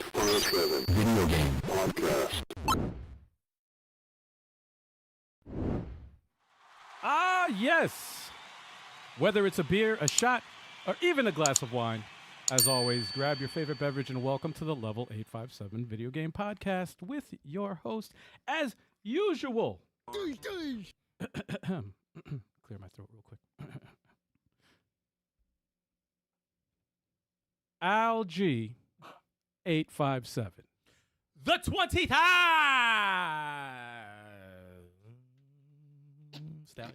857 Video Game Podcast. Ah, yes! Whether it's a beer, a shot, or even a glass of wine, as always, grab your favorite beverage and welcome to the Level 857 Video Game Podcast with your host, as usual. Clear my throat real quick. Al G 857. The 20th Stallion.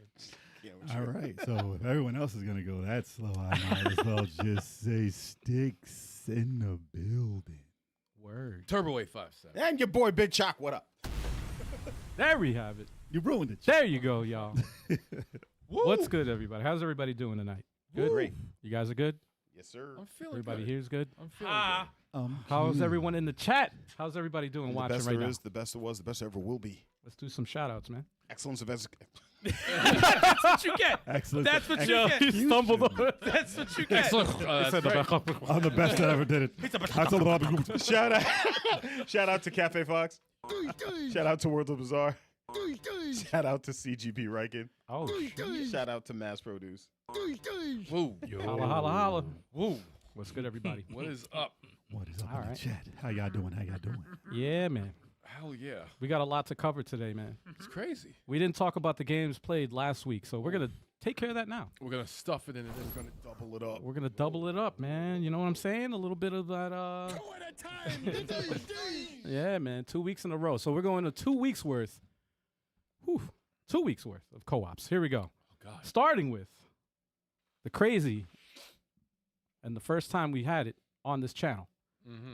All right, so if everyone else is going to go that slow, I might as well just say Stikz in the building. Word. Turbo 857. And your boy Big Choc, what up? There we have it. You ruined it. There you go, y'all. What's good, everybody? How's everybody doing tonight? Good? Great. You guys are good? Yes, sir. I'm feeling Everybody good. here's good? I'm feeling How's everyone in the chat? How's everybody doing The watching best right there now? is, the best there was, the best there ever will be. Let's do some shout-outs, man. Excellence of as That's what you get. Excellent. That's what you get. He stumbled over. That's what you get. I'm the best that ever did it. Shout out to Cafe Fox. Shout out to World of Bazaar. Shout out to CGP Riken. Oh, shit. Shout out to Mass Produce. Woo. Holla, holla, holla. Woo. What's good, everybody? What is up? What is up All in right. the chat? How y'all doing? How y'all doing? Yeah, man. Hell yeah. We got a lot to cover today, man. It's crazy. We didn't talk about the games played last week, so we're going to take care of that now. We're going to stuff it in and then we're going to Double it up. We're going to double it up, man. You know what I'm saying? A little bit of that. Two at a time. Yeah, man. 2 weeks in a row. So we're going to 2 weeks worth. 2 weeks worth of co-ops. Here we go. Oh, God. Starting with the crazy, and the first time we had it on this channel,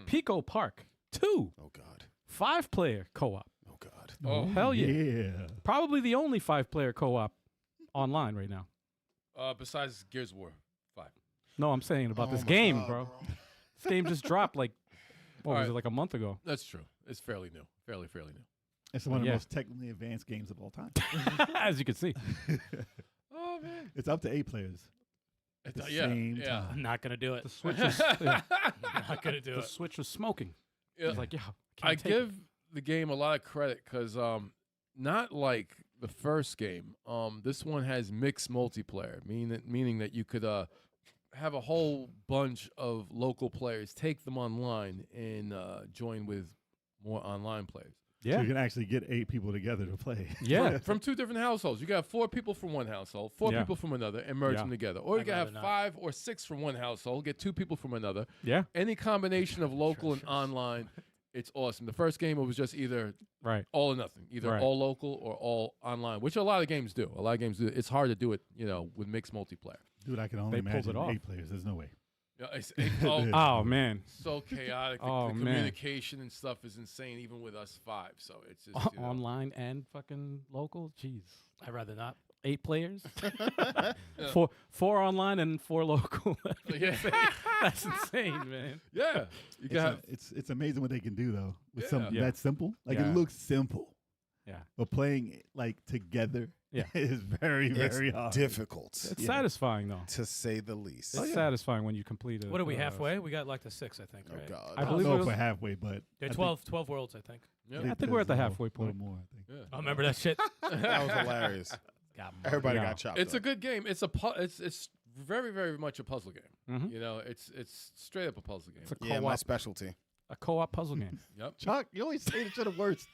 Pico Park 2, Oh, God. 5-player co-op. Oh, God. Oh, Hell yeah. Yeah. Probably the only 5-player co-op online right now. besides Gears of War 5. No, I'm saying about this my game, God, bro. This game just dropped like, what was Alright. it, like a month ago? That's true. It's fairly new. Fairly new. It's one of the Yeah. most technically advanced games of all time. As you can see. Oh, man. It's up to 8 players. At the same time. Yeah. Not gonna do it. The Switch was, yeah, Not gonna do the it. Switch was smoking. Yeah. It's like, yeah, I can't take give the game a lot of credit because not like the first game. This one has mixed multiplayer, meaning that you could have a whole bunch of local players, take them online, and join with more online players. it. Yeah. So you can actually get 8 people together to play. Yeah. From 2 different households. You got 4 people from one household, 4 Yeah. people from another, and merge Yeah. them together. Or you I'd can have rather not. 5 or 6 from one household, get 2 people from another. Yeah. Any combination of local and online, it's awesome. The first game, it was just either Right. all or nothing, either Right. all local or all online, which a lot of games do. A lot of games do. It's hard to do it, with mixed multiplayer. Dude, I can only They pulled it imagine off. 8 players. There's no way. Yeah, it's Oh, man. so chaotic. The, Oh, the man. communication and stuff is insane, even with us 5. So it's just Online and fucking local? Jeez. I'd rather not. 8 players? four online and 4 local. Yeah, That's insane, man. yeah. You can have It's amazing what they can do, though, with Yeah. something Yeah. that simple. Like, Yeah. it looks simple, Yeah. but playing it, like, together Yeah. is very, very It's hard. difficult, It's satisfying, though. to say the least. It's satisfying when you complete it. What are we halfway? We got like the 6, I think. Oh, Right? God. I I don't believe know it if was, we're halfway, but There I are 12 worlds, I think. yeah. I think we're at the there's halfway a little point. more, I think. Yeah. I remember that shit. That was hilarious. Got Everybody Yeah. got chopped It's a up. good game. It's it's very, very much a puzzle game. It's straight up a puzzle game. It's a Yeah, my co-op, specialty. a co-op puzzle game. Yep. Chuck, you always say that you're the worst.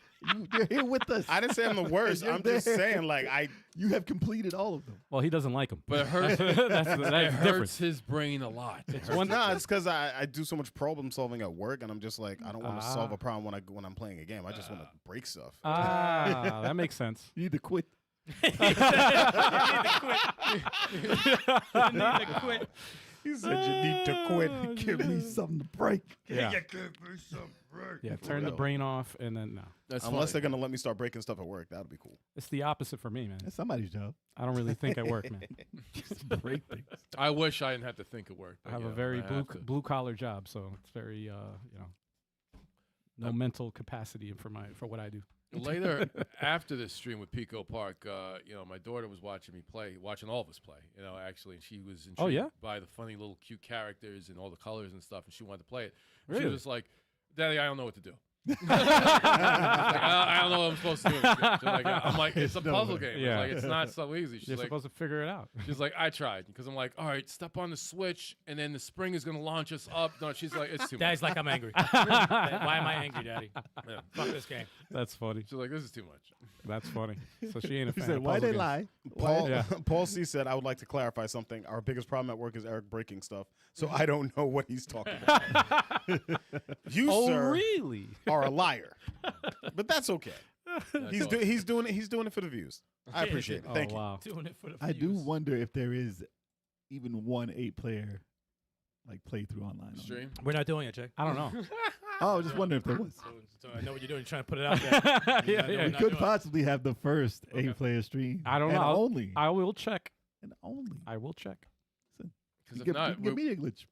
You're here with us. I didn't say I'm the worst. You're I'm just there. saying, like, You have completed all of them. Well, he doesn't like them. But it hurts, That's it the hurts difference. his brain a lot. It's one. No, it's because I do so much problem solving at work, and I'm just like, I don't want to solve a problem when I'm playing a game. I just want to break stuff. That makes sense. You need to quit. He said you need to quit. Give me something to break. Yeah. Yeah. Turn the brain off, and then no. That's Unless funny. they're gonna let me start breaking stuff at work, that'll be cool. It's the opposite for me, man. That's somebody's job. I don't really think at work, man. Just break things. I wish I didn't have to think at work. I have a very blue collar job, so it's very no mental capacity for what I do. Later, after this stream with Pico Park, my daughter was watching all of us play, actually, and she was intrigued yeah? by the funny little cute characters and all the colors and stuff, and she wanted to play it. Really? She was just like, Daddy, I don't know what to do. I don't know what I'm supposed to do. In this game. She's like, I'm like, it's a puzzle game. Yeah. It's not so easy. She's You're like, supposed to figure it out. she's like, I tried because I'm like, all right, step on the switch, and then the spring is gonna launch us up. No, she's like, it's too much. Daddy's like, I'm angry. Why am I angry, Daddy? Yeah. Fuck this game. That's funny. She's like, this is too much. That's funny. So she ain't a He fan said, of "Why puzzle they games. lie?" Paul, Yeah. Paul C said, I would like to clarify something. Our biggest problem at work is Eric breaking stuff, so I don't know what he's talking about. You, Oh, sir, really? are a liar, but that's okay. That's He's awesome. He's doing it for the views. I appreciate it. Oh, Thank you. wow. Doing it for the I do views. wonder if there is even one 8-player like playthrough online. on it. Stream. We're not doing it, Jake. I don't know. Oh, I was just wondering if there was. So I know what you're doing. You're trying to put it out there. Yeah, I know yeah. we're We not could doing it. possibly have the first 8-player stream. I don't and know. Only. I will check. And only. I will check. Because You if give, not, you give me a glitch.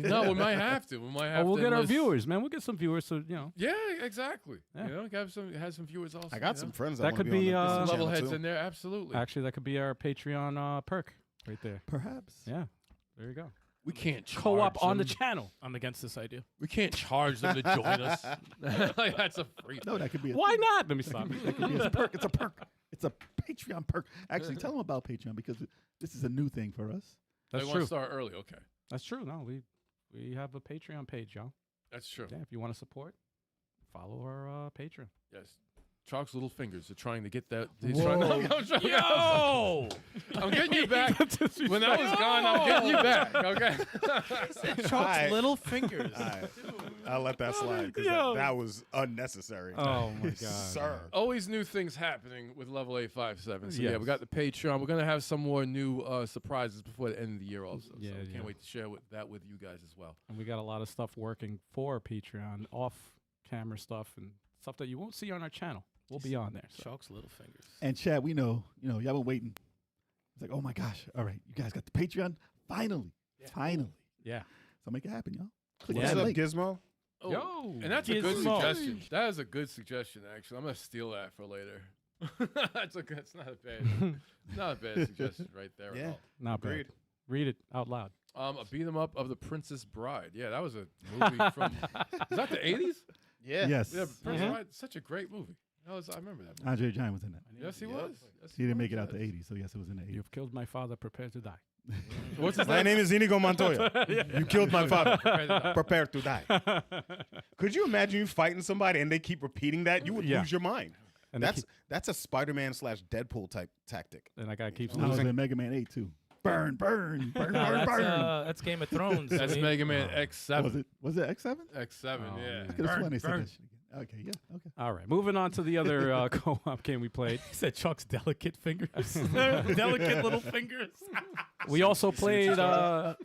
no, we might have to. We might have. Oh, we'll to get our enlist- viewers, man. We'll get some viewers. So Yeah, exactly. Yeah. You know, have some viewers also. I got you some know? friends That that could wanna be, on the some channel, level heads too. in there. Absolutely. actually, that could be our Patreon perk right there. Perhaps. Yeah, there you go. we can't charge Co-op on the them. channel. I'm against this idea. We can't charge them to join us. Like, that's a free. No, that could be. Why not? Let me stop. That could be a perk. It's a perk. It's a Patreon perk. Actually, tell them about Patreon because this is a new thing for us. They That's want to true. start early. Okay, That's true. No, we have a Patreon page, y'all. that's true. Yeah, if you want to support, follow our Patreon. Yes. Choc's little fingers are trying to get that. Yo! I'm getting you back. When I was gone, I'm getting you back. Okay. Chalk's Alright. little fingers. Alright. I'll let that slide because Yo. that was unnecessary. Oh my god, Sir. Always new things happening with level 857. So yeah, Yes. we got the Patreon. We're gonna have some more new surprises before the end of the year also. Yeah, so we yeah. can't wait to share that with you guys as well. And we got a lot of stuff working for Patreon, off-camera stuff and stuff that you won't see on our channel. We'll be on there. So. Chalk's little fingers. And Chad, we know, y'all been waiting. It's like, oh my gosh, all right, you guys got the Patreon finally, finally. Yeah. So make it happen, y'all. Click What's that up, link. Gizmo? Oh, Yo, and that's a good Gizmo. suggestion. That is a good suggestion, actually. I'm gonna steal that for later. That's not a bad suggestion right there Yeah. at all. Not bad. Agreed. Read it out loud. A beat 'em up of the Princess Bride. Yeah, that was a movie from. Is that the 80s? Yeah. Yes. Yeah, Princess Mhm. Bride. Such a great movie. I remember that movie. Andre Giant was in that. Yes, he was. Yes, He didn't make it was, out the yes. 80s, so yes, it was in the 80s. You've killed my father. Prepare to die. What's his My name? name is Inigo Montoya. You killed my father. Prepare to die. Prepare to die. Could you imagine you fighting somebody and they keep repeating that? You would Yeah. lose your mind. And they That's a Spider-Man / Deadpool type tactic. and that guy keeps I was losing. in Mega Man 8 too. Burn, burn, burn, No, burn, burn. that's Game of Thrones. That's I mean, Mega Man X7. Was it X7? X7, Oh, yeah. man. I could have sworn they said burn. that shit again. Okay, yeah, okay. All right, moving on to the other co-op game we played. He said Chuck's delicate fingers. Delicate little fingers. We also played. Abathor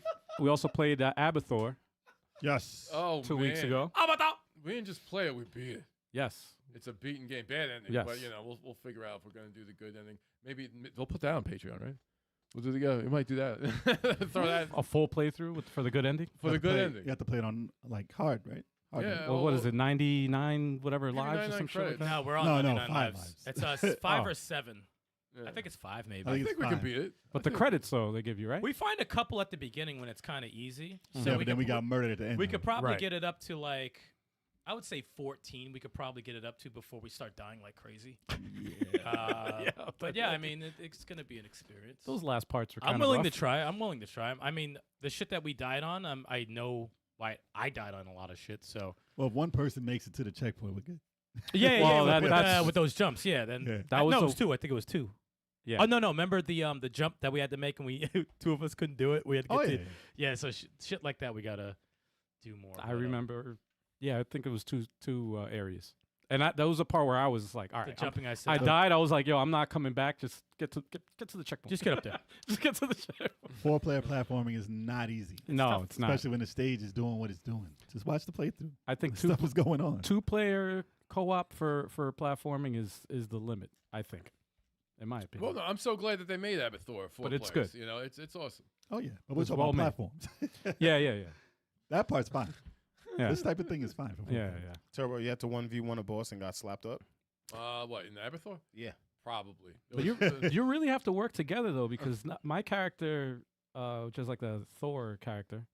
Yes. Oh, 2 weeks man. ago. Abathor. We didn't just play it, we beat it. Yes. It's a beaten game. Bad ending. Yes. But, we'll figure out if we're going to do the good ending. Maybe we'll put that on Patreon, right? We'll do we might do that. Throw that A full playthrough for the good ending. for the good You ending. have to play it on like hard, right? Hard Yeah. mode. Well, what is it? 99 whatever Give me lives or 99 some shit like credits. that? No, we're on No, 99 5 lives. lives. It's 5 Oh. or 7. Yeah. I think it's 5 maybe. I I think think it's we can 5. beat it. But the credits though they give you, right? We find a couple at the beginning when it's kind of easy. So Yeah, but we then could we got murdered at the end. we could probably Right. get it up to like, I would say 14. We could probably get it up to before we start dying like crazy. But yeah, I mean, it's gonna be an experience. Those last parts were kind I'm of willing rough. to try. I'm willing to try. I mean, the shit that we died on, I know why I died on a lot of shit. So Well, if one person makes it to the checkpoint, we're good. yeah, Well, yeah, that's- with those jumps, yeah. Then Yeah. That was no, the- it was 2. I think it was 2. Yeah. Oh no. Remember the jump that we had to make and we 2 of us couldn't do it. We had to get Oh, to yeah. yeah. So shit like that we gotta do more. I but, remember. Yeah, I think it was two areas, and that was a part where I was like, all the right, jumping. I said, I died. I was like, yo, I'm not coming back. Just get to the checkpoint. just get up there. Just get to the checkpoint. 4-player platforming is not easy. No, tough. it's not. Especially when the stage is doing what it's doing. Just watch the playthrough. I think Stuff was going on. 2-player co-op for platforming is the limit. I think, in my opinion. Well, no, I'm so glad that they made Abathor 4 But it's players. good. It's awesome. Oh, yeah. But we're It's talking well about made. platforms. Yeah. That part's fine. Yeah. This type of thing is fine. For Yeah. 4-player. Turbo, you had to 1v1 a boss and got slapped up? What, in Abathor? Yeah. Probably. It But was- you really have to work together though, because my character, which is like the Thor character,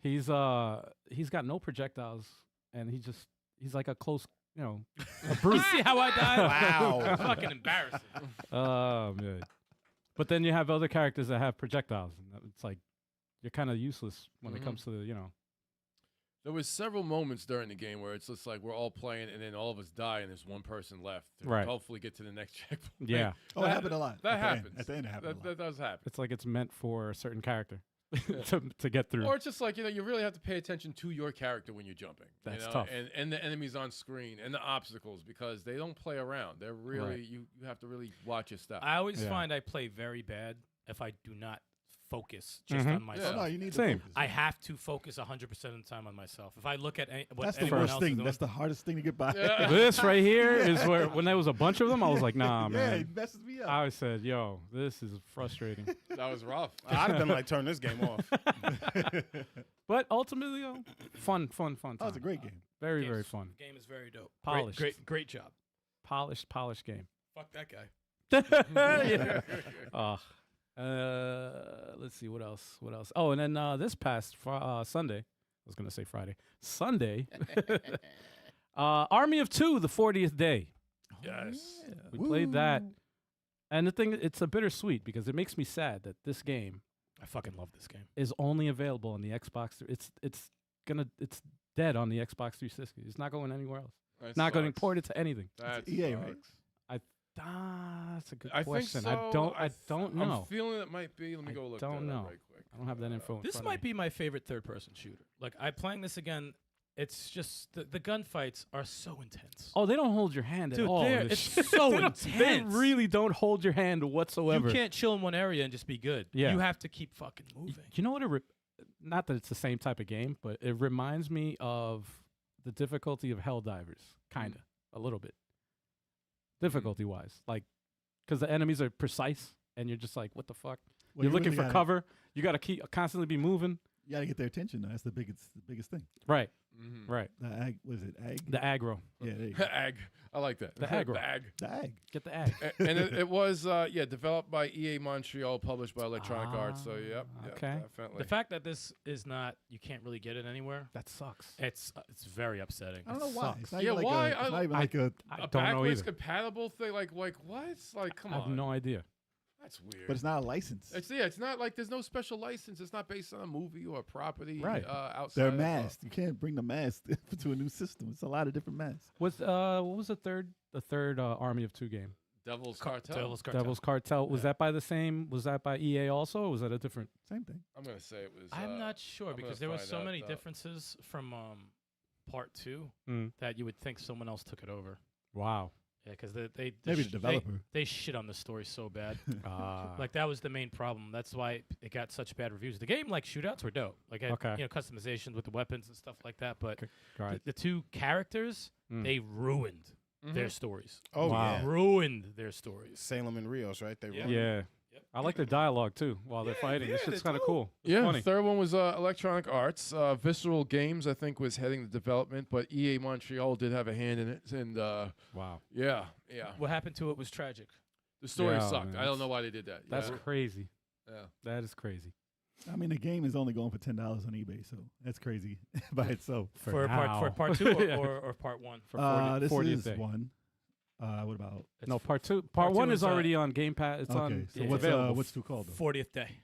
Mm. he's got no projectiles, and he just he's like a close, a You brute. see how I died? Wow. Fucking embarrassing. Oh man. But then you have other characters that have projectiles, and it's like you're kind of useless when it comes to the, There was several moments during the game where it's just like we're all playing, and then all of us die, and there's one person left to Right. hopefully get to the next checkpoint. Yeah. Oh, it happened a lot. That At the end. happens. At the end, it happened a lot. That does happen. It's like it's meant for a certain character to get through. Or it's just like, you really have to pay attention to your character when you're jumping. That's you know? tough. And the enemies on screen and the obstacles, because they don't play around. They're really, Right. you have to really watch your stuff. I always Yeah. find I play very bad if I do not focus just on Oh, myself. no, you need Same. to focus. I have to focus 100% of the time on myself. If I look at what That's the anyone worst else is thing. doing, That's the hardest thing to get by. Yeah. This right here is where, when there was a bunch of them, I was like, nah, Yeah, man. it messes me up. I said, yo, this is frustrating. That was rough. I'd have been like, turn this game off. But ultimately, fun Oh, it's a time. great game. Very, Game's- very fun. The game is very dope. Polished. Great job. Polished game. Fuck that guy. Yeah. Let's see what else. Oh, and then this past Sunday, I was gonna say Friday. Sunday, Army of Two, the 40th day. Yes. We played that, and the thing, it's a bittersweet because it makes me sad that this game I fucking love this game. is only available on the Xbox. It's it's dead on the Xbox 360. It's not going anywhere else. That Not getting sucks. ported to anything. That EA, right? sucks. That's a good I think question. so. I don't know. I'm feeling it might be. Let me I go look don't that up know. right quick. I don't have that info. in This front of might me. be my favorite third-person shooter. Like, I'm playing this again. It's just the gunfights are so intense. Oh, they don't hold your hand at Dude, all. they're- in this it's shit. so They don't- They intense. really don't hold your hand whatsoever. You can't chill in one area and just be good. Yeah. You have to keep fucking moving. You know what? Not that it's the same type of game, but it reminds me of the difficulty of Helldivers, kinda, a little bit. Difficulty-wise, like, because the enemies are precise, and you're just like, what the fuck? Well, You're you looking really for gotta- cover. You got to constantly be moving. You gotta get their attention. Though. That's the biggest thing. Right, Mhm. right. The ag, what is it? Ag. The aggro. Yeah, there you go. Ag. I like that. The aggro. The ag. The ag. Get the ag. And it was developed by EA Montreal, published by Electronic Arts. So yep, okay. definitely. The fact that this is not, you can't really get it anywhere. That sucks. It's very upsetting. I don't know why. sucks. It's not Yeah, even like why? A, it's I- not even I- like a. I a don't know backwards either. compatible thing, like what? It's like, come I have on, no idea. that's weird. But it's not a license. It's not like there's no special license. It's not based on a movie or a property. Right. Outside. They're of, masked. You can't bring the mask to a new system. It's a lot of different masks. What was the third Army of Two game? Devil's Cartel. Devil's Cartel. Devil's Cartel. Was that by the same? Was that by EA also, or was that a different? Same thing. I'm gonna say it was. I'm not sure I'm gonna because there were find so out, many though. differences from part 2 Mm. that you would think someone else took it over. Wow. Yeah, because they Maybe the developer. they shit on the story so bad. Ah. Like that was the main problem. That's why it got such bad reviews. The game, like shootouts, were dope. Like had, Okay. customizations with the weapons and stuff like that. But right. the two characters, Mm. they ruined Mhm. their stories. Oh, Wow. yeah. Ruined their stories. Salem and Rios, right? They Yeah. run. Yeah. Yep. I like their dialogue too while they're fighting. This yeah, shit's they kind of do. cool. It's Yeah, funny. the third one was Electronic Arts. Visceral Games, I think, was heading the development, but EA Montreal did have a hand in it. And Wow. yeah. What happened to it was tragic. The story Yeah, sucked. man, I don't that's- know why they did that. That's yeah. crazy. Yeah. That is crazy. I mean, the game is only going for $10 on eBay, so that's crazy by itself. For now. part 2 or, Yeah. or part 1? For 40, This 40th is day. one. What about? It's No, f- part two. part Part two one is, is already on Game Pass. It's on. Okay, so yeah. what's available. what's two called? Though? 40th day.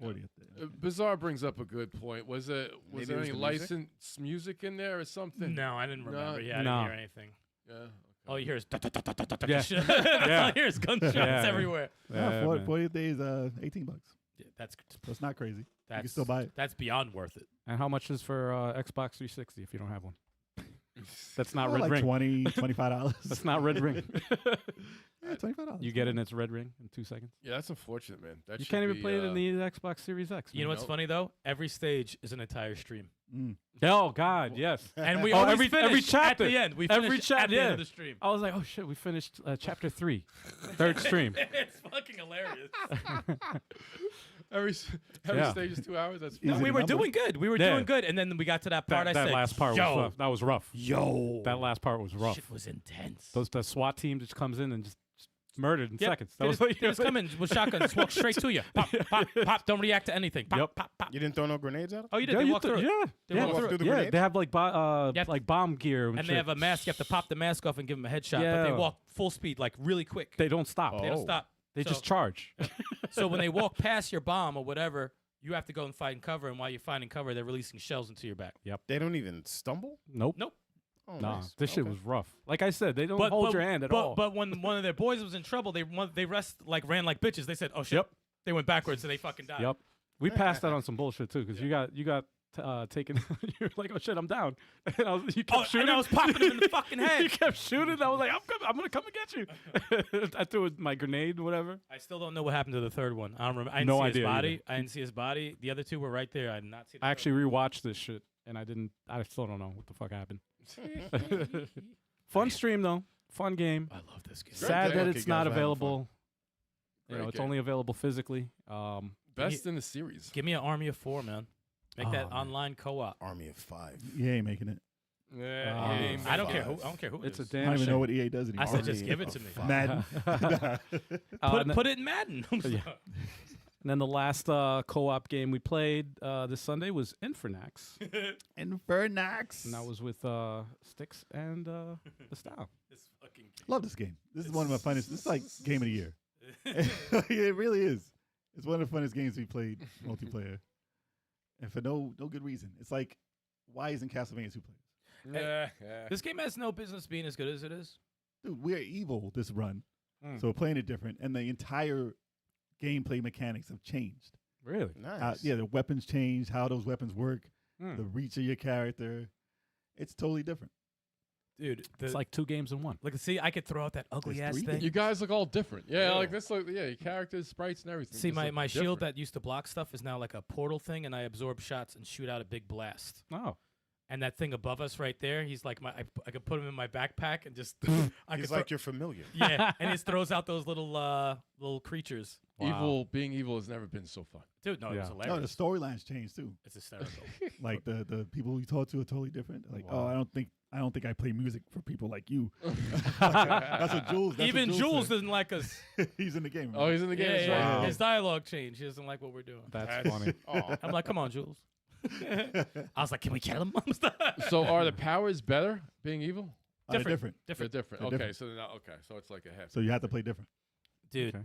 40th. Day. Bizarre brings up a good point. Was Maybe there it was any the music? licensed music in there or something? No, I didn't remember. Yeah, I No. didn't hear anything. Yeah. Okay. All you hear is Yeah. That's all you hear is gunshots Yeah. everywhere. Yeah, No, man. 40th day is $18. Yeah, that's So it's not crazy. You can that's still buy it. that's beyond worth it. And how much is for Xbox 360 if you don't have one? That's not Oh, Red like Ring. $20, $25. That's not Red Ring. Yeah, $25. You get it in its Red Ring in 2 seconds. Yeah, that's unfortunate, man. That You should can't even be, play it in the Xbox Series X. You know man. what's funny though? Every stage is an entire stream, Oh God, yes. and we Oh, always every finish chapter. at the end. We Every finish chap- at the yeah. end of the stream. I was like, oh shit, we finished chapter 3, third stream. It's fucking hilarious. every Yeah. stage is 2 hours. That's Easy fine. we were number. doing good. We were Yeah. doing good, and then we got to that part. That, I that said, last part "Yo, was rough. That was rough. yo, That last part was rough. shit was intense." The SWAT team just comes in and just murdered in Yep. seconds. That They was just, what they just come in with shotguns, just walk straight to you. Pop, pop, pop. Don't react to anything. Pop, Yep. pop, pop. You didn't throw no grenades at him? Oh, you did. Yeah, They you walk through it. yeah, They yeah, walk through it. the yeah. grenades? They have like Yep. like bomb gear and And shit. they have a mask. You have to pop the mask off and give them a headshot. But they Yeah. walk full speed, like really quick. They don't stop. They don't stop. They So- just charge. So when they walk past your bomb or whatever, you have to go and fight in cover. And while you're fighting cover, they're releasing shells into your back. They don't even stumble? Nope. Nope. Oh, Nah, nice. this shit Okay. was rough. Like I said, they don't hold your hand at all. But when one of their boys was in trouble, they ran like bitches. They said, "Oh shit!" Yep. They went backwards, so they fucking died. Yep. We passed that on some bullshit too, because you got taken. You're like, oh shit, I'm down. And you kept shooting. And I was popping him in the fucking you head. kept shooting. I was like, I'm gonna come and get you. I threw my grenade, whatever. I still don't know what happened to the third one. I don't remember. I didn't No see idea his body. either. I didn't see his body. The other two were right there. I did not see. The I third actually rewatched this shit, and I still don't know what the fuck happened. Fun stream though. Fun game. one. I love this game. Sad game. that Okay, it's guys, not we're having available. You know, Great it's game. only available physically. Best in the series. Give me an army of 4, man. Make that man. online co-op. Army of 5. EA ain't making it. Yeah, yeah, I don't care who. I don't care who. It's a is. I damn don't even shame. know what EA does anymore. I said, just Army give it of to me. 5. Madden. Put it in Madden. Yeah. And then the last co-op game we played this Sunday was Infernax, Infernax. and that was with Stikz and the Stal. This fucking game. Love this game. This is one of my funnest. This is like game of the year. It really is. It's one of the funnest games we played multiplayer, and for no good reason. It's like, why isn't Castlevania 2 players? Yeah. This game has no business being as good as it is. Dude, we're evil this run, Mm. so we're playing it different, and the entire gameplay mechanics have changed. Really? Nice. Yeah, the weapons changed, how those weapons work, Mm. the reach of your character. It's totally different. Dude, It's like 2 games in 1. look, see, I could throw out that ugly There's ass 3 thing. You guys look all different. Yeah, Yeah. like this. Look, yeah, your characters, sprites, and everything. See, just look my shield different. that used to block stuff is now like a portal thing, and I absorb shots and shoot out a big blast. Oh, And that thing above us right there, he's like I could put him in my backpack and just I He's could like you're familiar. yeah, and it throws out those little creatures. Evil. Being evil has never been so fun. Dude, no, it was Yeah. No, the hilarious. storylines changed too. It's hysterical. Like the people you talk to are totally different. Like, Wow. oh, I don't think I play music for people like you. That's what Jules. That's Even what Jules said. doesn't like us. He's in the game. Oh, he's in the game. Yeah, that's yeah. right. Wow. His dialogue changed. He doesn't like what we're doing. that's funny. Oh, I'm like, come on, Jules. I was like, can we kill him? So are the powers better being evil? They're different. different. They're different. They're Okay, different. so they're not okay. So it's like a half. So you have to play different. Dude, Okay.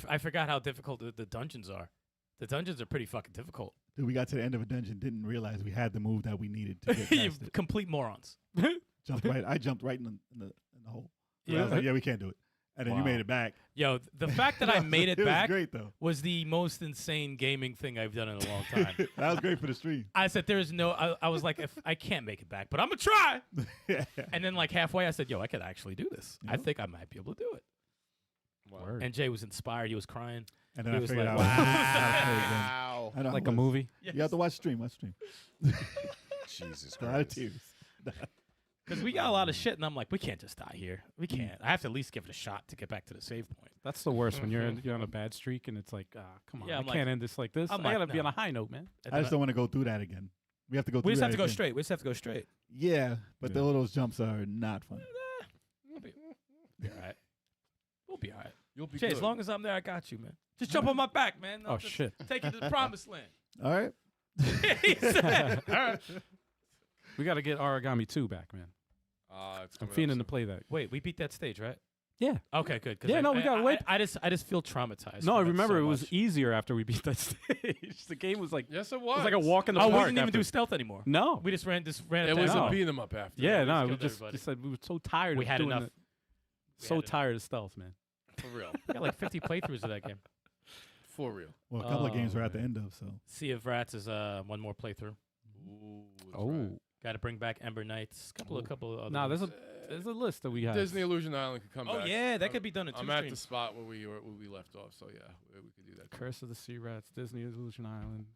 I forgot how difficult the dungeons are. The dungeons are pretty fucking difficult. Dude, we got to the end of a dungeon, didn't realize we had the move that we needed to get You past it. complete morons. I jumped right in the hole. I Yeah. was like, yeah, we can't do it. And then you Wow. made it back. Yo, the fact that I made it was back great though. was the most insane gaming thing I've done in a long time. That was great for the stream. I said, "There's no." I was like, "If I can't make it back, but I'm gonna try." And then, like halfway, I said, "Yo, I could actually do this. I Yep. think I might be able to do it." Word. And Jay was inspired. He was crying. And then He I was figured like, out. how to play again. wow. I know Like how a it was. movie. You have to watch stream. Watch stream. Jesus A lot of Christ. tears. Because we got a lot of shit, and I'm like, we can't just die here. We can't. I have to at least give it a shot to get back to the save point. That's the worst when you're on a bad streak and it's like, come on, Yeah, I I'm like- can't end this like this. I'm I like, gotta be on no. a high note, man. And I then just don't want to go through that again. We have to go through we just that have to go again. straight. We just have to go straight. Yeah, but Yeah. all those jumps are not fun. We'll be all right. We'll be all right. You'll be Jay, good. as long as I'm there, I got you, man. Just jump on my back, man. I'll Oh just shit. Take you to the promised land. All right. He said, all right. We gotta get Origami 2 back, man. It's I'm coming up fiending to soon. play that. Wait, we beat that stage, right? Yeah. Okay, good. 'cause Yeah, no, we gotta wait. I just feel traumatized. No, I from it remember so it was much. easier after we beat that stage. The game was like Yes, it it was. was like a walk in the Oh, park. we didn't even after. do stealth anymore. No. We just ran It it was No. a beat 'em up after. Yeah, we no, just we killed just everybody. said we were so tired We of had doing enough. it. We So had enough. tired of stealth, man. for real. We got like 50 playthroughs of that game. For real. Well, a couple of games Oh, we're at the man. end of, so Sea of Rats is one more playthrough. Ooh, that's Oh. right. Got to bring back Ember Knights. Couple of other. Nah, ones. there's a list that we have. Disney Illusion Island could come Oh back. yeah, that I'm- could be done in 2 I'm at the streams. spot where we left off, so yeah, we could do that. Curse of the Sea Rats, Disney Illusion Island.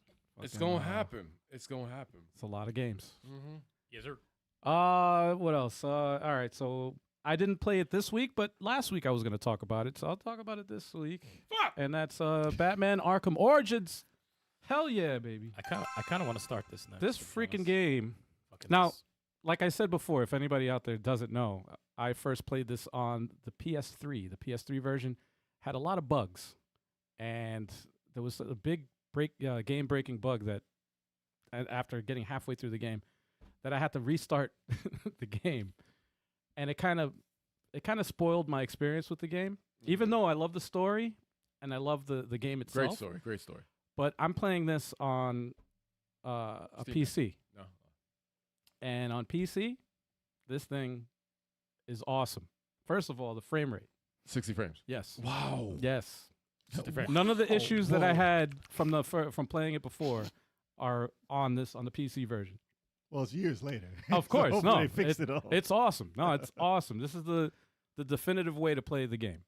It's Fucking, gonna happen. It's gonna happen. It's a lot of games. Mm-hmm. Yes, sir. What else? All right, so I didn't play it this week, but last week I was going to talk about it, so I'll talk about it this week. Fuck. And that's Batman Arkham Origins. Hell yeah, baby. I kind of want to start this now. This to be freaking honest. game. Fucking Now, this. like I said before, if anybody out there doesn't know, I first played this on the PS3. The PS3 version had a lot of bugs, and there was a big game-breaking bug that, after getting halfway through the game, that I had to restart the game, and it kind of spoiled my experience with the game. Even though I love the story and I love the game itself, Great story. but I'm playing this on a PC. No. And on PC, this thing is awesome. First of all, the frame rate. 60 frames. Yes. Wow. Yes. 60 frames. None of the issues that I had from from playing it before are on the PC version. Well, it's years later. Of course, So no. they fixed it all. It's awesome. No, it's awesome. This is the definitive way to play the game.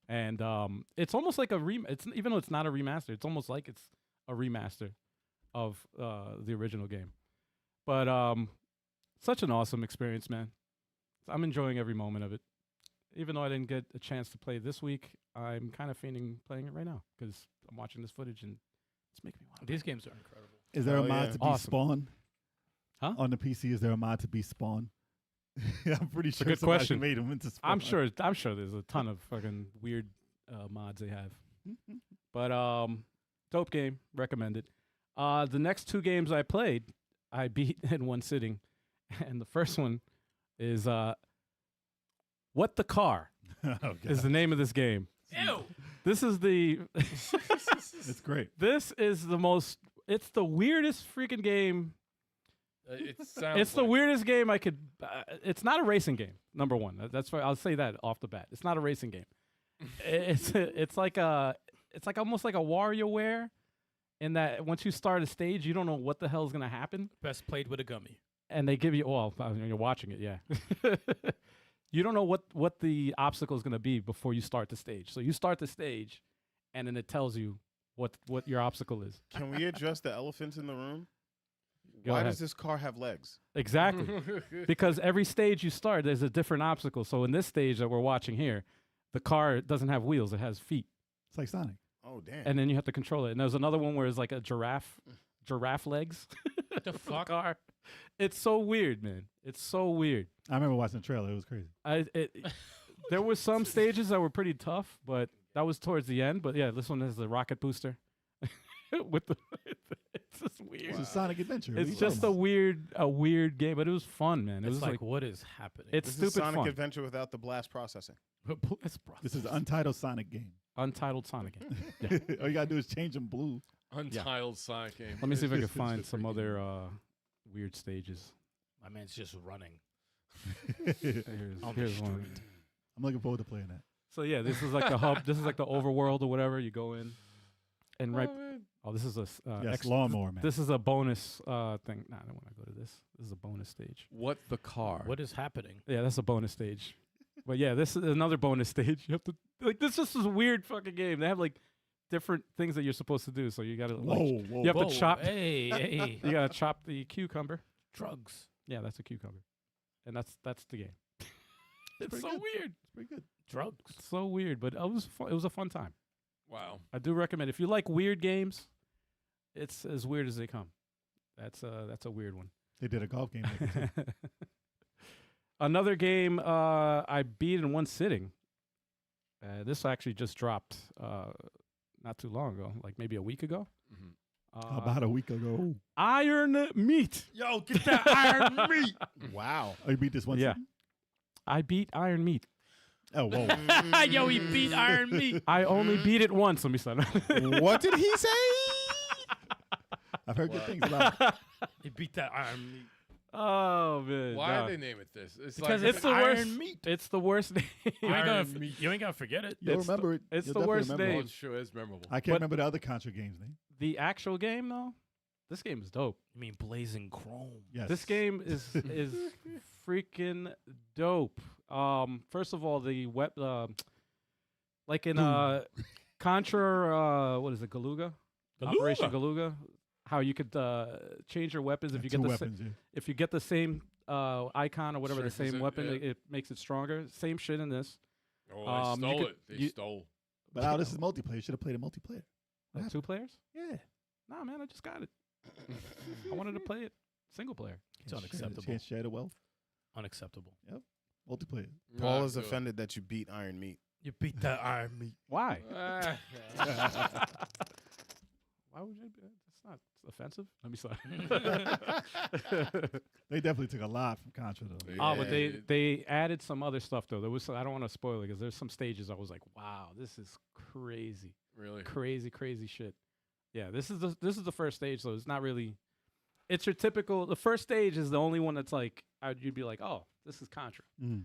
And it's almost like it's even though it's not a remaster, it's almost like it's a remaster of the original game. But such an awesome experience, man. I'm enjoying every moment of it. Even though I didn't get a chance to play this week, I'm kind of fiending playing it right now because I'm watching this footage and it's making me want to. These games are incredible. Is there a Oh, mod yeah. to be Awesome. Spawn? Huh? On the PC, is there a mod to be Spawn? I'm pretty a sure good somebody question. made him into Spawn. I'm sure there's a ton of fucking weird mods they have. But dope game, recommended. The next two games I played, I beat in one sitting, and the first one is What the Car Oh, God. is the name of this game. Ew. This is the It's great. this is the most. It's the weirdest freaking game. It sounds It's the like- weirdest game I could. It's not a racing game. Number one, that's why I'll say that off the bat. It's not a racing game. It's like almost like a WarioWare, in that once you start a stage, you don't know what the hell is gonna happen, Best played with a gummy. and they give you. Well, you're watching it, yeah. You don't know what the obstacle is gonna be before you start the stage. So you start the stage, and then it tells you what your obstacle is. Can we address the elephant in the room? Go Why ahead. does this car have legs? Exactly. Because every stage you start, there's a different obstacle. So in this stage that we're watching here, the car doesn't have wheels; it has feet, It's like Sonic. Oh, damn. and then you have to control it. And there's another one where it's like a giraffe legs. The fuck? Car. It's so weird, man. It's so weird. I remember watching the trailer. It was crazy. There were some stages that were pretty tough, but that was towards the end. But yeah, this one has the rocket booster. With the, it's just weird. It's a Sonic adventure. What are It's you just talking a weird game, but it was fun, man. It It's was like, what is happening? it's This stupid is Sonic fun. Adventure without the blast processing. It's This is an untitled Sonic game. Untitled Sonic game. All you gotta do is change them blue. Untitled Sonic game. Let me see if I can find some other weird stages. My man's just running. On the Here's one. street. I'm looking forward to playing that. So yeah, this is like the hub. This is like the overworld or whatever. You go in, and right. Oh, this is a Yes, lawnmower man. This is a bonus thing. Nah, I don't want to go to this. This is a bonus stage. What the car? What is happening? Yeah, that's a bonus stage. But yeah, this is another bonus stage. You have to this is a weird fucking game. They have like different things that you're supposed to do. So you gotta like, Whoa, whoa. you have Whoa, to chop. Hey. You gotta chop the cucumber. Drugs. Yeah, that's a cucumber, and that's the game. It's pretty so good. weird. It's pretty good. Drugs. It's so weird, but it was fun. It was a fun time. Wow. I do recommend if you like weird games. It's as weird as they come. That's a weird one. They did a golf game. Like this too. Another game I beat in one sitting. This actually just dropped not too long ago, like maybe a week ago. Mhm. About a week ago. Iron Meat. Yo, get that iron meat. Wow. Oh, you beat this one? Yeah. sitting? I beat Iron Meat. Oh, whoa. Yo, he beat Iron Meat. I only beat it once. Let me start. What did he say? I've heard good things about it. He beat that Iron Meat. Oh man. Why no. did they name it this? It's Because like It's the Iron worst. Meat. It's the worst name. You ain't, Iron gonna, Meat. you ain't gonna forget it. You'll It's the- remember it. it's You'll the definitely worst remember name. Well, it. it sure is memorable. I can't But- remember the other Contra game's name. The actual game though, this game is dope. You mean Blazing Chrome? Yes. This game is freaking dope. First of all, the web, like in Contra, what is it, Galuga? Operation Galuga. How you could change your weapons if you Two get the weapons. Yeah. if you get the same icon or whatever, the Strengthens same it, weapon, yeah. it makes it stronger. Same shit in this. Oh, they you stole could- it. They you- stole. But now this is multiplayer. You should have played a multiplayer. What 2 players? Yeah. Nah, man, I just got it. I wanted to play it. Single player. It's unacceptable. Can't share the wealth. Unacceptable. Multiplayer. Paul is offended that you beat Iron Meat. You beat that Iron Meat. Why? Why would you? That's not offensive. Let me start. They definitely took a lot from Contra though. Oh, but they added some other stuff though. There was I don't want to spoil it because there's some stages I was like, wow, this is crazy, Really? crazy shit. Yeah, this is the first stage, so it's not really. It's your typical. The first stage is the only one that's like you'd be like, oh, this is Contra. Mm.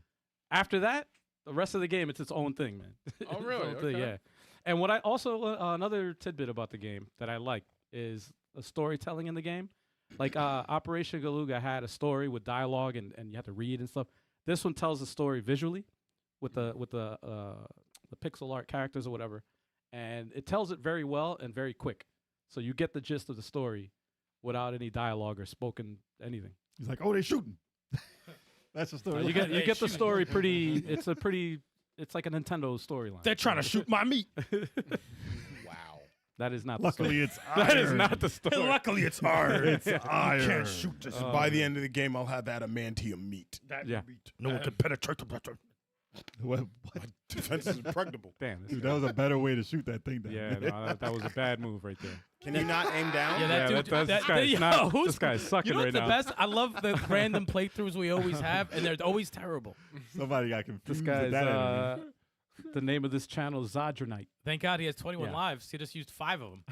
After that, the rest of the game it's its own thing, man. Oh, Its really? own thing, Okay. yeah. And what I also another tidbit about the game that I like is the storytelling in the game. Like Operation Galuga had a story with dialogue and you had to read and stuff. This one tells the story visually with the pixel art characters or whatever, and it tells it very well and very quick. So you get the gist of the story without any dialogue or spoken anything. He's like, oh, they shooting. That's the story. You get the story pretty. It's like a Nintendo storyline. They're trying to shoot my meat. Wow. That is not. Luckily, the it's story. That is iron. not the story. Luckily, it's iron. It's iron. You can't shoot this. And by the end of the game, I'll have adamantium meat. Yeah. No one can penetrate the blood. What? Defense is impregnable. Damn. This Dude, that was a better way to shoot that thing down. yeah, no, that was a bad move right there. Can you not aim down? Yeah, that dude. this guy's not. This guy's sucking You know right what's the now. best? I love the random playthroughs we always have, and they're always terrible. Somebody got confused. This with guy's that enemy. the name of this channel is Zodronite. Thank God he has 21 Yeah. lives. He just used 5 of them.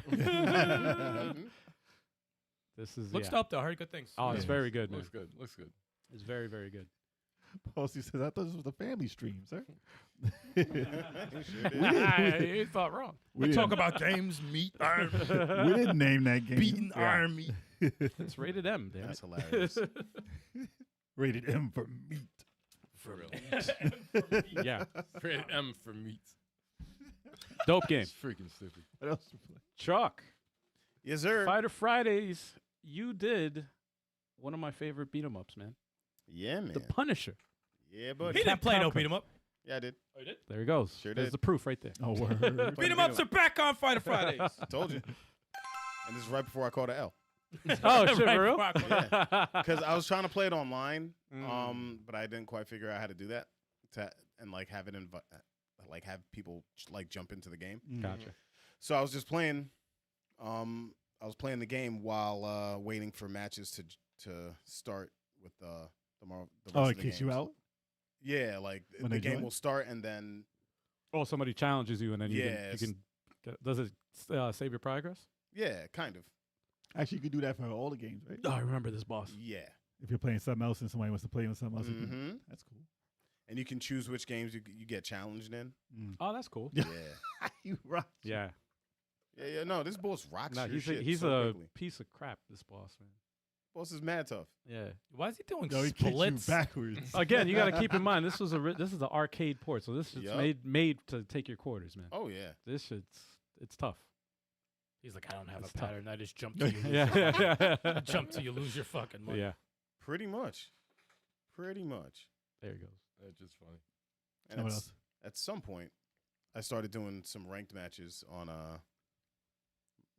This is Looks yeah. dope though. I heard good things. Oh, it's very good, man. Looks good. Looks good. It's very, very good. Posty says, I thought this was a family stream, sir. You thought wrong. We talk about games, meat, iron, We didn't name that game. beating Yeah. iron meat. It's rated M. Damn That's it. hilarious. Rated M for meat. For real. Yeah, Rated M for meat. dope game. It's freaking stupid. What else you play? Chuck, Yes, sir. Fighter Fridays. You did one of my favorite beat 'em ups, man. Yeah, man. The Punisher. Yeah, He buddy. didn't play no Capcom. beat 'em up. Yeah, I did. Oh, you did? There he goes. Sure There's did. the proof right there. Oh, word. Beat 'em ups are back on Fighter Fridays. Told you. And this is right before I called an L. Oh shit, Right for real? before I called- Because I was trying to play it online, Mm. but I didn't quite figure out how to do that and like have it like have people like jump into the game. Gotcha. So I was just playing. I was playing the game while waiting for matches to start with the rest Oh, of it the kicks you games. out? Yeah, like When the they game join? will start and then Oh, somebody challenges you and then you Yes. can does it save your progress? yeah, kind of. Actually, you could do that for all the games, right? Oh, I remember this boss. Yeah. If you're playing something else and somebody wants to play with something else, you can- hmm that's cool. And you can choose which games you get challenged in. Oh, that's cool. Yeah. You rock. Yeah. Yeah. No, this boss rocks No, your he's shit he's so a quickly. piece of crap. This boss, man. Boss is mad tough. Yeah. Why is he doing No, he kicks you splits? backwards. Again, you got to keep in mind this is the arcade port, so this is Yup. made to take your quarters, man. Oh yeah. This shit's it's tough. He's like, I don't have It's a tough. pattern. I just jump till you lose Yeah. your money. Yeah. Jump till you lose your fucking money. Yeah. Pretty much. Pretty much. There he goes. That's just funny. And What it's- else? at some point, I started doing some ranked matches on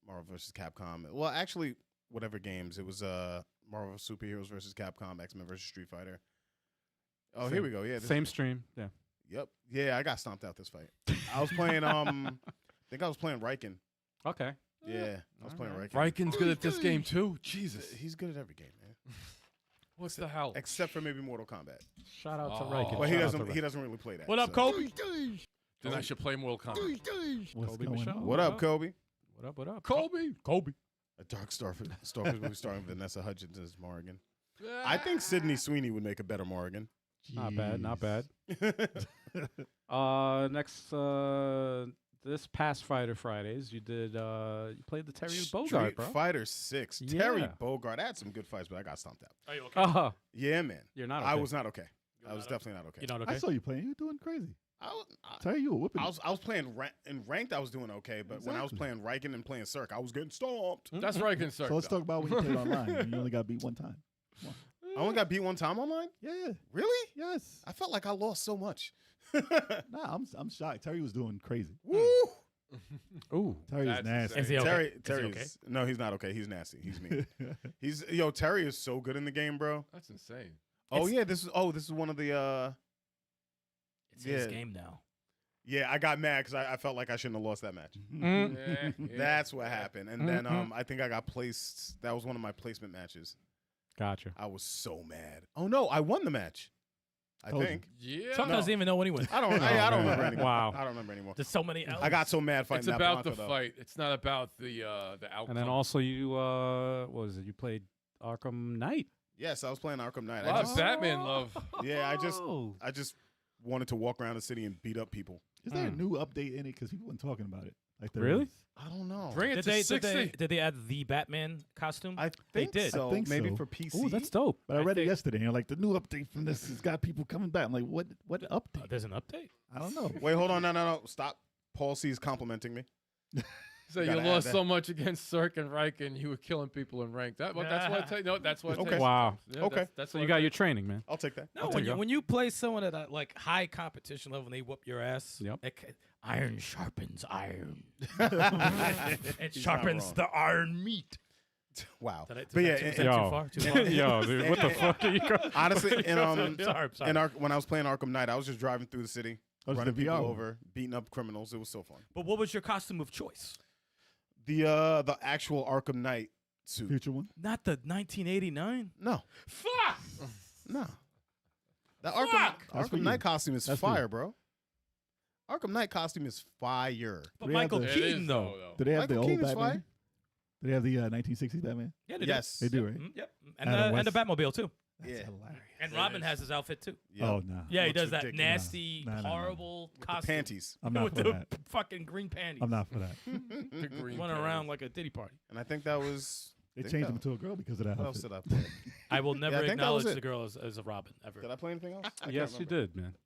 Marvel vs. Capcom. Well, actually, whatever games. It was Marvel Superheroes vs. Capcom, X-Men vs. Street Fighter. Oh, here we go. Yeah. This, Same stream. Yeah. Yep. Yeah, I got stomped out this fight. I was playing. I think I was playing Riken. Okay. Yeah, I was playing Riken. Riken's good at this game too. Jesus. He's good at every game, man. What's the hell? Except for maybe Mortal Kombat. Shout out to Oh. Riken. But he Shout out doesn't. to He Riken. doesn't really play that. What up, so- Kobe? Then I should play Mortal Kombat. What's Kobe going Michelle. on? What up, Kobe? What up? What up? Kobe. Kobe. A Dark Stalkers movie starring Vanessa Hudgens as Morrigan. I think Sydney Sweeney would make a better Morrigan. Not bad. Not Jeez. bad. Next, this past Fighter Fridays, you did. You played the Terry Bogard, Street bro. Fighter 6. Terry Yeah. Bogard. I had some good fights, but I got stomped out. Are you okay? Oh, Yeah, man. you're not. Okay. I was not okay. You're I was not definitely not okay. You not I okay? saw you playing. You were doing crazy. I Tell you were whooping. was playing in ranked. I was doing okay, but when I was Exactly. playing Riken and playing Cirque, I was getting stomped. That's Riken, sir. So let's talk about when you played online. And you only got beat one time. I only got beat one time online. Yeah. Really? Yes. I felt like I lost so much. Nah, I'm shocked. Terry was doing crazy. Woo! Ooh. Terry is That's nasty. Is he okay? Terry's no, he's not okay. He's nasty. He's mean. Terry is so good in the game, bro. That's insane. Oh yeah, this is one of the It's his Yeah. game now. yeah, I got mad because I felt like I shouldn't have lost that match. Mm. Yeah, That's what happened. And then Mhm. I think I got placed. That was one of my placement matches. Gotcha. I was so mad. Oh no, I won the match. I Told you. think. Yeah. Chuck No. doesn't even know when he wins. I don't. Oh, I don't man. remember anymore. Wow. I don't remember anymore. There's so many elements. I got so mad fighting It's that about the Blanca, though. fight. It's not about the outcome. And then also you, what was it? You played Arkham Knight. Yes, I was playing Arkham Knight. A lot of Batman love. Yeah, Oh. I just wanted to walk around the city and beat up people. Is there a new update in it? Because people weren't talking about it. Like there Really? is. I don't know. Bring it Did to they, 60. did they add the Batman costume? I They think did. so. I think Maybe so. for PC. Ooh, that's dope. But I I read it think- yesterday. And like the new update from this has got people coming back. I'm like, what update? There's an update. I don't know. Wait, hold on. No. Stop. Paul C is complimenting me. So you Gotta add lost that. so much against Cirque and Reich, and you were killing people in rank. That's what I tell you. No, that's what. it Okay. takes Wow. sometimes. Yeah, Okay. That's So what you it got your takes. training, man. I'll take that. No, I'll when take you, it. when you play someone at a like high competition level and they whoop your ass, Yep. iron sharpens iron. It He's sharpens not the iron meat. Wow. Did I- But yeah, was that and- too Yo. far? Too far? Yo, dude, what the fuck are you going? honestly, Sorry. when I was playing Arkham Knight, I was just driving through the city, Oh, it's running the people VR one. over, beating up criminals. It was so fun. But what was your costume of choice? The actual Arkham Knight suit. Future one. Not the 1989. No, Fuck. no. The Fuck! That's for Arkham you. Knight costume is That's for you. fire, bro. Arkham Knight costume is fire. But Do they have Michael the- It Keaton is, though. Do they have Michael the old Keaton's Batman? fire. Do they have the 1960s Batman? Yeah, they Yes, They do, right? do. Yep. Adam And the West. Batmobile too. That's Yeah. hilarious. And It Robin is. has his outfit too. Yep. Oh, no. Yeah, he Looks does that ridiculous. nasty, No, no, no. horrible With the costume. panties. I'm not with for the that. fucking green panties. I'm not for that. The green Running panties. around like a Diddy party. And I think that was. They think changed that- him to a girl because of that What else outfit. did I play? I will never I think that was acknowledge it. the girl as a Robin ever. Did I play anything else? I can't Yes, you remember. did, man.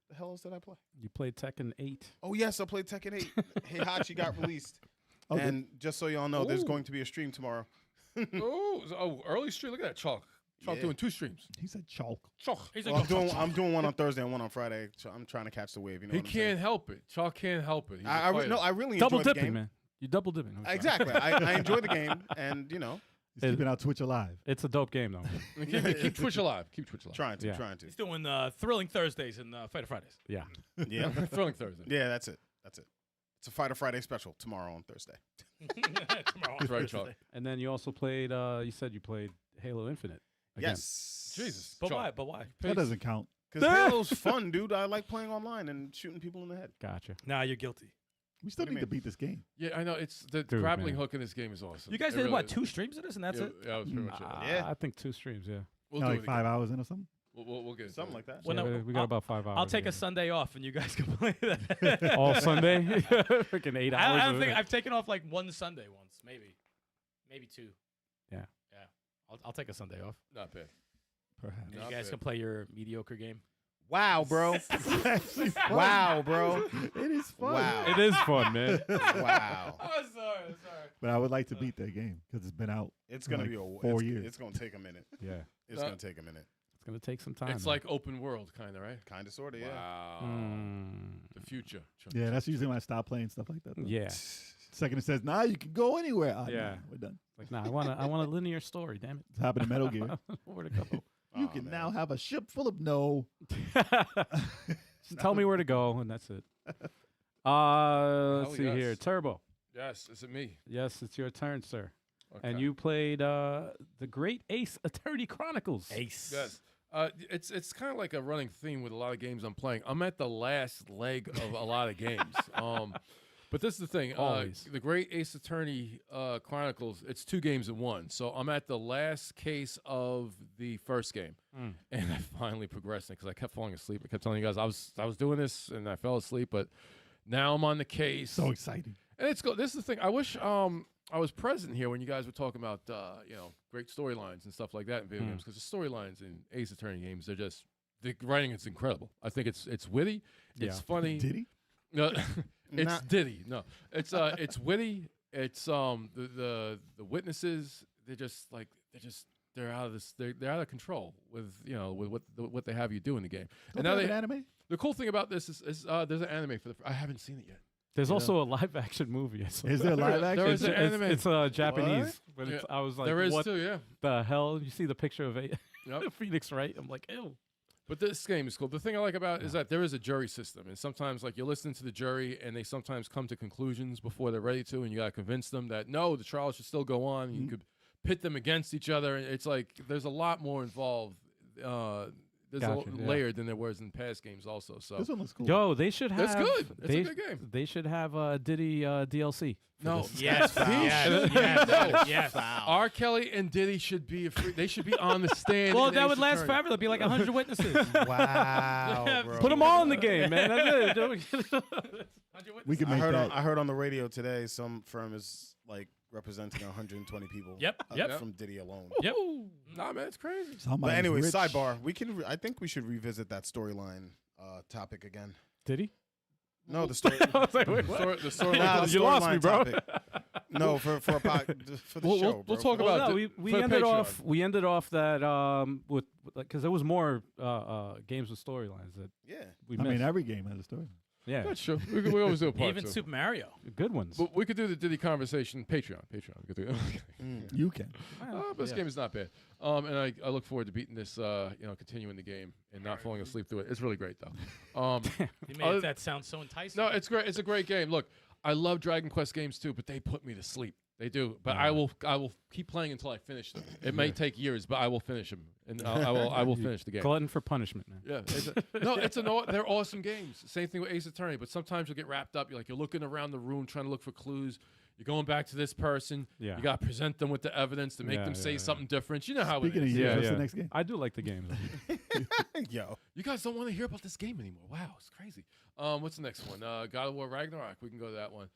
The hell else did I play? You played Tekken 8. Oh yes, I played Tekken 8. Heihachi got released. Oh, And just so y'all know, there's Ooh. going to be a stream tomorrow. Early stream. Look at that Chalk. Chalk Yeah. doing 2 streams. He said chalk. Chalk. He's Well, like, I'm doing one on Thursday and one on Friday. So I'm trying to catch the wave. You know He what I'm saying? can't help it. Chalk can't help it. He's a I fighter. really Double enjoy the dipping, game. man. You double dipping. I'm sorry. Exactly. I enjoy the game, and He's keeping our Twitch alive. It's a dope game, though. Keep Twitch alive. Keep Twitch alive. trying to, Yeah. trying to. he's doing Thrilling Thursdays and Fighter Fridays. Yeah. Yeah, Thrilling Thursday. yeah. That's it. It's a Fighter Friday special tomorrow on Thursday. Tomorrow. That's right, Chalk. And then you also played, you said you played Halo Infinite. Again. Yes. Jesus. But Chalk. why? But why? That doesn't count. Because Halo's fun, dude. I like playing online and shooting people in the head. Gotcha. Nah, you're guilty. We still What do you need to mean? beat this game. Yeah, I know. It's the Dude, grappling man. hook in this game is awesome. You guys It did really what? is. 2 streams of this, and that's yeah, it. Yeah, that was pretty much it. Yeah. I think 2 streams, yeah. We'll Kinda do like it 5 again. hours in or something. We'll get it. Something like that. Well, Yeah, no, we got I'll- about 5 hours. I'll take yeah. a Sunday off, and you guys can play that. All Sunday? Freaking 8 hours. I don't of think it. I've taken off like one Sunday once, maybe 2. Yeah. I'll take a Sunday off. Not bad. Perhaps. And Not you guys bad. can play your mediocre game. Wow, bro. Wow, bro. It is fun. Wow. It is fun, man. Wow. Oh, sorry. But I would like to beat that game because it's been out. It's gonna Like be 4 it's, years. It's gonna take a minute. Yeah. It's Uh, gonna take a minute. It's going to take some time. It's man. like open world, kind of, right? Kind of, sort of, yeah. Wow. Mm, The future. Chalk. Yeah, that's usually when I stop playing stuff like that. though. yeah. Second it says, nah, you can go anywhere. Ah, Yeah. nah, we're done. Like, nah, I want a linear story, damn it. It's happened in Metal Gear. Where to go? You Aw, can man. now have a ship full of no. Just tell me where to go, and that's it. Let's Oh, see here. yes. Turbo. Yes, is it me? Yes, it's your turn, sir. And Okay. you played the Great Ace Attorney Chronicles. Ace. Yes. It's kind of like a running theme with a lot of games I'm playing. I'm at the last leg of a lot of games. But this is the thing. Always. The Great Ace Attorney Chronicles, it's 2 games in one. So I'm at the last case of the first game. Mm. And I finally progressed it because I kept falling asleep. I kept telling you guys I was doing this and I fell asleep, but now I'm on the case. So exciting. And this is the thing. I wish I was present here when you guys were talking about great storylines and stuff like that in video games, because the storylines in Ace Attorney games, they're just, the writing is incredible. I think it's witty, it's Yeah. funny. Did he? No, it's Not- Diddy. No, it's witty. It's the witnesses. They're out of this. They're out of control with what they have you do in the game. Don't And now they have an anime? the cool thing about this is there's an anime for I haven't seen it yet. There's Yeah. also a live action movie. I saw. Is there live action? There is an anime. It's Japanese, but Yeah. it's, I was like, There is what too, yeah. the hell? You see the picture of Yep. Phoenix, right? I'm like, ew. But this game is cool. The thing I like about it is that there is a jury system, and sometimes like you're listening to the jury, and they sometimes come to conclusions before they're ready to, and you gotta convince them that no, the trial should still go on. You could pit them against each other, and it's like there's a lot more involved. There's Gotcha, a yeah. layered than there was in past games, also. So This one looks cool. Yo, they should have. It's good. It's they, a good game. They should have Diddy DLC. for No. this. Yes, yes, should. yes, yes. R. Kelly and Diddy should be they should be on the stand. Well, in that Ace would last Attorney. forever. There'd be like 100 witnesses. Wow, bro. Put them all in the game, man. That's it. We can I make heard, that. I heard on the radio today some firm is like representing 120 people. Yep, yep. From Diddy alone. Yep. Nah, man, it's crazy. But Somebody's anyway, rich. sidebar. We can. I think we should revisit that storyline topic again. Diddy? No, the story. I was like, wait, what? The story Nah, the You lost me, storyline bro. topic. No, for the We'll- show. we'll bro. talk For- about Well, no, the- we for the ended Patreon. off. We ended off that with because there was more games with storylines that Yeah. we I missed. mean, every game has a story. yeah, That's true. We always do a part Even two. Super Mario. good ones. But we could do the Diddy conversation Patreon. We could do You can. but this game is not bad. And I look forward to beating this. Continuing the game and not falling asleep through it. It's really great though. You Other- made that sound so enticing. No, it's great. It's a great game. Look, I love Dragon Quest games too, but they put me to sleep. They do. But I will keep playing until I finish them. It may take years, but I will finish them, and I will finish the game. Glutton for punishment, man. Yeah, they're awesome games. Same thing with Ace Attorney, but sometimes you'll get wrapped up. You're looking around the room trying to look for clues. You're going back to this person. Yeah. You got to present them with the evidence to make Yeah, them say yeah. something different. You know how Speaking it of is. years, Yeah, what's yeah. the next game? I do like the games. Yo. You guys don't want to hear about this game anymore. Wow, it's crazy. What's the next one? God of War Ragnarok. We can go to that one.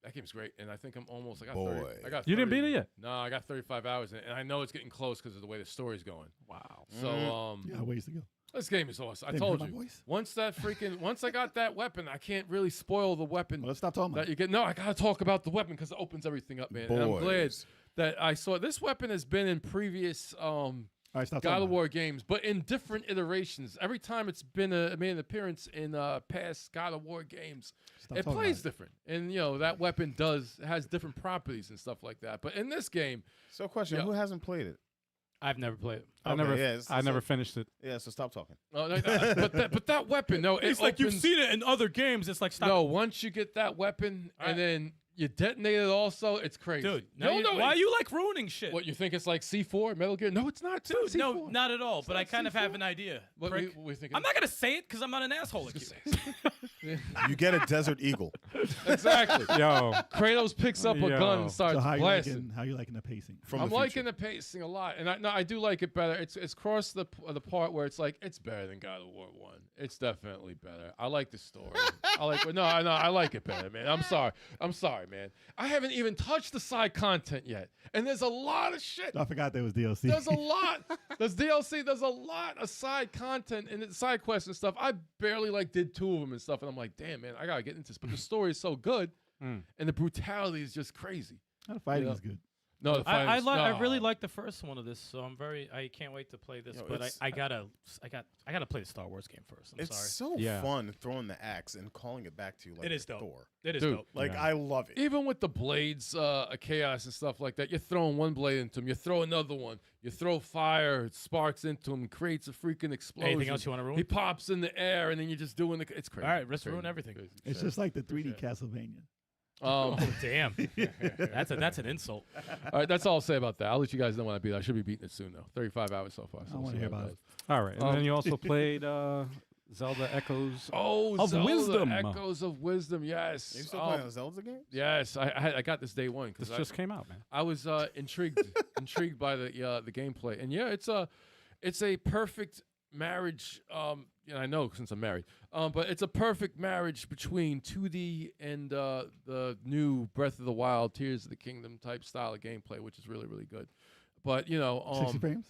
That game's great, and I think I'm almost. I got 30. Boy. I got You didn't 30 beat it yet? No, I got 35 hours, in it, and I know it's getting close because of the way the story's going. Wow. So, Yeah, ways to go. this game is awesome. I Damn, told hear you. my voice? Once I got that weapon, I can't really spoil the weapon Well, let's stop talking about that it. you get. No, I gotta talk about the weapon because it opens everything up, man. And I'm glad Boys. that I saw this weapon has been in previous All right, stop God talking of about War games, but in different iterations. Every time it's been made an appearance in past God of War games, Stop it talking plays about different, and that weapon has different properties and stuff like that. But in this game, So, question: Yeah. Who hasn't played it? I've never played it. I Okay, never, yeah, it's- I never so- finished it. Yeah. So stop talking. but that weapon, no, It's it like you've opens- seen it in other games. It's like stop. No, once you get that weapon All right. and then you detonate it, also, it's crazy. Dude, no, why are you like ruining shit? What you think it's like C4 Metal Gear? No, it's not. Dude, no, C4. not at all. But I not kind of C4. have an idea. What prick. we thinking? I'm not gonna say it because I'm not an asshole like you. You get a Desert Eagle. exactly. Yo, Kratos picks up a Yo. gun and starts So how you blasting. liking the pacing? From I'm the liking future. the pacing a lot, and I do like it better. It's crossed the part where it's like it's better than God of War 1. It's definitely better. I like the story. I like it better, man. I'm sorry, man. I haven't even touched the side content yet, and there's a lot of shit. I forgot there was DLC. There's a lot. There's DLC. There's a lot of side content and side quests and stuff. I barely did 2 of them and stuff, and I'm like, damn, man, I gotta get into this. But the story is so good, and the brutality is just crazy. The fighting Yeah. is good. No, the I fighting's- really no. like the first one of this, so I can't wait to play this. Yo, but it's- I gotta play the Star Wars game first. I'm It's sorry. so Yeah. fun throwing the axe and calling it back to you like It is a dope. Thor. It is Dude. dope. Like Yeah. I love it. Even with the blades, chaos and stuff like that, you're throwing one blade into him, you throw another one, you throw fire, it sparks into him, creates a freaking explosion. Anything else you want to ruin? He pops in the air, and then you're just doing it's crazy. All right, let's Crazy, ruin everything. crazy. It's just like the 3D Castlevania. Oh damn, that's an insult. All right, that's all I'll say about that. I'll let you guys know when I beat it. I should be beating it soon, though. 35 hours so far. So I we'll wanna see hear how about goes. it. all right. And then you also played Zelda Echoes. Oh, Of Zelda Wisdom. Echoes of Wisdom, yes. Are you still playing a Zelda game? Yes, I got this day one because This just came out, man. I was intrigued by the gameplay, and yeah, it's a perfect marriage. I know since I'm married, but it's a perfect marriage between 2D and the new Breath of the Wild, Tears of the Kingdom type style of gameplay, which is really really good. But 60 frames?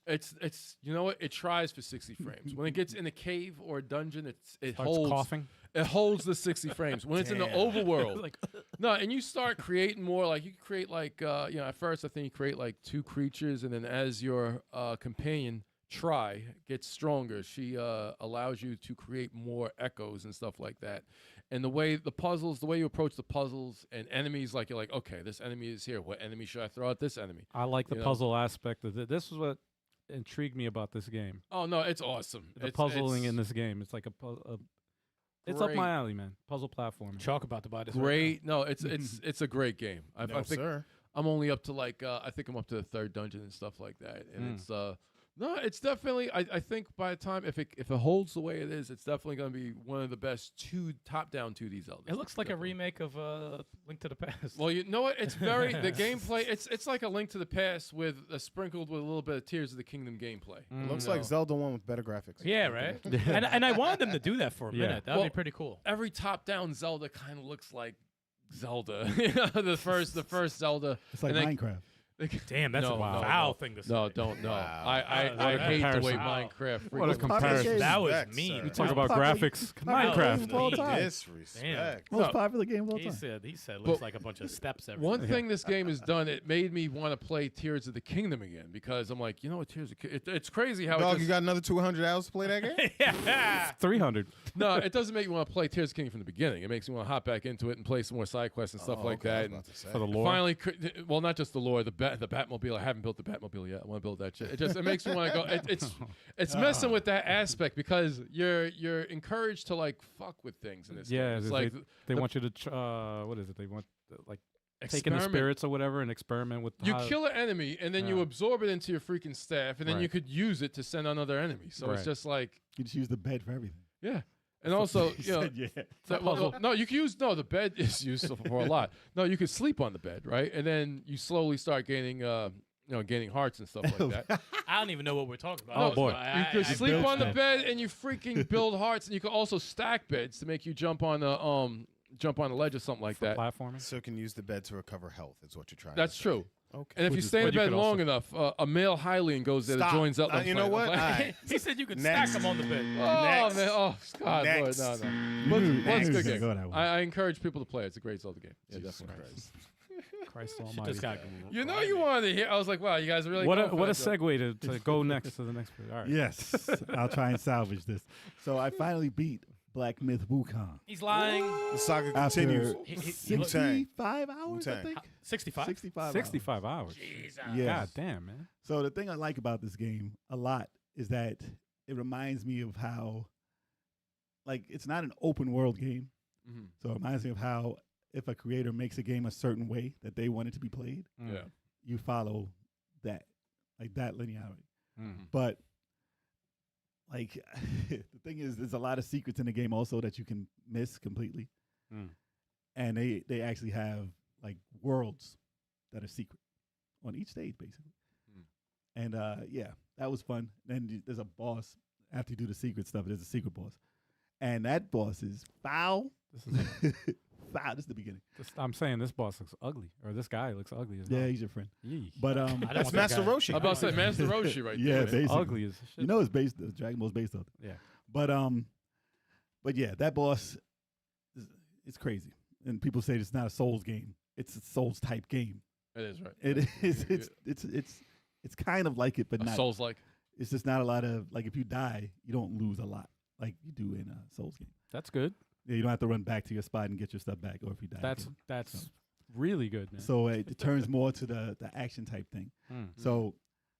it's you know what, it tries for 60 frames. When it gets in a cave or a dungeon, it Starts holds coughing. it holds the 60 frames. When it's in the Damn. overworld, Like, no, and you start creating more. Like you can create at first I think you create 2 creatures, and then as your companion try gets stronger. She allows you to create more echoes and stuff like that. And the way you approach the puzzles and enemies, like you're like, okay, this enemy is here. What enemy should I throw at this enemy? I like the You know? puzzle aspect of it. This is what intrigued me about this game. Oh no, it's awesome. The It's puzzling in this game. It's like it's up great. my alley, man. Puzzle platforming. Choc about to buy this. Great. No, it's a great game. I No, think sir. I'm only up to like I think I'm up to the 3rd dungeon and stuff like that. And it's no, it's definitely I think by the time if it holds the way it is, it's definitely going to be one of the best top-down 2D Zeldas. It looks like Definitely. a remake of Link to the Past. Well, you know what? It's very the gameplay. It's like a Link to the Past with sprinkled with a little bit of Tears of the Kingdom gameplay. It looks You like know? Zelda 1 with better graphics. yeah, right. and I wanted them to do that for a Yeah. minute. That'd Well, be pretty cool. Every top-down Zelda kind of looks like Zelda. You know, the first It's Zelda. like and they- Minecraft. Damn, that's No, a no, foul no. thing to say. No, don't. No, Wow. I What a hate the way comparison. Minecraft. What a freaking- comparison. That was Respect, mean. sir. You talk That about was- graphics. Minecraft Minecraft. of all Damn. time. Disrespect. Most No. popular game of all He time. said it But looks like a bunch of steps everywhere. One thing this game has done, it made me want to play Tears of the Kingdom again because I'm like, you know what, Tears of it's crazy how Dog, it you just, got another 200 hours to play that game? yeah. 300. no, it doesn't make me want to play Tears of the Kingdom from the beginning. It makes me want to hop back into it and play some more side quests and stuff like okay, I was that. about to say. For the lore. Finally, well, not just the lore, the Batmobile. I haven't built the Batmobile yet. I want to build that shit. It makes me want to go. It's messing with that aspect because you're encouraged to like fuck with things in this. Yeah, game. It's they- like They the- want you to what is it? They want like taking the experiment. spirits or whatever and experiment with. You how- kill an enemy and then you Yeah. absorb it into your freaking staff, and then you Right. could use it to send on other enemies. So it's Right. just like, You just use the bed for everything. yeah. And also, He you know, said, yeah. no, you can use the bed is useful for a lot. No, you can sleep on the bed, right? And then you slowly start gaining gaining hearts and stuff like that. I don't even know what we're talking about. Oh, boy. You could sleep built on the bed. bed and you freaking build hearts, and you can also stack beds to make you jump on the ledge or something like for that. platforming. So can use the bed to recover health, is what you're trying That's to say. true. Okay. And if you Which is stay in what the you bed could long also- enough, a male Hylian goes there Stop. to join Zelda. You know what? All right. He said you could Next. stack them on the bed. Oh Next. man! Oh God! Next. Lord, no. You But knew- well, it's you a knew good he was game. gonna go that way. I encourage people to play it. It's a great Zelda game. Yeah, Jesus definitely. Christ. Christ Shit Almighty. just got You know you wanted to hear. I was like, wow, you guys are really. What going a for what a that, Joe. segue to go next to the next. All right. Yes, I'll try and salvage this. So I finally beat Black Myth Wukon He's lying. The saga after continues. He looked- 65 hours, I Wu-Tang. think. 65. 65 65 hours. Jesus. Yeah. God damn, man. So the thing I like about this game a lot is that it reminds me of how, like, it's not an open world game. Mhm. So it reminds me of how if a creator makes a game a certain way that they want it to be played, Mm. Yeah. you follow that, like that linearity. Mm. But like the thing is, there's a lot of secrets in the game also that you can miss completely. Mm. And they actually have like worlds that are secret on each stage, basically. And yeah, that was fun. Then there's a boss after you do the secret stuff. There's a secret boss, and that boss is foul. This is Foul. This is the beginning. I'm saying this boss looks ugly, or this guy looks ugly as Yeah, well. he's your friend. Yee. But I don't That's want that Master guy. Roshi. I'm about to say Master Roshi right Yeah, there. basically. ugly as shit. You know, it's based. Dragon Ball's based on it. Yeah. But yeah, that boss, it's crazy. And people say it's not a Souls game. It's a Souls type game. It is right. It is. It's kind of like it, but not. Souls like. It's just not a lot of like if you die, you don't lose a lot like you do in a Souls game. That's good. Yeah, you don't have to run back to your spot and get your stuff back, or if you die. That's again. that's really good, man. So it turns more to the action type thing. Mm. So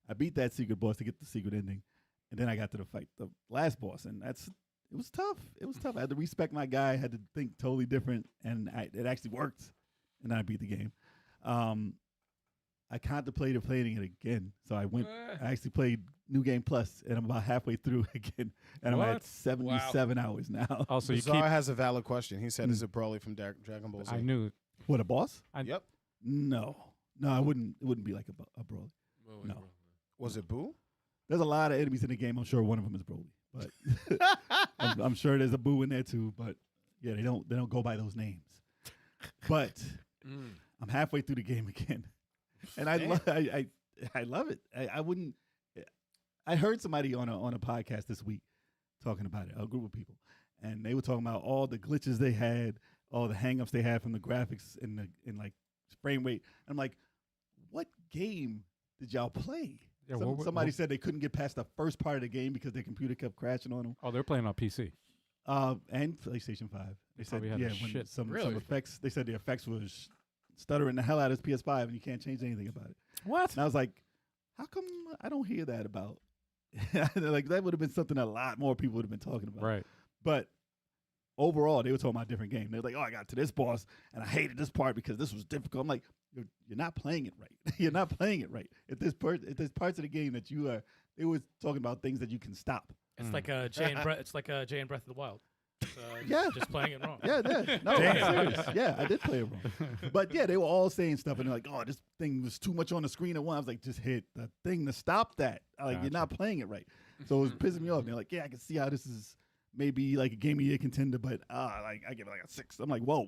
I beat that secret boss to get the secret ending, and then I got to the last boss, and it was tough. It was tough. I had to respect my guy. I had to think totally different, and it actually worked, and I beat the game. I contemplated playing it again, so I went. I actually played New Game Plus, and I'm about halfway through again, and I'm What? at 77 hours now. Oh, so you Bizarre keep. has a valid question. He said, "Is it Broly from Dragon Ball Z?" I knew. What, a boss? Yep. No, I wouldn't. It wouldn't be like a Broly. No. Was it Boo? There's a lot of enemies in the game. I'm sure one of them is Broly, but I'm sure there's a Boo in there too. But yeah, they don't go by those names. But I'm halfway through the game again, and I love it. I wouldn't. I heard somebody on a podcast this week talking about it, a group of people, and they were talking about all the glitches they had, all the hangups they had from the graphics and like frame rate. I'm like, what game did y'all play? Yeah, somebody said they couldn't get past the first part of the game because their computer kept crashing on them. Oh, they're playing on PC. And PlayStation 5. They said, probably had yeah, a when shit. some Really? effects, they said the effects was stuttering the hell out of his PS5 and you can't change anything about it. What? And I was like, how come I don't hear that about? Like, that would have been something a lot more people would have been talking about. Right. But overall, they were talking about a different game. They were like, oh, I got to this boss and I hated this part because this was difficult. I'm like, you're not playing it right. You're not playing it right. If there's parts of the game that you are, they were talking about things that you can stop. It's like a Jay and Breath. It's like a Jay and Breath of the Wild. Yeah. Just playing it wrong. Yeah. No, I'm serious. Yeah, I did play it wrong. But yeah, they were all saying stuff and they're like, oh, this thing was too much on the screen at once. I was like, just hit the thing to stop that. Like, you're not playing it right. So it was pissing me off. They're like, yeah, I can see how this is maybe like a Game of the Year contender, but like I give it like a 6. I'm like, whoa.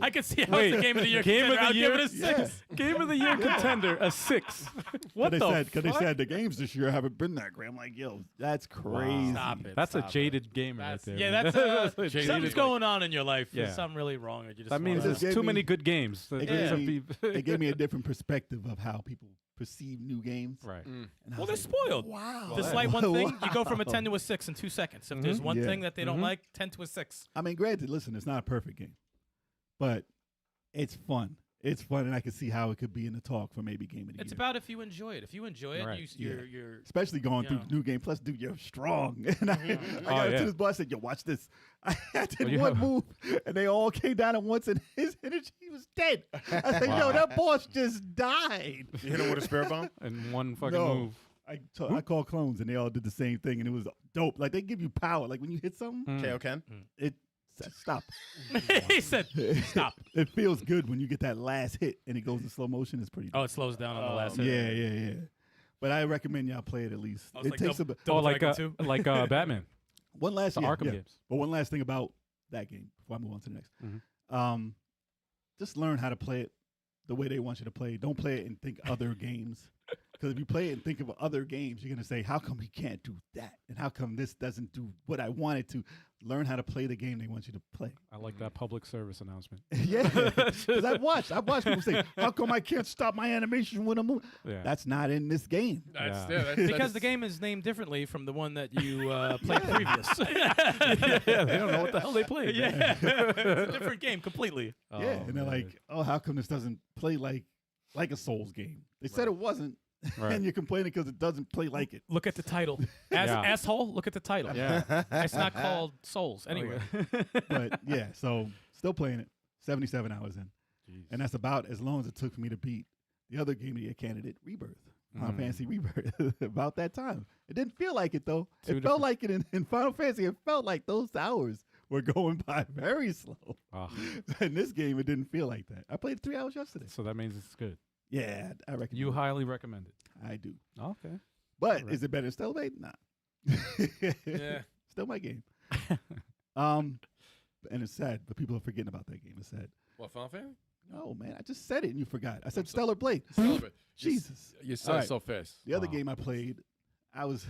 I can see how it's a Game of the Year contender. I'll give it a 6. Game of the Year contender, a 6. What the fuck? Because they said the games this year haven't been that great. I'm like, yo, that's crazy. Stop it. That's Stop a jaded gamer right That's, there. yeah, man. that's a jaded something's going on in your life. Yeah. There's something really wrong. Or you just That means wanna- there's It too gave many me- good games. It gave me a different perspective of how people perceive new games. Right. And I Well, was they're like, spoiled. Wow. Just like one thing, you go from a 10 to a 6 in 2 seconds. If there's one Yeah. thing that they don't like, 10 to a 6. I mean, granted, listen, it's not a perfect game, but it's fun. It's fun, and I can see how it could be in the talk for maybe Game of the It's Year. about if you enjoy it. If you enjoy it, Right. you're Especially going you through know. New Game Plus, dude, you're strong. And I Oh, got yeah. to this boss, I said, yo, watch this. I did you one have- move, and they all came down at once, and his energy was dead. I said, yo, that boss just died. You hit him with a spirit bomb? And one fucking No. move. I called clones, and they all did the same thing, and it was dope. Like, they give you power. Like, when you hit something, KO Ken? it stop. he said, stop. It feels good when you get that last hit, and it goes in slow motion. It's pretty Oh, dope. it slows down on the last hit. Yeah. But I recommend y'all play it at least. Oh, it's It like takes double- a double Oh, like Dragon 2? like Batman. one last The yeah, Arkham yeah. games. But one last thing about that game before I move on to the next. Mhm. Just learn how to play it the way they want you to play it. Don't play it and think other games. Because if you play it and think of other games, you're going to say, how come he can't do that? And how come this doesn't do what I wanted to? Learn how to play the game they want you to play. I like that public service announcement. Yeah. Because I've watched people say, how come I can't stop my animation when I'm moving? Yeah. That's not in this game. That's, Yeah. Because the game is named differently from the one that you played previous. yeah, they don't know what the hell they played. man. Yeah. It's a different game completely. Oh, Yeah. And they're man. like, oh, how come this doesn't play like a Souls game? They said it wasn't. Right. And you're complaining because it doesn't play like it. Look at the title. Yeah. Asshole, look at the title. Yeah. It's not called Souls. Anyway. But yeah, so still playing it. 77 hours in. Jeez. And that's about as long as it took for me to beat the other Game of the Year candidate, Rebirth. Final Fantasy Rebirth. About that time. It didn't feel like it though. Two It felt like it in Final Fantasy. It felt like those hours were going by very slow. Oh, In this game, it didn't feel like that. I played 3 hours yesterday. so that means it's good. Yeah, I recommend You it. highly recommend it. I do. Okay. But Alright. is it better than Stalemate? Nah. Yeah. Still my game. And it's sad, but people are forgetting about that game. It's sad. What, Final Fantasy? No, man, I just said it and you forgot. I said I'm so- Stellar Blade. Celebrate. Jesus. You said All it right. so fast. The other Wow. game I played, I was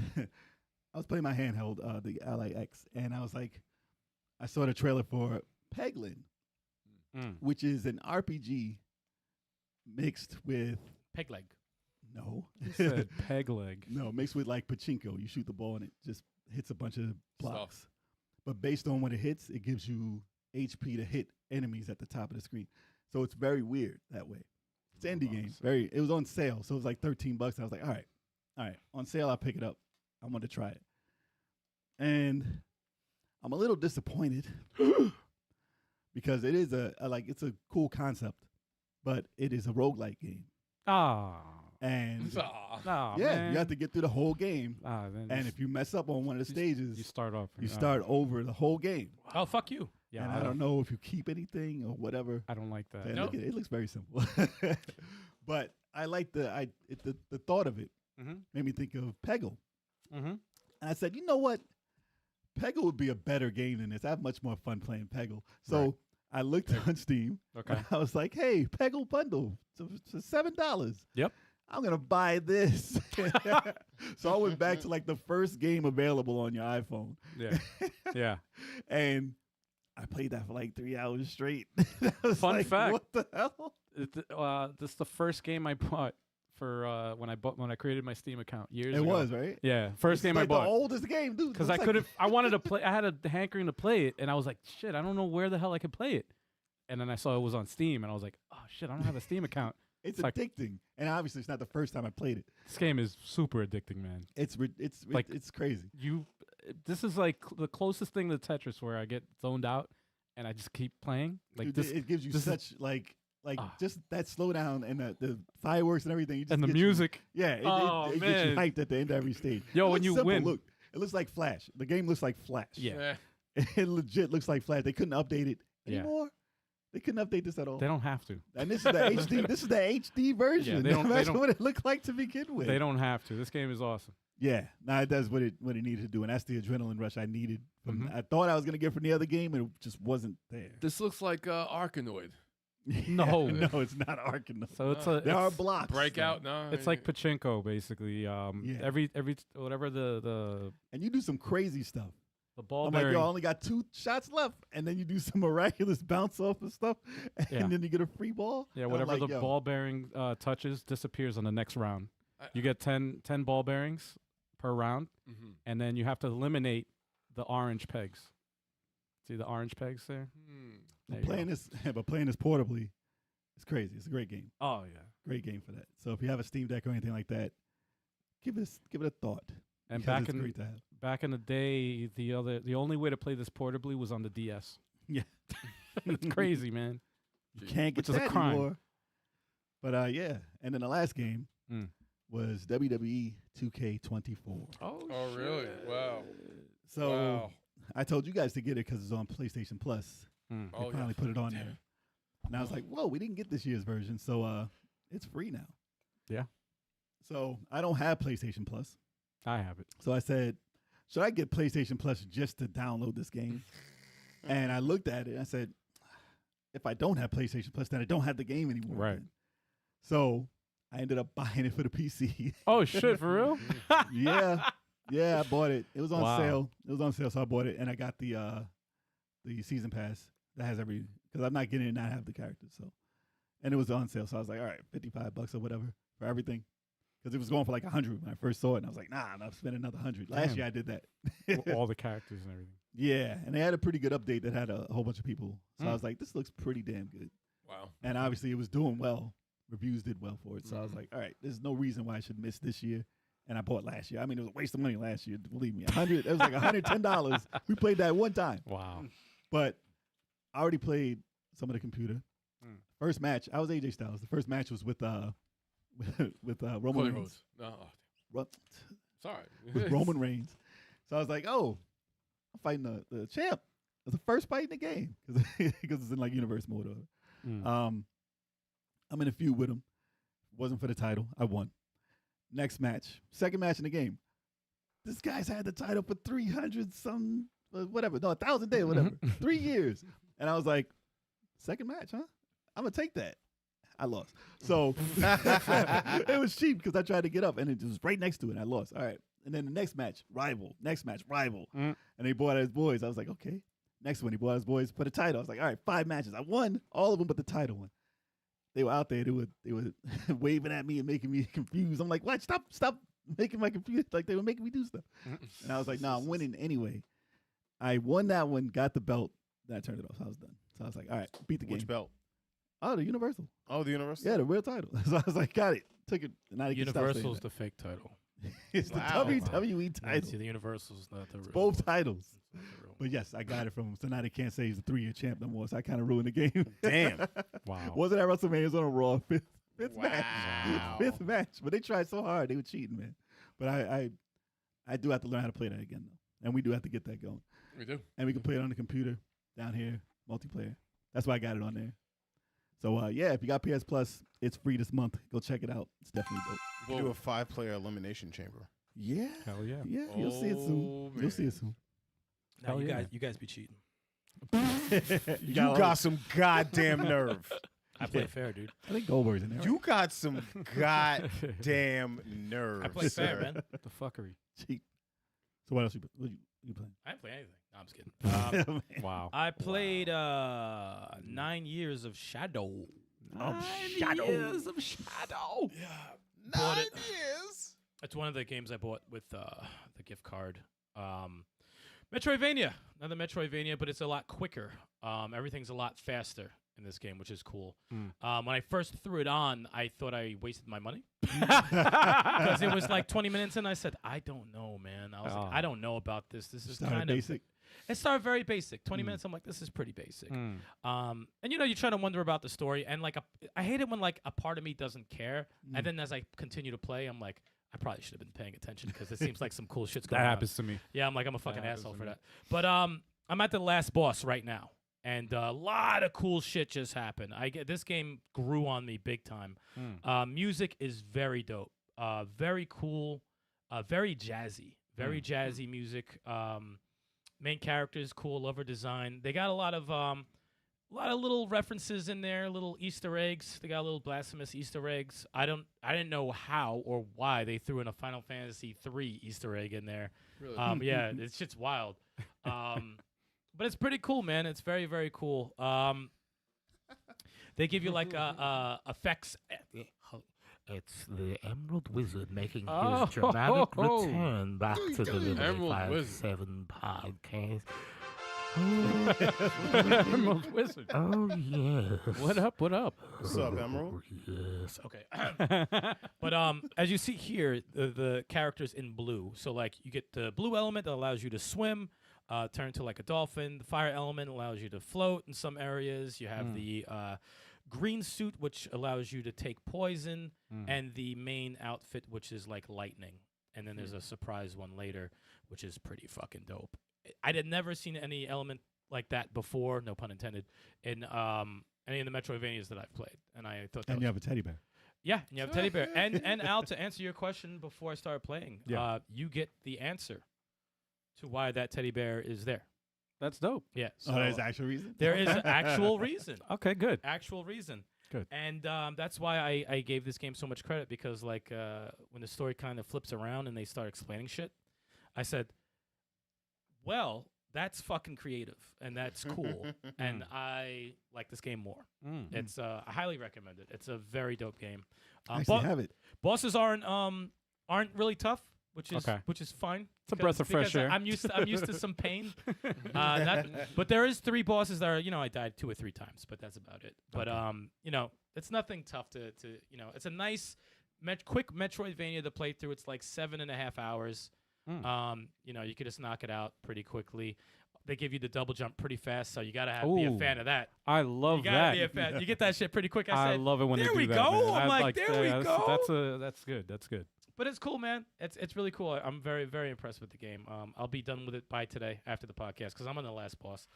playing my handheld, the Ally X, and I was like, I saw the trailer for Peglin, which is an RPG mixed with Peg leg. no, You said peg leg. no, mixed with like pachinko. You shoot the ball and it just hits a bunch of blocks. Stuff. But based on what it hits, it gives you HP to hit enemies at the top of the screen. So it's very weird that way. It's an indie game. It was on sale, so it was like $13. I was like, all right, on sale, I'll pick it up. I want to try it. And I'm a little disappointed because it is it's a cool concept, but it is a roguelike game. Ah. And Aw. Oh, yeah, man. you have to get through the whole game. Then And if you mess up on one of the stages, you start off. you start over the whole game. Oh, fuck you. Yeah, And I don't know if you keep anything or whatever. I don't like that. And No. look at it. It looks very simple. But I like the thought of it. Mhm. Made me think of Peggle. Mm-hmm. And I said, you know what? Peggle would be a better game than this. I have much more fun playing Peggle. So Right. I looked on Steam. Okay. And I was like, hey, Peggle bundle. So it's $7. Yep. I'm going to buy this. So I went back to like the first game available on your iPhone. Yeah. Yeah. And I played that for like 3 hours straight. I was Fun like, fact. what the hell? This is the first game I bought for when I created my Steam account years It ago. was, right? Yeah, first game like I bought. the oldest game, dude. Because I couldn't. I wanted to play. I had a hankering to play it, and I was like, shit, I don't know where the hell I could play it. And then I saw it was on Steam, and I was like, oh shit, I don't have a Steam account. It's like- addicting, and obviously it's not the first time I played it. This game is super addicting, man. It's Like- it's crazy. This is like the closest thing to Tetris where I get zoned out, and I just keep playing. Like Dude, this, it gives you this is- such like Ah. just that slowdown and the fireworks and everything. You just and the gets you- music. yeah, it gets you man. hyped at the end of every stage. Yo, It when looks you simple. win- Look, it looks like Flash. The game looks like Flash. Yeah. It legit looks like Flash. They couldn't update it Yeah. anymore. They couldn't update this at all. They don't have to. And this is the HD. This is the HD version. they don't- Imagine what it looked like to begin with. They don't have to. This game is awesome. Yeah, no, it does what it needed to do, and that's the adrenaline rush I needed. Mhm. I thought I was gonna get from the other game, and it just wasn't there. This looks like Arkanoid. No. no, it's not Arkham. So it's a. There are it's- blocks. Breakout? No. It's like pachinko, basically. Every whatever the and you do some crazy stuff. ball I'm like, bearing. yo, I only got 2 shots left, and then you do some miraculous bounce off and stuff, and Yeah. then you get a free ball. Yeah, And I'm whatever like, the yo, ball bearing touches disappears on the next round. I- You get 10 ball bearings per round, Mhm. and then you have to eliminate the orange pegs. See the orange pegs there? There you playing go. this, but playing this portably, it's crazy. It's a great game. Oh yeah. Great game for that. So if you have a Steam Deck or anything like that, give it a thought. And because back it's in great to have. back in the day, the only way to play this portably was on the DS. Yeah. It's crazy, man. You can't get Which is a that crime. anymore. But yeah, and then the last game Mm. was WWE 2K24. Oh, really? Wow. So Wow. I told you guys to get it because it's on PlayStation Plus. Mm. They Oh, yeah. finally put it on Damn. there, and I was like, "Whoa, we didn't get this year's version, so it's free now." Yeah. So I don't have PlayStation Plus, I have it. so I said, "Should I get PlayStation Plus just to download this game?" And I looked at it and I said, "If I don't have PlayStation Plus, then I don't have the game anymore." Right. then." So I ended up buying it for the PC. Oh shit, for real? Yeah, I bought it. It was on Wow. sale. It was on sale, so I bought it, and I got the season pass that has because I'm not getting it and not have the characters. So, and it was on sale, so I was like, all right, $55 or whatever for everything, because it was going for like 100 when I first saw it, and I was like, nah, I'm not spending another 100. Last Damn. year I did that. All the characters and everything. Yeah, and they had a pretty good update that had a whole bunch of people. So I Mm. was like, this looks pretty damn good. Wow. And obviously it was doing well. Reviews did well for it. So I was Mhm. like, all right, there's no reason why I should miss this year. And I bought last year. I mean, it was a waste of money last year. Believe me, it was like $110. We played that one time. Wow. But I already played some of the computer. Mm. First match, I was AJ Styles. The first match was with with Roman Cody Reigns. Rhodes. No. Ro- Sorry. with Roman Reigns. So I was like, oh, I'm fighting the champ. It's the first fight in the game because it's in like universe mode. Mm. I'm in a feud with him. Wasn't for the title. I won. Next match, second match in the game. This guy's had the title for 300 some whatever. No, 1,000 days, whatever. 3 years. And I was like, second match, huh? I'm gonna take that. I lost. So it was cheap because I tried to get up and it was right next to it. And I lost. All right. And then the next match, rival. Next match, rival. Mm. And they brought out his boys. I was like, okay. Next one, he brought out his boys for the title. I was like, all right, 5 matches. I won all of them but the title one. They were out there. They were waving at me and making me confused. I'm like, what? Stop making my computer. Like they were making me do stuff. And I was like, nah, I'm winning anyway. I won that one, got the belt. Then I turned it off. So I was done. So I was like, all right, beat the game. Which belt? Oh, the Universal. Oh, the Universal? Yeah, the real title. So I was like, got it. Took it. And I can stop saying Universal's that. the fake title. It's the Wow. WWE Yeah, title. see, the Universal's not the real. Both titles. It's not the real. But yes, I got it from him. So now they can't say he's a 3-year champ no more. So I kind of ruined the game. Damn. Wow. Wasn't at WrestleMania? It was on a Raw. Fifth Wow. match. Fifth match. But they tried so hard. They were cheating, man. But I do have to learn how to play that again, though. And we do have to get that going. We do. And we can play it on the computer down here, multiplayer. That's why I got it on there. So, yeah, if you got PS Plus, it's free this month. Go check it out. It's definitely dope. You can do a 5-player elimination chamber. Yeah. Hell yeah. Yeah, you'll see it soon. Oh, You'll see man. it soon. No, Hell yeah. you guys be cheating. You got some goddamn nerve. I play fair, dude. I think Goldberg's in there. You got some goddamn nerve. I play fair, sir. man. The fuckery. Cheap. So what else you playing? I didn't play anything. No, I'm just kidding. Wow. I played 9 years of Shadow. Shadow. Years of Shadow. Yeah. bought 9 it. years. It's one of the games I bought with the gift card. Metroidvania, another Metroidvania, but it's a lot quicker. Everything's a lot faster in this game, which is cool. When I first threw it on, I thought I wasted my money because it was like 20 minutes, and I said, "I don't know, man." I was like, "I don't know about this. This is kind of basic. It started very basic. 20 minutes, I'm like, this is pretty basic. And you try to wonder about the story, and like I hate it when like a part of me doesn't care, and then as I continue to play, I'm like, I probably should have been paying attention because it seems like some cool shit's going on. That happens to me. Yeah, I'm like, I'm a fucking asshole for that. But I'm at the last boss right now, and a lot of cool shit just happened. This game grew on me big time. Music is very dope, very cool, very jazzy, jazzy music. Main character is cool, love her design. They got a lot of little references in there, little Easter eggs. They got little blasphemous Easter eggs. I didn't know how or why they threw in a Final Fantasy III Easter egg in there. Really? Yeah, it's shit's wild. But it's pretty cool, man. It's very, very cool. They give you like effects. It's the Emerald Wizard making his dramatic return back to the Emerald Level Wizard. 57 podcast. Emerald Wizard. Oh, yes. What up? What up? What's up, Emerald? Yes. Okay. But as you see here, the character's in blue. So like you get the blue element that allows you to swim, turn to like a dolphin. The fire element allows you to float in some areas. You have the green suit, which allows you to take poison, and the main outfit, which is like lightning. And then there's a surprise one later, which is pretty fucking dope. I had never seen any element like that before, no pun intended, in any of the Metroidvanias that I've played. And I thought that And you have a teddy bear. yeah, and you have a teddy bear. And Al, to answer your question before I started playing, you get the answer to why that teddy bear is there. That's dope. Yeah. So There's actual reason? there is an actual reason. Okay, good. Actual reason. Good. And that's why I gave this game so much credit, because like when the story kind of flips around and they start explaining shit, I said, well, that's fucking creative and that's cool. And I like this game more. It's I highly recommend it. It's a very dope game. I actually have it. Bosses aren't really tough, which is fine. It's a breath of fresh air. I'm used to some pain. But there is 3 bosses that are, I died 2 or 3 times, but that's about it. But it's nothing tough to it's a nice quick Metroidvania to play through. It's like 7.5 hours. You could just knock it out pretty quickly. They give you the double jump pretty fast, so you gotta be a fan of that. I love that. You get that shit pretty quick. I love it when there they do we that. go. Man. I'm like, there we go. That's good. That's good. But it's cool, man. It's really cool. I'm very, very impressed with the game. I'll be done with it by today after the podcast because I'm on the last boss.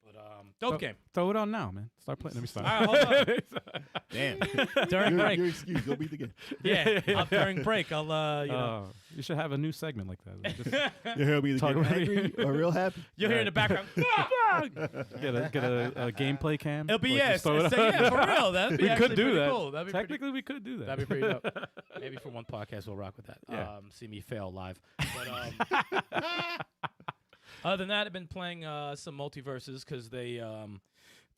But dope game. Throw it on now, man. Start playing. Let me start. All right, hold on. Damn. During break. Your excuse. Go beat the game. Yeah, during break, I'll you should have a new segment like that. Just You hear me Talk either about angry or real happy? you'll hear in the background. get a gameplay cam. It'll be Like, just throw it for up. real. That'd be We actually could do pretty that. Cool. That'd be Technically, we could do that. That'd be pretty dope. Maybe for one podcast we'll rock with that. Yeah. See me fail live. But, other than that, I've been playing some Multiversus because they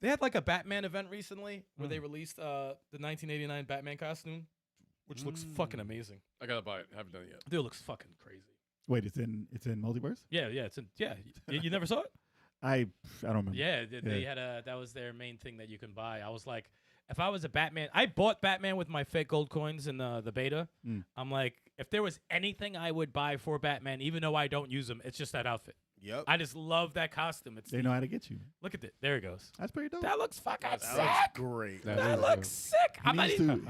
had like a Batman event recently where they released the 1989 Batman costume, which looks fucking amazing. I gotta buy it. Haven't done it yet. Dude, it looks fucking crazy. Wait, it's in Multiverse? Yeah, it's in, yeah. You never saw it? I don't remember. Yeah, they had that was their main thing that you can buy. I was like, if I was a Batman, I bought Batman with my fake gold coins in the beta. I'm like, if there was anything I would buy for Batman, even though I don't use them, it's just that outfit. Yep. I just love that costume. They know how to get you. Look at it. There it goes. That's pretty dope. That looks fucking That sick. looks great. That looks sick.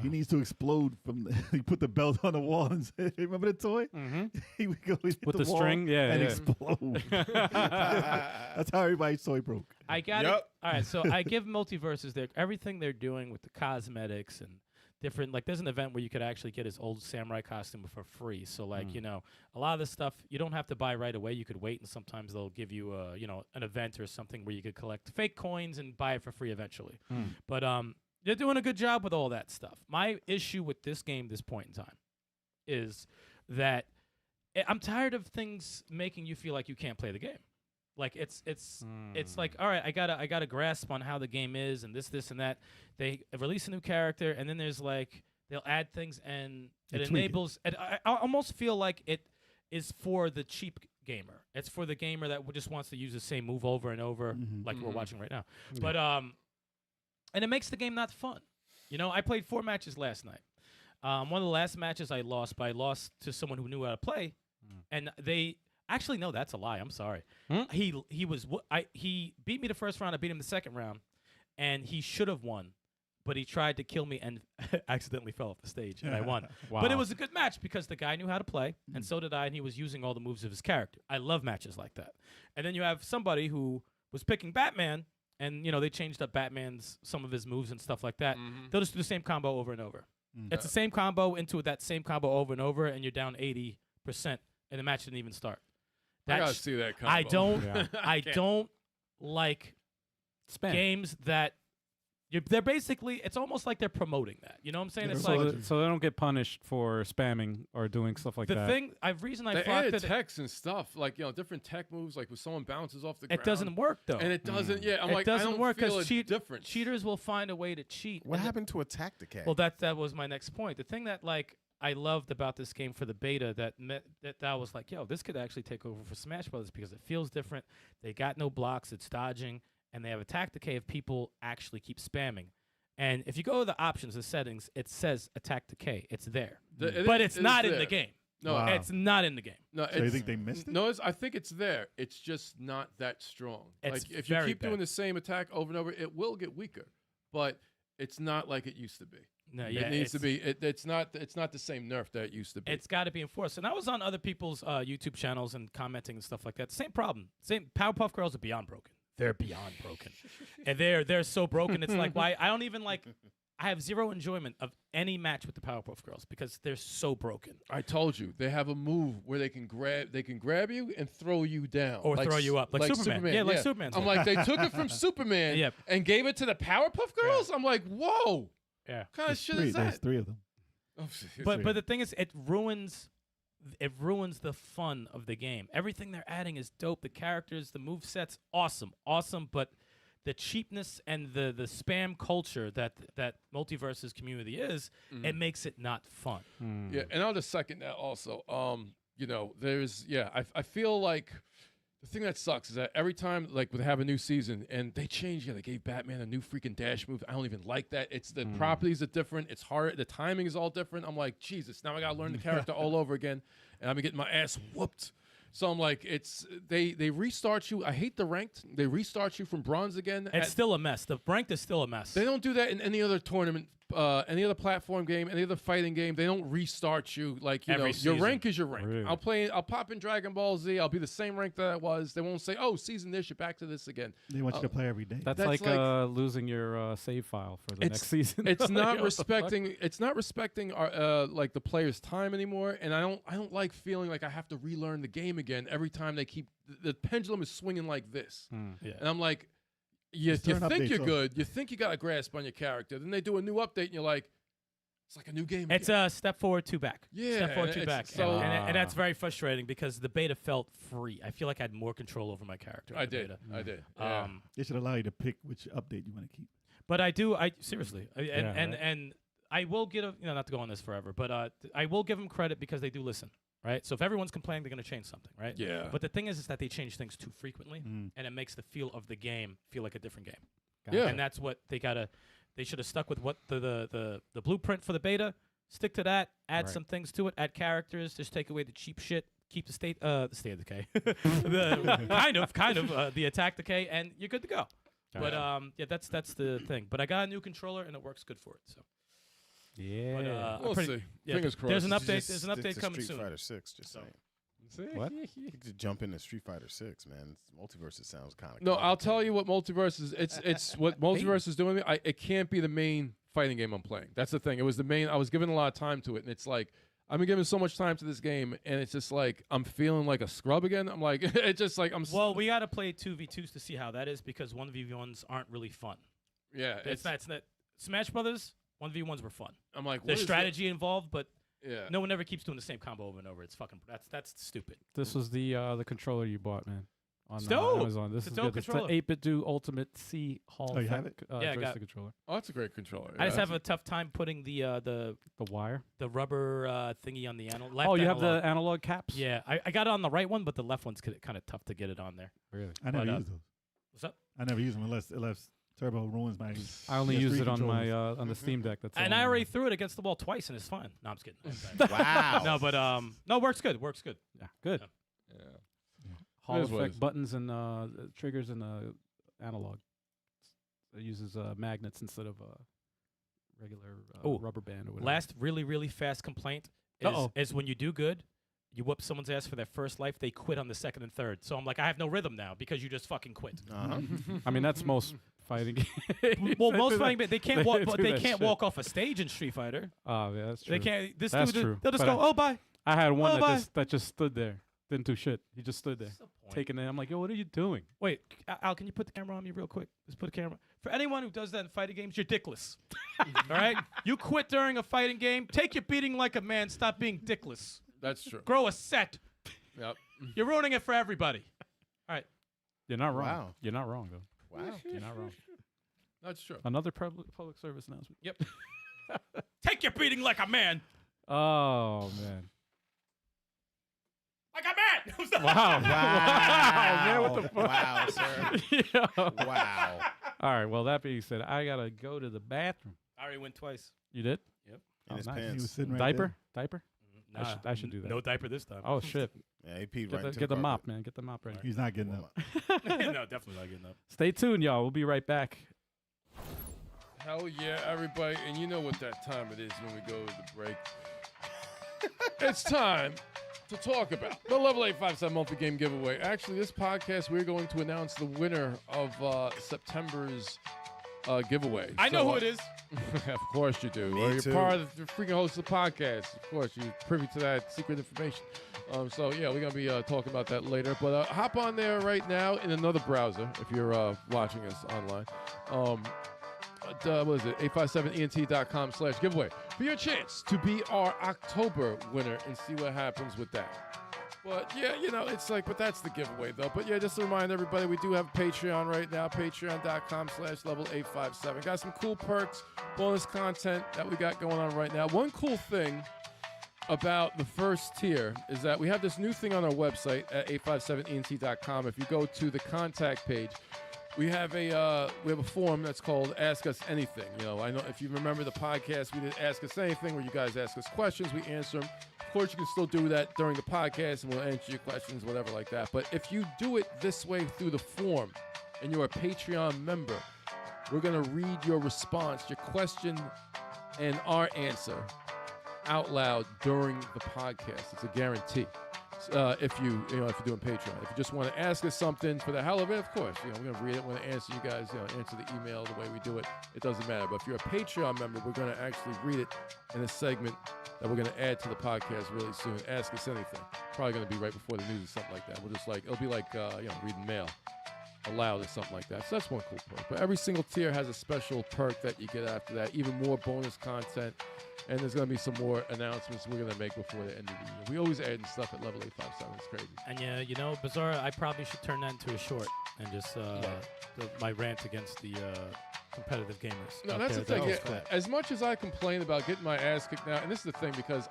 He needs to explode from he put the belt on the wall and say, remember the toy? He would go hit With the the wall string? Yeah, and yeah. explode. That's how everybody's toy broke. I got it. Yep. All right, so I give Multiversus everything they're doing with the cosmetics and different, like there's an event where you could actually get his old samurai costume for free. So like, a lot of this stuff you don't have to buy right away. You could wait, and sometimes they'll give you an event or something where you could collect fake coins and buy it for free eventually. But they're doing a good job with all that stuff. My issue with this game, this point in time, is that I'm tired of things making you feel like you can't play the game. Like it's like, all right, I got a grasp on how the game is and this and that. They release a new character, and then there's they'll add things, and They it tweak it. enables. I almost feel like it is for the cheap gamer. It's for the gamer that just wants to use the same move over and over, like we're watching right now. But and it makes the game not fun. You know, I played 4 matches last night. One of the last matches I lost, but I lost to someone who knew how to play, and they actually no, that's a lie. I'm sorry. He beat me the first round. I beat him the second round, and he should have won, but he tried to kill me and accidentally fell off the stage, and I won. Wow. But it was a good match because the guy knew how to play, and so did I, and he was using all the moves of his character. I love matches like that. And then you have somebody who was picking Batman, and you know they changed up some of his moves and stuff like that. They'll just do the same combo over and over. It's the same combo into that same combo over and over, and you're down 80%, and the match didn't even start. I gotta see that combo. I don't. Yeah. I don't like Spam. games that they're basically. It's almost like they're promoting that. You know what I'm saying? It's like So they don't get punished for spamming or doing stuff like the that. thing. Reason I They flocked added it. techs and stuff, like different tech moves, like when someone bounces off the ground. It doesn't work though. And it doesn't. Yeah, I'm it like, doesn't I don't work feel a because difference. cheaters will find a way to cheat. What And happened to Attack Decay? Well, that was my next point. The thing that I loved about this game for the beta that was like, yo, this could actually take over for Smash Brothers because it feels different. They got no blocks, it's dodging, and they have Attack Decay if people actually keep spamming. And if you go to the options, the settings, it says Attack Decay. It's there, but it's not in the game. No, Wow. It's not in the game. no. So you think they missed it? No, I think it's there. It's just not that strong. It's like if you very keep doing bad. the same attack over and over, it will get weaker. But it's not like it used to be. No, yeah, it needs to be. It's not the same nerf that it used to be. It's got to be enforced. And I was on other people's YouTube channels and commenting and stuff like that. Same problem. Same Powerpuff Girls are beyond broken. They're beyond broken, and they're so broken. It's like why I don't even like. I have zero enjoyment of any match with the Powerpuff Girls because they're so broken. I told you they have a move where they can grab you and throw you down Or throw you up, like Superman. Yeah, like Superman's I'm like. like they took it from Superman Yep. and gave it to the Powerpuff Girls. I'm like, whoa, Yeah. what kind of shit There's is that? 3 of them. Oh, But the thing is, it ruins the fun of the game. Everything they're adding is dope. The characters, the move sets, awesome. But the cheapness and the spam culture that Multiversus community is, it makes it not fun. Yeah, and I'll just second that also. I feel like the thing that sucks is that every time like we have a new season and they change, they gave Batman a new freaking dash move. I don't even like that. It's the properties are different. It's hard. The timing is all different. I'm like, Jesus, now I gotta learn the character all over again, and I'm getting my ass whooped. So I'm like, they restart you. I hate the ranked. They restart you from bronze again. It's still a mess. The ranked is still a mess. They don't do that in any other tournament, any other platform game, any other fighting game. They don't restart you like Every your season. rank is your rank. Really? I'll pop in Dragon Ball Z. I'll be the same rank that I was. They won't say, oh, season this, you're back to this again. They want you to play every day. That's That's like losing your save file for the next season. It's not Like, what the fuck? respecting. It's not respecting our like the player's time anymore. And I don't like feeling like I have to relearn the game again every time they keep the pendulum is swinging like this. Yeah. And I'm like, you turn think updates you're on. good. You think you got a grasp on your character. Then they do a new update, and you're like, it's like a new game. It's again. a step forward, 2 back. Yeah, Step forward, and 2 it's back. so- And that's very frustrating because the beta felt free. I feel like I had more control over my character. in I the did. beta. I did. Yeah. They should allow you to pick which update you want to keep. But I seriously, and I will get not to go on this forever, but I will give them credit because they do listen, right? So if everyone's complaining, they're going to change something, right? Yeah. But the thing is that they change things too frequently, and it makes the feel of the game feel like a different game. Yeah. And that's what they should have stuck with what the blueprint for the beta. Stick to that. Add some things to it. Add characters. Just take away the cheap shit. Keep the state of decay. kind of the attack decay, and you're good to go. But that's the thing. But I got a new controller, and it works good for it. So. Yeah. But, I'm We'll pretty- see. yeah, Fingers crossed. There's an You should update. just There's an stick update to coming Street soon. Fighter 6, just saying. What? You could just jump into Street Fighter 6, man. Multiversus sounds kind of No, I'll tell you what Multiverse is. It's what Multiverse is doing. It can't be the main fighting game I'm playing. That's the thing. It was the main. I was giving a lot of time to it, and it's like I've been giving so much time to this game, and it's just like I'm feeling like a scrub again. I'm like, it's just like I'm. Well, we got to play 2v2s to see how that is because 1v1s aren't really fun. Yeah, It's not Smash Brothers. 1v1s were fun. I'm like, what There's is strategy involved, but that? Yeah. no one ever keeps doing the same combo over and over. It's fucking that's stupid. This was the controller you bought, man. on Still? Amazon. This It's is its own good. It's the controller. 8-bit do Ultimate C Hall Oh, you have it? Yeah, I got joystick it. controller. Oh, that's a great controller. I just yeah. have a tough time putting the The wire. rubber thingy on the analog. Oh, you have the analog caps? Yeah, I got it on the right one, but the left one's kind of tough to get it on there. Really? I never But, use those. What's up? I never use them unless Turbo ruins my. I only PS3 use it on controllers. my on the Steam Deck. That's And all I on already there. threw it against the wall twice, and it's fine. No, I'm just kidding. Wow. No, but no, works good. Works good. Yeah, good. Yeah. Hall It is what it effect is. buttons and triggers and analog. It uses magnets instead of regular Ooh, rubber band or whatever. Last really, really fast complaint Uh-oh. is when you do good, you whoop someone's ass for their first life, they quit on the second and third. So I'm like, I have no rhythm now because you just fucking quit. Uh-huh. I mean, that's most fighting games. Well, most fighting, they can't walk. do They that can't shit. walk off a stage in Street Fighter. Oh, yeah, that's true. They can't. This That's dude, true. they'll just But go, oh, bye. I had one Oh, that bye. just stood there, didn't do shit. He just stood there, What's the point? taking it. I'm like, yo, what are you doing? Wait, Al, can you put the camera on me real quick? Just put a camera. For anyone who does that in fighting games, you're dickless. All right? You quit during a fighting game. Take your beating like a man. Stop being dickless. That's true. Grow a set. Yep. You're ruining it for everybody. All right. You're not wrong. Wow. You're not wrong though. Wow. You're not wrong. That's true. Another public service announcement. Yep. Take your beating like a man. Oh man. Like a man. Wow. Wow. man, what the fuck? Wow, sir. Yeah. Wow. All right. Well, that being said, I gotta go to the bathroom. I already went twice. You did? Yep. In his nice. He was pants. sitting right Diaper? Diaper? Nah, I should do that. No diaper this time. Oh shit. Yeah, he peed Get right the, into get the carpet. mop, man. Get the mop ready. there. He's not getting up. no, definitely not getting up. Stay tuned, y'all. We'll be right back. Hell yeah, everybody. And you know what that time it is when we go to the break. It's time to talk about the Level 857 multi-game giveaway. Actually, this podcast, we're going to announce the winner of September's giveaway. I know who it is. Of course you do. Me Well, you're too. part of the freaking host of the podcast. Of course, you're privy to that secret information. So, yeah, we're going to be talking about that later. But hop on there right now in another browser if you're watching us online. What is it? 857ent.com/giveaway for your chance to be our October winner and see what happens with that. But yeah, you know, it's like, but that's the giveaway though. But yeah, just to remind everybody, we do have Patreon right now, patreon.com/level857. Got some cool perks, bonus content that we got going on right now. One cool thing about the first tier is that we have this new thing on our website at 857ent.com. If you go to the contact page, we have a form that's called Ask Us Anything. You know, I know if you remember the podcast, we did Ask Us Anything, where you guys ask us questions, we answer them. Of course, you can still do that during the podcast, and we'll answer your questions, whatever like that. But if you do it this way through the form, and you're a Patreon member, we're gonna read your response, your question, and our answer out loud during the podcast. It's a guarantee. If you're doing Patreon. If you just want to ask us something for the hell of it, of course, we're going to read it. We're going to answer you guys, answer the email the way we do it. It doesn't matter. But if you're a Patreon member, we're going to actually read it in a segment that we're going to add to the podcast really soon. Ask us anything. Probably going to be right before the news or something like that. We'll just it'll be like, reading mail aloud or something like that. So that's one cool perk. But every single tier has a special perk that you get after that. Even more bonus content. And there's going to be some more announcements we're going to make before the end of the year. We always add stuff at Level 857. It's crazy. And yeah, Bizarra, I probably should turn that into a short and just my rant against the competitive gamers. No, out that's the there. thing. That was Yeah, cool. as much as I complain about getting my ass kicked now, and this is the thing because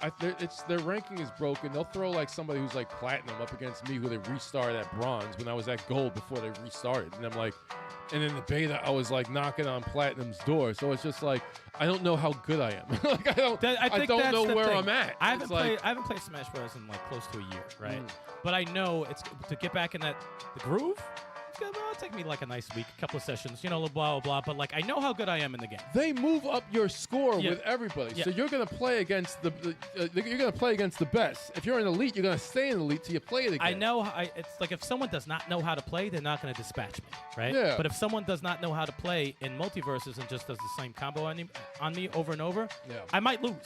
their ranking is broken. They'll throw like somebody who's like platinum up against me who they restarted at bronze when I was at gold before they restarted, and I'm like. And in the beta, I was like knocking on Platinum's door. So it's just like I don't know how good I am. Like I don't think know that's the where thing. I'm at. I It's haven't played Smash Bros. In like close to a year, right? But I know it's to get back in the groove. It'll take me like a nice week, a couple of sessions, blah blah blah. But like I know how good I am in the game. They move up your score Yeah. with everybody, Yeah. so you're gonna play against you're gonna play against the best. If you're an elite, you're gonna stay in elite till you play it again. I know it's like if someone does not know how to play, they're not going to dispatch me, right? Yeah. But if someone does not know how to play in Multiversus and just does the same combo on me over and over, Yeah. I might lose.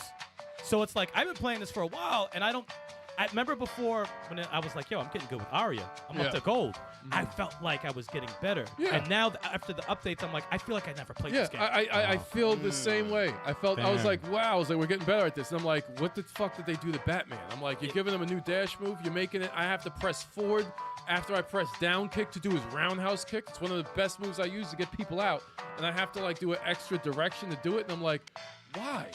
So it's like I've been playing this for a while, and I remember before when I was like, yo, I'm getting good with Arya. I'm up to gold. I felt like I was getting better. Yeah. And now after the updates, I'm like, I feel like I never played Yeah, this game. I feel the same way. I was like, wow, I was like, we're getting better at this. And I'm like, what the fuck did they do to Batman? I'm like, you're giving him a new dash move. You're making it. I have to press forward after I press down kick to do his roundhouse kick. It's one of the best moves I use to get people out. And I have to like do an extra direction to do it. And I'm like, why?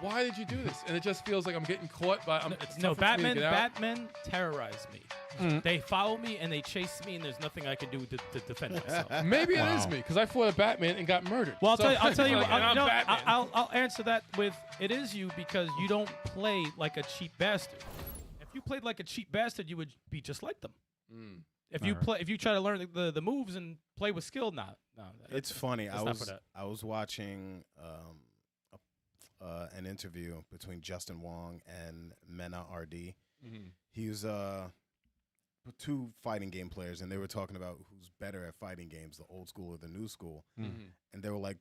Why did you do this? And it just feels like I'm getting caught by. It's tougher for me to get out. Batman terrorize me. They follow me and they chase me, and there's nothing I can do to defend myself. Maybe it is me because I fought a Batman and got murdered. Well, So- I'll tell you. and I'm Batman. I'll answer that with it is you because you don't play like a cheap bastard. If you played like a cheap bastard, you would be just like them. If you play, if you try to learn the moves and play with skill, no. It's funny. That's not for that. I was watching an interview between Justin Wong and Mena RD. He was two fighting game players, and they were talking about who's better at fighting games, the old school or the new school. And they were like,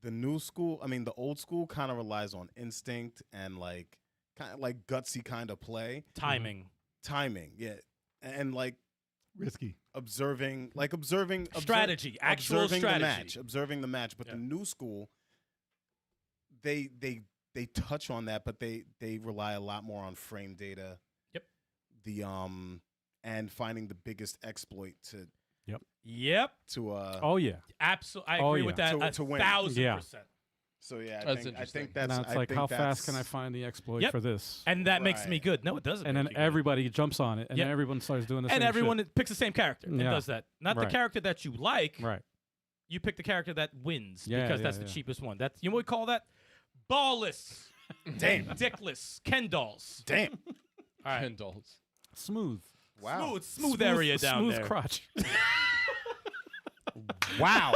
the new school. I mean, the old school kind of relies on instinct and like kind of like gutsy kind of play, Timing, yeah, and like Risky. observing strategy, actual strategy. observing the match. But the new school, they touch on that, but they rely a lot more on frame data. Yep. And finding the biggest exploit to Yep. Oh yeah. Absolutely. I Oh, agree yeah. with that. To win. 1,000%. So yeah, That's I think interesting. that's Now it's I like, think how fast that's- can I find the exploit Yep. for this? And that makes me Right. good. No, it doesn't. And make then me good. everybody jumps on it, and then Yep. everyone starts doing the And same everyone shit. picks the same character and Yeah. does that. Not the Right. character that you like. Right. You pick the character that wins Yeah, because yeah, that's the yeah. cheapest one. That's you know what we call that? Ballless. Damn. Dickless. Ken dolls. Damn. All right. Ken dolls. Smooth. Wow. Smooth area down smooth there. crotch. Wow.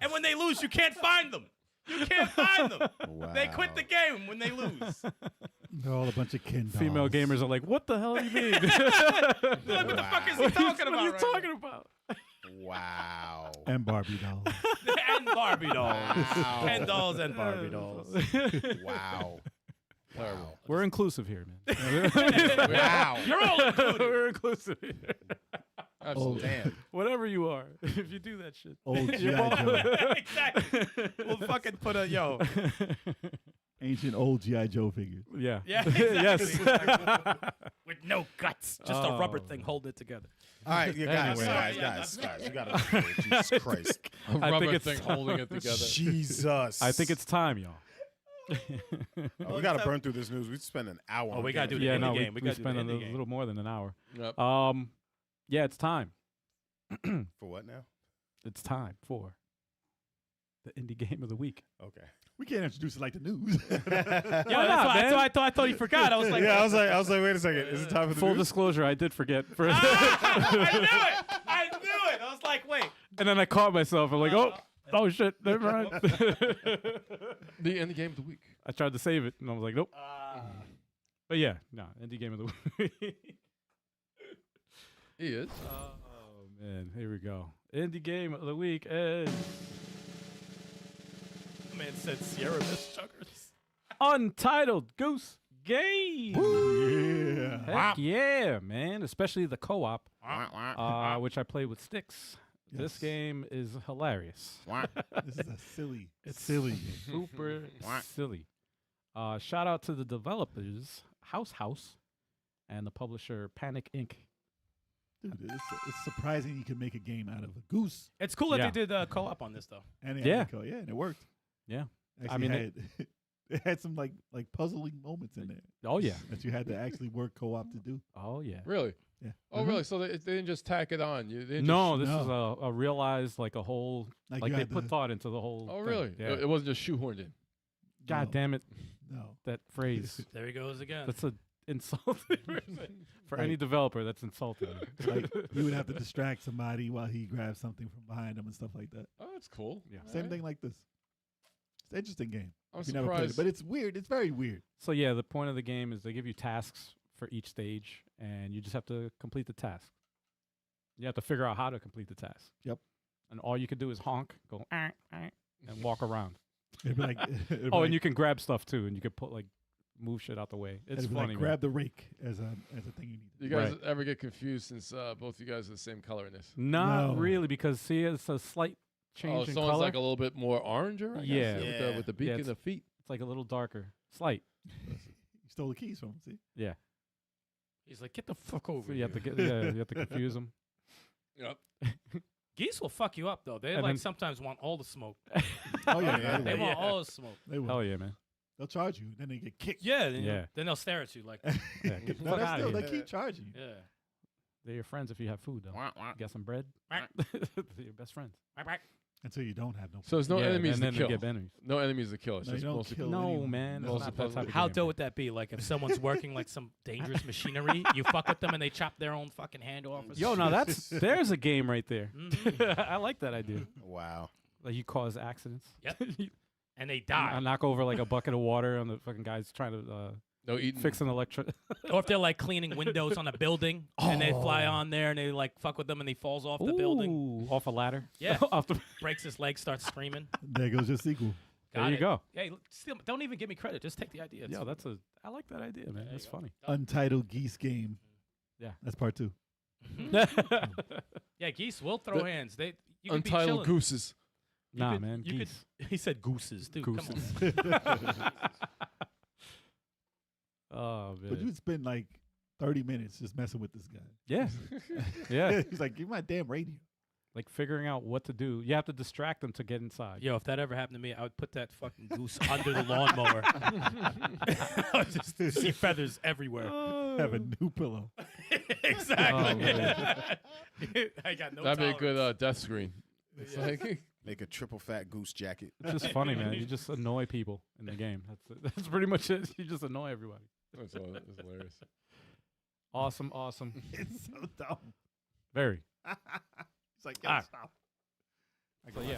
And when they lose, you can't find them. You can't find them. Wow. They quit the game when they lose. They're all a bunch of Ken dolls. Female gamers are like, what the hell do you mean? Like, what the fuck is he talking What about? are you right talking about? Wow. And Barbie dolls. now? And Barbie dolls. Wow. Ken dolls and Barbie dolls. Wow. Wow. We're inclusive here, man. Wow. You're all included. We're inclusive here. Absolutely. Damn. Whatever you are, if you do that shit. Old You're G.I. Joe. Exactly. We'll fucking put a Ancient old G.I. Joe figures. Yeah. Yeah, exactly. Yes. Exactly. With no guts. Just a rubber Oh. thing holding it together. All right, you guys, Anyway. guys, you gotta Jesus Christ. A rubber think it's thing holding it together. Jesus. I think it's time, y'all. we gotta burn through this news. We spend an hour. Oh, on we gotta games. do the Yeah, indie no, game. we gotta do the spent a indie game. little more than an hour. Yep. Yeah, it's time. For what now? It's time for the indie game of the week. Okay. We can't introduce it like the news. Yeah, not, that's why I thought you forgot. I was like, yeah, I was like, wait a second. Is it time for the Full news? disclosure, I did forget. For I knew it. I was like, wait. And then I caught myself. I'm like, oh shit, never mind. The end game of the week. I tried to save it, and I was like, nope. But yeah, no, indie game of the week. He is. Oh man, here we go. Indie game of the week is Man said Sierra Miss Chuggers. Untitled Goose Game. Yeah. Heck yeah, man! Especially the co-op, Wah, which I played with Stikz. This Yes. game is hilarious. wah. This is a silly, It's silly game. Super Wah. silly. Shout out to the developers, House, and the publisher Panic Inc. Dude, it's surprising you can make a game out of a goose. It's cool that Yeah. they did co-op on this, though. And it Yeah. and it worked. Yeah. Actually I mean, it had some like puzzling moments in there Oh yeah. that you had to actually work co-op to do. Oh yeah. Really? Yeah. Oh, really? So they didn't just tack it on? You they didn't No, just this is a realized like a whole Like, like you they had put to- thought into the whole. Oh, thing. really? Yeah. It wasn't just shoehorned in. God No. damn it! No. That phrase. There he goes again. That's an insulting for any developer. That's insulting. Like you would have to distract somebody while he grabs something from behind him and stuff like that. Oh, that's cool. Yeah. Same thing like this. It's an interesting game. I'm If you never played it, surprised. but it's weird. It's very weird. So yeah, the point of the game is they give you tasks for each stage, and you just have to complete the task. You have to figure out how to complete the task. Yep. And all you can do is honk, go, and walk around. It'd be like, it'd be Oh, like, and you can grab stuff too, and you can put like move shit out the way. It's It'd be funny. like, man. grab the rake as a thing you need. You guys Right. ever get confused since both you guys are the same color in this? Not No. really, because see, it's a slight Oh, change in someone's color. like a little bit more oranger, I guess, Yeah. with the beak Yeah, and the feet. It's like a little darker, slight. You stole the keys from him, see? Yeah. He's like, get the fuck over So you here. have to get, you have to confuse them. Yep. Geese will fuck you up though. They And like then- sometimes want all the smoke. Oh yeah, They want all the smoke. They will. Hell yeah, man. They'll charge you, then they get kicked. Yeah, then, Yeah. then they'll stare at you like, Yeah, get the No, fuck that's outta still, here. they keep charging you. yeah. They're your friends if you have food, though. Wah, wah. Get some bread. Quack. They're your best friends. Until you don't have no. So there's no Yeah, enemies and to then kill. they get enemies. No enemies to kill. It's No, you just don't mostly kill No, anyone. man. No, It's not that supposedly. type of How game, dope man. would that be? Like if someone's working like some dangerous machinery, you fuck with them and they chop their own fucking hand off. Or Yo, some now shit. there's a game right there. Mhm. I like that idea. Wow. Like you cause accidents. Yep. and they I die. knock over like a bucket of water on the fucking guys trying to no eating. fix an electric. Or if they're like cleaning windows on a building and they fly Oh. on there and they like fuck with them and he falls off the building, Ooh, off a ladder. Yeah. Off the, breaks his leg, starts screaming. There goes your sequel. there Got you it. go. Hey, still, don't even give me credit. Just take the idea. It's Yo, I like that idea, man. There you That's go. funny. Untitled Geese game. Yeah. That's part 2. yeah, geese will throw The hands. They you could be Untitled chilling. gooses. You Nah, could- man. you could- Geese. He said gooses, dude. Come Gooses. on. Oh, man. But you'd spend like 30 minutes just messing with this guy. Yeah. Yeah. He's like, give me my damn radio. Like figuring out what to do. You have to distract them to get inside. Yo, if that ever happened to me, I would put that fucking goose under the lawnmower. I would just see feathers everywhere. Have a new pillow. exactly. Oh, man. I got no That'd be a tolerance. good death screen. It's like Make a triple fat goose jacket. It's just funny, man. You just annoy people in the game. That's pretty much it. You just annoy everybody. that's hilarious. Awesome, awesome. It's so dumb. Very. It's like, yo, Ah. stop. So yeah,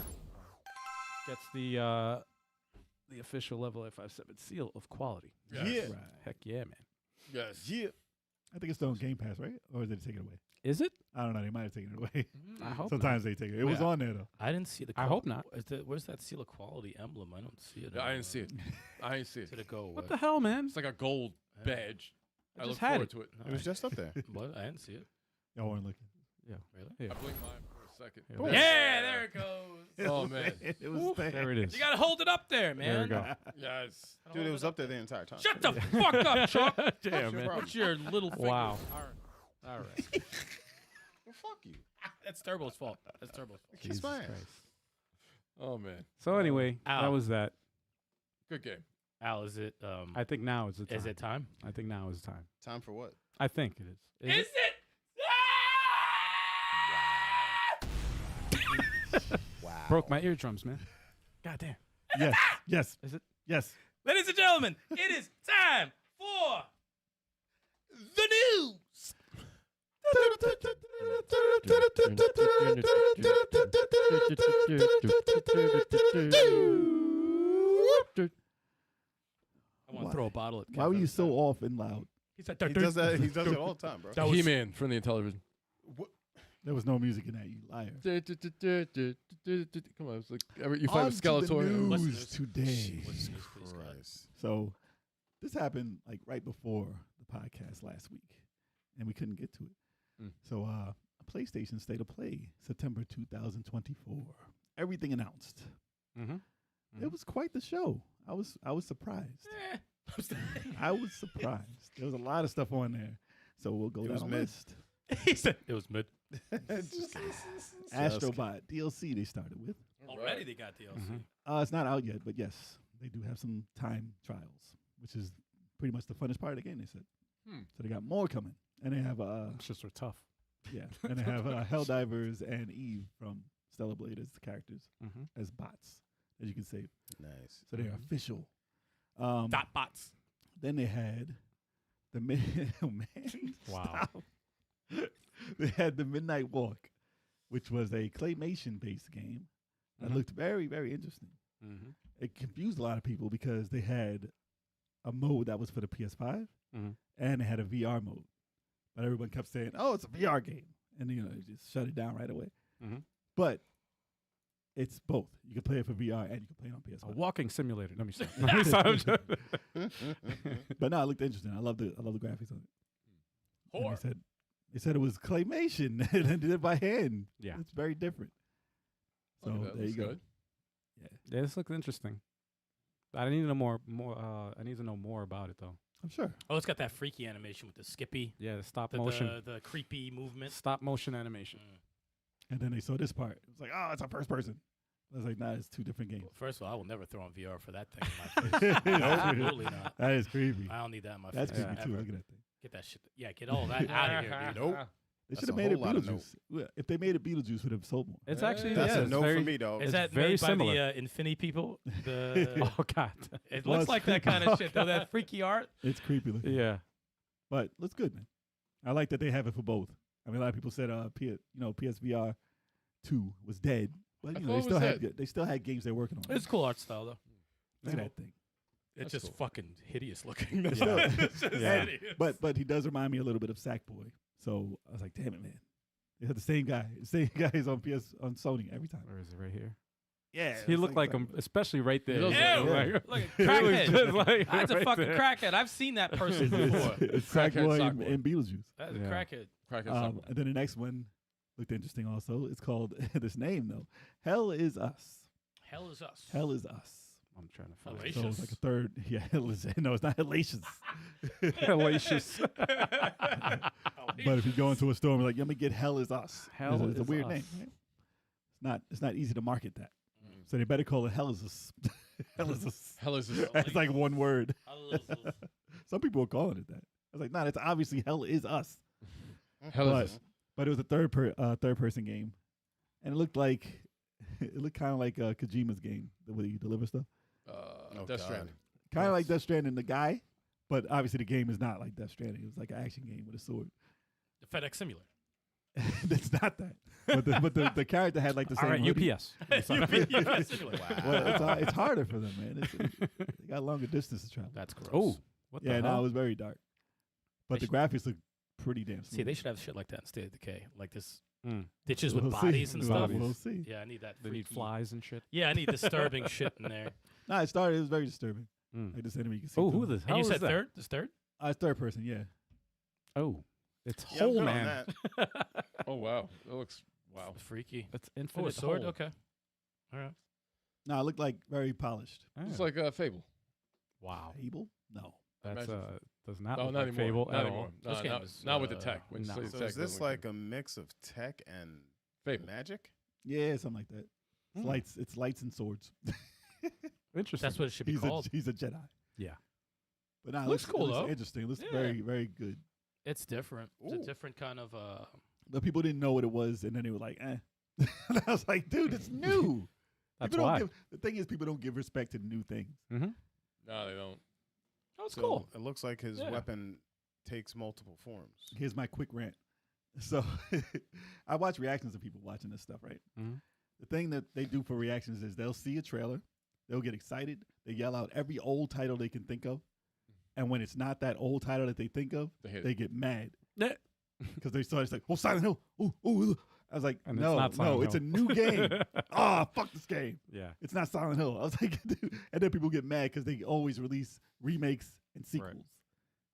gets the official level 857 seal of quality. Yes. Yeah. Right. Heck yeah, man. Yes. Yeah. I think it's still on Game Pass, right? Or did they take it away? Is it? I don't know. They might have taken it away. I hope. Sometimes they take it. It was Yeah. on there, though. I didn't see the. I hope not. Where's that seal of quality emblem? I don't see it. Yeah, I didn't see it. I didn't see it. Did it go away? What the hell, man? It's like a gold badge. I I look just had forward it. to it. It was just up there. What? I didn't see it. Y'all weren't looking. Yeah. Really? Yeah. I blinked mine for a second. Yeah, Cool. Yeah, there it goes. Oh man. It was there. There it is. You gotta hold it up there, man. There we go. Yes. Dude, it was up there the entire time. Shut the fuck up, Choc. Damn, man. What's your little finger? Wow. All right. Well, fuck you. That's Turbo's fault. That's Turbo's fault. Kiss Jesus my ass. Christ. Oh man. So anyway, Ow. that was that. Good game. Al, is it? I think now is the time. Is it time? I think now is the time. Time for what? I think it is. Is it? Wow. Broke my eardrums, man. God damn. Yes. Yes. Is it? Yes. Ladies and gentlemen, it is time for the news. I want Why? to throw a bottle at Why were Kevin. you so off and loud? He said, He does that. He does it all the time, bro. That was- He-Man from the television. There was no music in that, you liar. Come on, it's like you fight with On to the Skeletor. What's news news? today. What's news, please, God? Christ. So this happened like right before the podcast last week, and we couldn't get to it. Mm. So a PlayStation State of Play, September 2024. Everything announced. Mm-hmm. It was quite the show. I was surprised. Eh. I was surprised. There was a lot of stuff on there. So we'll go It down was the mid. list. He said it was mid. Astrobot DLC they started with. Already they got DLC. Mhm. It's not out yet, but yes, they do have some time trials, which is pretty much the funnest part of the game, they said. Hmm. So they got more coming. And they have It's just tough. yeah, and they have Helldivers and Eve from Stellar Blade as the characters, Mm-hmm. as bots that you can save. Nice. So they're Mhm. official. Dot bots. Then they had the oh man, Wow. stop. They had the Midnight Walk, which was a claymation-based game that Mhm. looked very, very interesting. Mm-hmm. It confused a lot of people because they had a mode that was for the PS5 Mhm. and they had a VR mode. But everyone kept saying, "Oh, it's a VR game," and they just shut it down right away. Mhm. But it's both. You can play it for VR and you can play it on A PS5. walking simulator. Let me stop. Let me stop. But no, it looked interesting. I love the graphics on it. And Whore. they said it was claymation and they did it by hand. Yeah. It's very different. So Okay, that there you looks go. good. Yeah, this looks interesting. I need to know more. I need to know more about it though. I'm sure. Oh, it's got that freaky animation with the skippy, Yeah, the stop the, motion, the creepy movement. stop motion animation. And then they saw this part. It was like, oh, it's a first person. I was like, nah, it's two different games. First of all, I will never throw on VR for that thing in my face. Nope. Absolutely not. That is creepy. I don't need that in my That's face. creepy too. ever. Look at that thing. Get that shit. Yeah, get all that out of here, dude. Nope. They That's should have a made it whole lot of Beetlejuice. Yeah, if they made it Beetlejuice, would have sold more. It's actually That's yeah, a it's no very, for me, though. Is It's that very made by similar. the Infinity people? The Oh God. it Was. looks like that kind of shit though. That freaky art. It's creepy looking. Yeah. But looks good, man. I like that they have it for both. I mean, a lot of people said, PSVR 2 was dead, but I you thought know, it was they still had games they're working on. It's cool art style though. Look at that thing. It's That's just cool. fucking hideous looking. It's still- It's just Yeah. hideous. But he does remind me a little bit of Sackboy. So I was like, damn it, man. They had the same guy. The same guy is on Sony every time. Where is it? Right here. Yeah. He looked like him, especially right there. He does Yeah, look like- like- Look at He looks crackhead. just like That's a right fucking there. crackhead. I've seen that person before. It's Crackhead Sackboy Sackboy. and Beetlejuice. That's a Yeah. crackhead. Crackhead And then the next one looked interesting also. It's called, this name though, Hell is Us. Hell is us. Hell is Us. I'm trying to find Hellacious. So it's like a third. Yeah, no, it's not hellacious. it. Hellacious. But if you go into a store and be like, let me get Hell is Us. Hell it's a is weird Us. name. Right? It's not easy to market that. So they better call it Hell is Us. Hell is Us. Hell is this? It's like one word. Hell is us. Some people are calling it that. I was like, nah, it's obviously Hell is Us. Hell But, is this? but it was a third person game, and it looked kind of like Kojima's game, the way you deliver stuff. Oh, Death God. Stranding. Kind of like Death Stranding, the guy, but obviously the game is not like Death Stranding. It was like an action game with a sword. The FedEx simulator. It's not that. But the character had like the All same. right, hoodie. UPS. FedEx simulator. Well, it's harder for them, man. They got longer distance to travel. That's gross. Oh, what Yeah, the no, hell? it was very dark. But They the graphics look pretty damn smooth. See, they should have shit like that in State of Decay, like this Mm. ditches We'll with see. bodies and stuff. We'll see. Yeah, I need that. They need freaky- flies and shit. Yeah, I need disturbing shit in there. Nah, it started. It was very disturbing. Mm. Like this enemy, you can see. Oh, through who them. the hell And you is said that? third? This third? It's third person. Yeah. Oh, it's Yeah, I'm Whole good on Man. that. Oh wow, that looks wow. Freaky. That's Oh, infinite a sword? Hole. Okay. All right. No, it looked like very polished. Ah, It's like a Fable. wow. Fable? No. That's Imagine. does not No, look not like anymore. Fable Not at anymore. all. This No, game not, is, not with the tech. When you no. say So tech, is this doesn't look like good. a mix of tech and Fable? magic? Yeah, something like that. It's Hmm. lights. It's lights and swords. Interesting. That's what it should be he's called. he's a Jedi. Yeah. But nah, it Looks cool, it looks though. interesting. It looks Yeah. very very good. It's different. It's Ooh. a different kind of. But people didn't know what it was, and then they were like, "eh." And I was like, "Dude, it's new." That's People don't why. give, the thing is, people don't give respect to new things. Mm-hmm. No, they don't. Oh, it's So cool. It looks like his Yeah. weapon takes multiple forms. Here's my quick rant. So I watch reactions of people watching this stuff, right? Mhm. The thing that they do for reactions is they'll see a trailer, they'll get excited, they yell out every old title they can think of, and when it's not that old title that they think of, They hate it. they get mad Yeah. because they start like, "Oh, Silent Hill!" Ooh, ooh, ooh. I was like, And it's "No, not no, Silent it's a Hill." new game." Ah, fuck this game. Yeah. It's not Silent Hill. I was like, dude. And then people get mad because they always release remakes and sequels.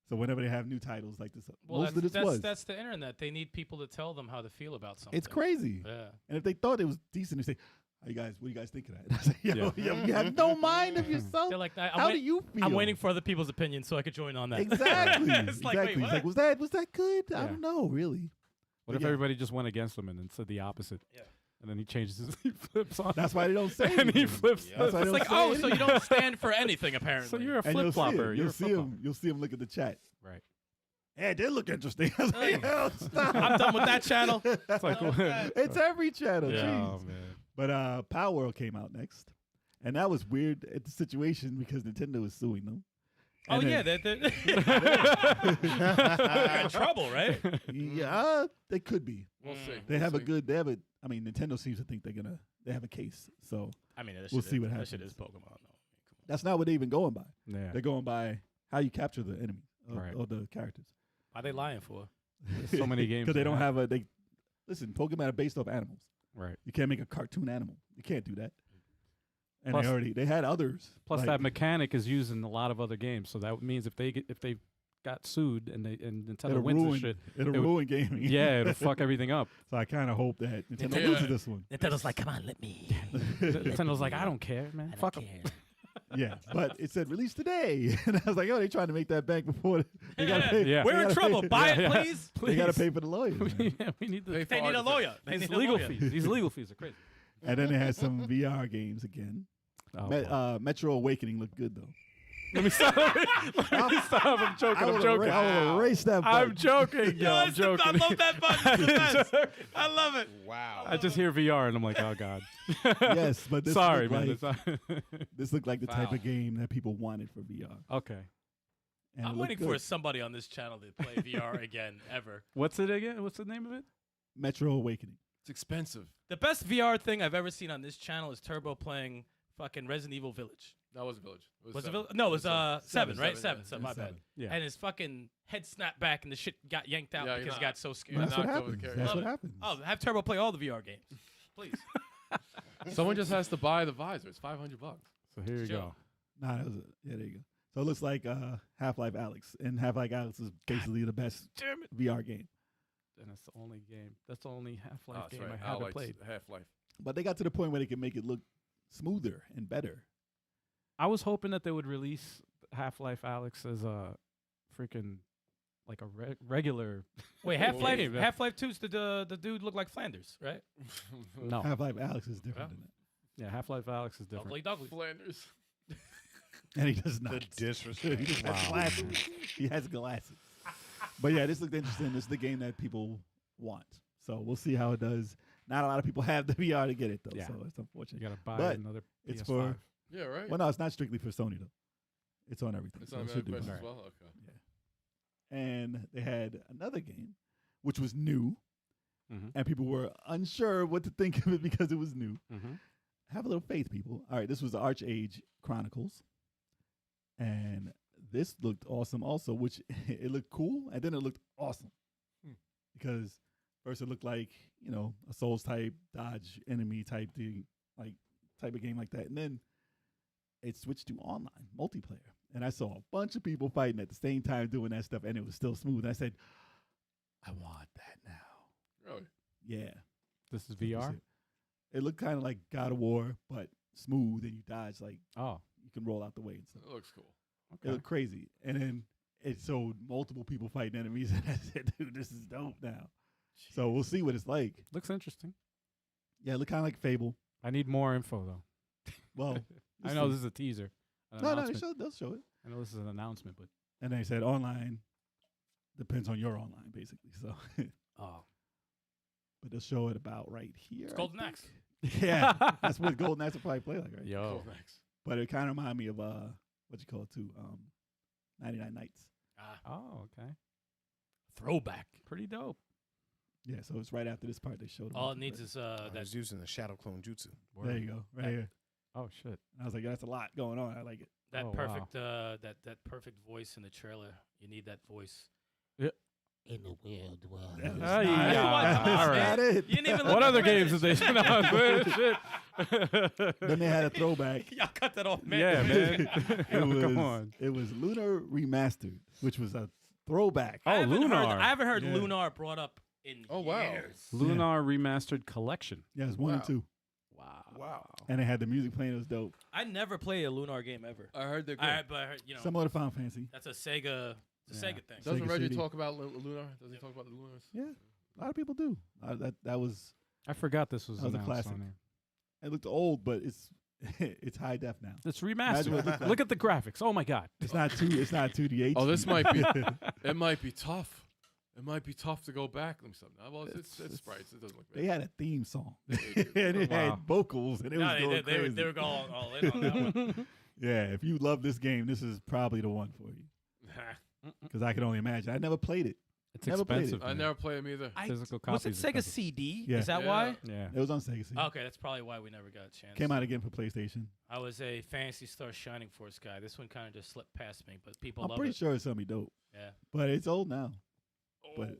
So whenever they have new titles like this, Well, most of this was. that's the internet. They need people to tell them how to feel about something. It's crazy. Yeah. And if they thought it was decent, they say, what do you guys think of that? And I was like, yo, Yeah. you have no mind of yourself. They're like, How do you feel? I'm waiting for other people's opinions so I could join on that. Exactly. It's like, wait, exactly. He's what? like, was that good? I Yeah. don't know, really. What But if yeah. everybody just went against him and then said the opposite? Yeah. And then he changes his, he flips on. That's why they don't say and he anything. flips. That's why they It's don't like, say oh, so you anything. don't stand for anything, apparently. So you're a And flip you'll see flopper. it. You're You'll a see flip him. You'll see him look at the chat. Right. Hey, they look interesting. I was like, yo, stop. I'm done with that channel. It's like It's every channel. yeah, Jeez. oh, man. But Power World came out next. And that was weird at the situation because Nintendo was suing them. Oh, And yeah. then- They're in trouble, right? Yeah, they could be. We'll see. They We'll have a see. good. I mean, Nintendo seems to think they have a case. So I mean, that We'll shit see is, what that shit is happens. Pokemon, though. that's not what they're even going by. Yeah. They're going by how you capture the enemy Right. or the characters. Why they lying for? So many games Because they don't now. have listen, Pokemon are based off animals. Right. You can't make a cartoon animal. You can't do that. And Plus- they had others. Plus, like- that mechanic is used in a lot of other games, so that means if they got sued and Nintendo it'll wins ruin, this shit, it'll it would- ruin gaming. yeah, it'll fuck everything up. So I kind of hope that Nintendo Yeah. loses this one. Nintendo's like, come on, let me. Nintendo's like, I don't care, man. I Fuck don't 'em. care. Yeah, but it said release today, and I was like, oh, they trying to make that bank before they gotta pay. Yeah. they We're in gotta trouble. pay- Buy Yeah. it, please. They gotta pay for the lawyers. man. Yeah, we need Pay the for They need a architect. lawyer. They these need a legal lawyer. fees. These legal fees are crazy. And then they had some VR games again. Oh, boy. Metro Awakening looked good though. Let me stop. Let me stop. I'm joking. I'm joking. I will erase that. I'm button. joking, yo. I'm joking. I love that button. It's the best. I love it. Wow. I just hear VR and I'm like, oh god. Yes, but this Sorry, looked man. like, It's not this looked like the type Foul. of game that people wanted for VR. okay. And it I'm looked waiting for good. somebody on this channel to play VR again ever. What's it again? What's the name of it? Metro Awakening. It's expensive. The best VR thing I've ever seen on this channel is Turbo playing fucking Resident Evil Village. That was Village. Was it seven. Village? No, it was seven, right? Seven, Seven. yeah. My bad. Yeah. And his fucking head snapped back and the shit got yanked out Yeah, because you're he not- got so scared. Yeah, That's what knocked over the happens. carrier. That's Love what it. happens. Oh, have Turbo play all the VR games, please. Someone just has to buy the visor. It's $500. So here you Chill. go. Nah, that was it. Yeah, there you go. So it looks like Half-Life Alex, and Half-Life Alex is basically the best Damn it. VR game. And that's the only game. That's the only Half-Life Oh, that's game right. I haven't played. Half-Life. But they got to the point where they can make it look smoother and better. I was hoping that they would release Half-Life Alex as a freaking like a regular. Wait, Half-Life game, yeah. Half-Life 2's the dude looked like Flanders, right? No. Half-Life Alex is different than that. Yeah, Half-Life Alex is different. Dougly. Flanders. And he does not. The disrespect. He just has Wow. glasses. He has glasses. But yeah, this looked interesting. This is the game that people want. So we'll see how it does. Not a lot of people have the VR to get it though, Yeah. so it's You unfortunate. gotta buy But another it's PS5. for Yeah, right. well, no, it's not strictly for Sony though. It's on everything. It's so on it should do Quest well. as well. Okay. And they had another game, which was new, Mhm. and people were unsure what to think of it because it was new. Mm-hmm. Have a little faith, people. All right, this was the Archage Chronicles, and this looked awesome also, which it looked cool, and then it looked awesome because first it looked like, you know, a Souls type dodge enemy type thing, like type of game like that, and then it switched to online multiplayer, and I saw a bunch of people fighting at the same time doing that stuff, and it was still smooth. And I said, I want that now. Really? Yeah. This is VR. It looked kind of like God of War, but smooth, and you dodge like Oh, you can roll out the way and stuff. That looks cool. It okay. looked crazy. And then it showed multiple people fighting enemies, and I said, dude, this is dope now. So we'll see what it's like. Looks interesting. Yeah, it looked kind of like Fable. I need more info though. Well, I know this is a teaser. An No, announcement. they'll show it. I know this is an announcement, but And they said online depends on your online, basically. So, Oh, but they'll show it about right here. it's I Golden think. Axe. Yeah, that's what Golden Axe will probably play like, right? yo, Cool, thanks. But it kind of reminded me of what you call it too, 99 Nights. oh, okay, Throwback. pretty dope. Yeah, so it's right after this part they showed. All it needs is I that. was using the shadow clone jutsu. There you go, right here. Oh shit. And I was like, yeah, that's a lot going on. I like it. That Oh, wow. perfect, that perfect voice in the trailer. You need that voice. In the world, That's Ah, not- yeah. that's All right. not it. You didn't even What look other at games did credits. they? No, shit. Then they had a throwback. Y'all cut that off, man. Yeah, man. Come was, on. It was Lunar Remastered, which was a throwback. Oh, I haven't Lunar. I haven't heard Yeah. Lunar brought up in Oh, wow. years. Lunar Remastered Collection. Yeah, it was 1 and Wow. 2. Wow. And they had the music playing. It was dope. I never played a Lunar game ever. I heard they're good. But I heard, Similar to Final Fantasy. that's a Sega. It's a Yeah. Sega thing. Doesn't Sega Reggie CD. talk about Lunar? Does he talk about the Lunars? Yeah, a lot of people do. That was. I forgot this was That was a announced classic. on there. It looked old, but it's it's high def now. It's Imagine what it remastered. looked like. Look at the graphics. Oh my god. It's not 2D HD. Oh, this might be. It might be tough. It might be tough to go back. Let me stop. Well, it's sprites. It doesn't look bad. They had a theme song, They and do. it Wow. had vocals, and it No, was going they were crazy. they were going all in on that one. Yeah, if you love this game, this is probably the one for you. Because I can only imagine. I never played it. It's Never played it. expensive. I man. never played them either. Physical Was copies. it Sega CD? Yeah. Is that Yeah. why? Yeah. It was on Sega CD. Okay, that's probably why we never got a chance. Came out again for PlayStation. I was a Fantasy Star Shining Force guy. This one kind of just slipped past me, but people I'm love pretty it. sure it's gonna be dope, Yeah. but it's old now. But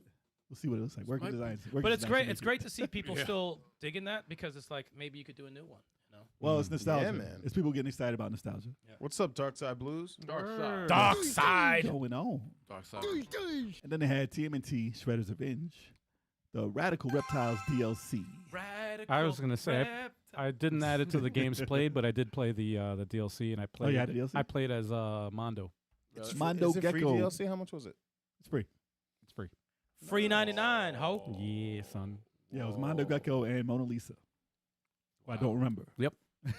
We'll see what it looks like. Working designs. But it's great. It's great to see people still digging that because it's like maybe you could do a new one. You know? Well, it's nostalgia. Yeah, man. It's people getting excited about nostalgia. Yeah. What's up, Dark Side Blues? Dark Side. Dark Side. Going on. Dark Side. And then they had TMNT Shredder's Revenge, the Radical Reptiles DLC. I was gonna say I didn't add it to the games played, but I did play the DLC, and I played. you had the DLC? I played as Mondo. It's Mondo Is it free Gecko. DLC? How much was it? It's free. It's free. Free 99, ho. Yeah, son. Yeah, it was Mondo Gecko and Mona Lisa. Well, I don't remember.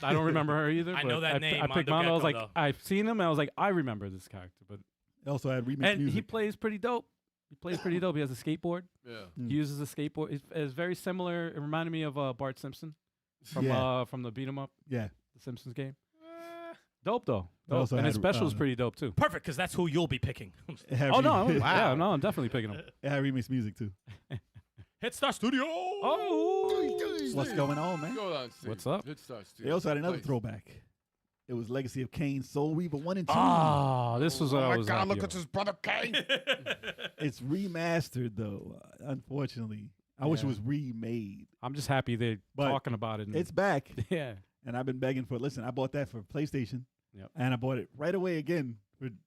I don't remember her either. I but know that name, I picked Mondo Mondo. I was Gecko, like, though. I've seen him. And I was like, I remember this character, but It also had remix and music. he plays pretty dope. He plays pretty dope. He has a skateboard. Yeah. He uses a skateboard. It's very similar. It reminded me of Bart Simpson from Yeah. from the beat 'em up, Yeah. the Simpsons game. Dope though. It also And his had, special is pretty dope too. Perfect, because that's who you'll be picking. It had Oh no! remix- Yeah, no, I'm definitely picking him. It had remix music too. Hitstar Studio. Oh, What's going on, man? Go on, Steve. What's up? It starts. They also had another Place. throwback. It was Legacy of Kain, Soul Reaver 1 and 2. Ah, this was what I was. happy about. his brother Kane. It's remastered though. Unfortunately, I wish it Yeah. was remade. I'm just happy they're But talking about it. And It's back, yeah. and I've been begging for it. Listen, I bought that for PlayStation, Yep. and I bought it right away again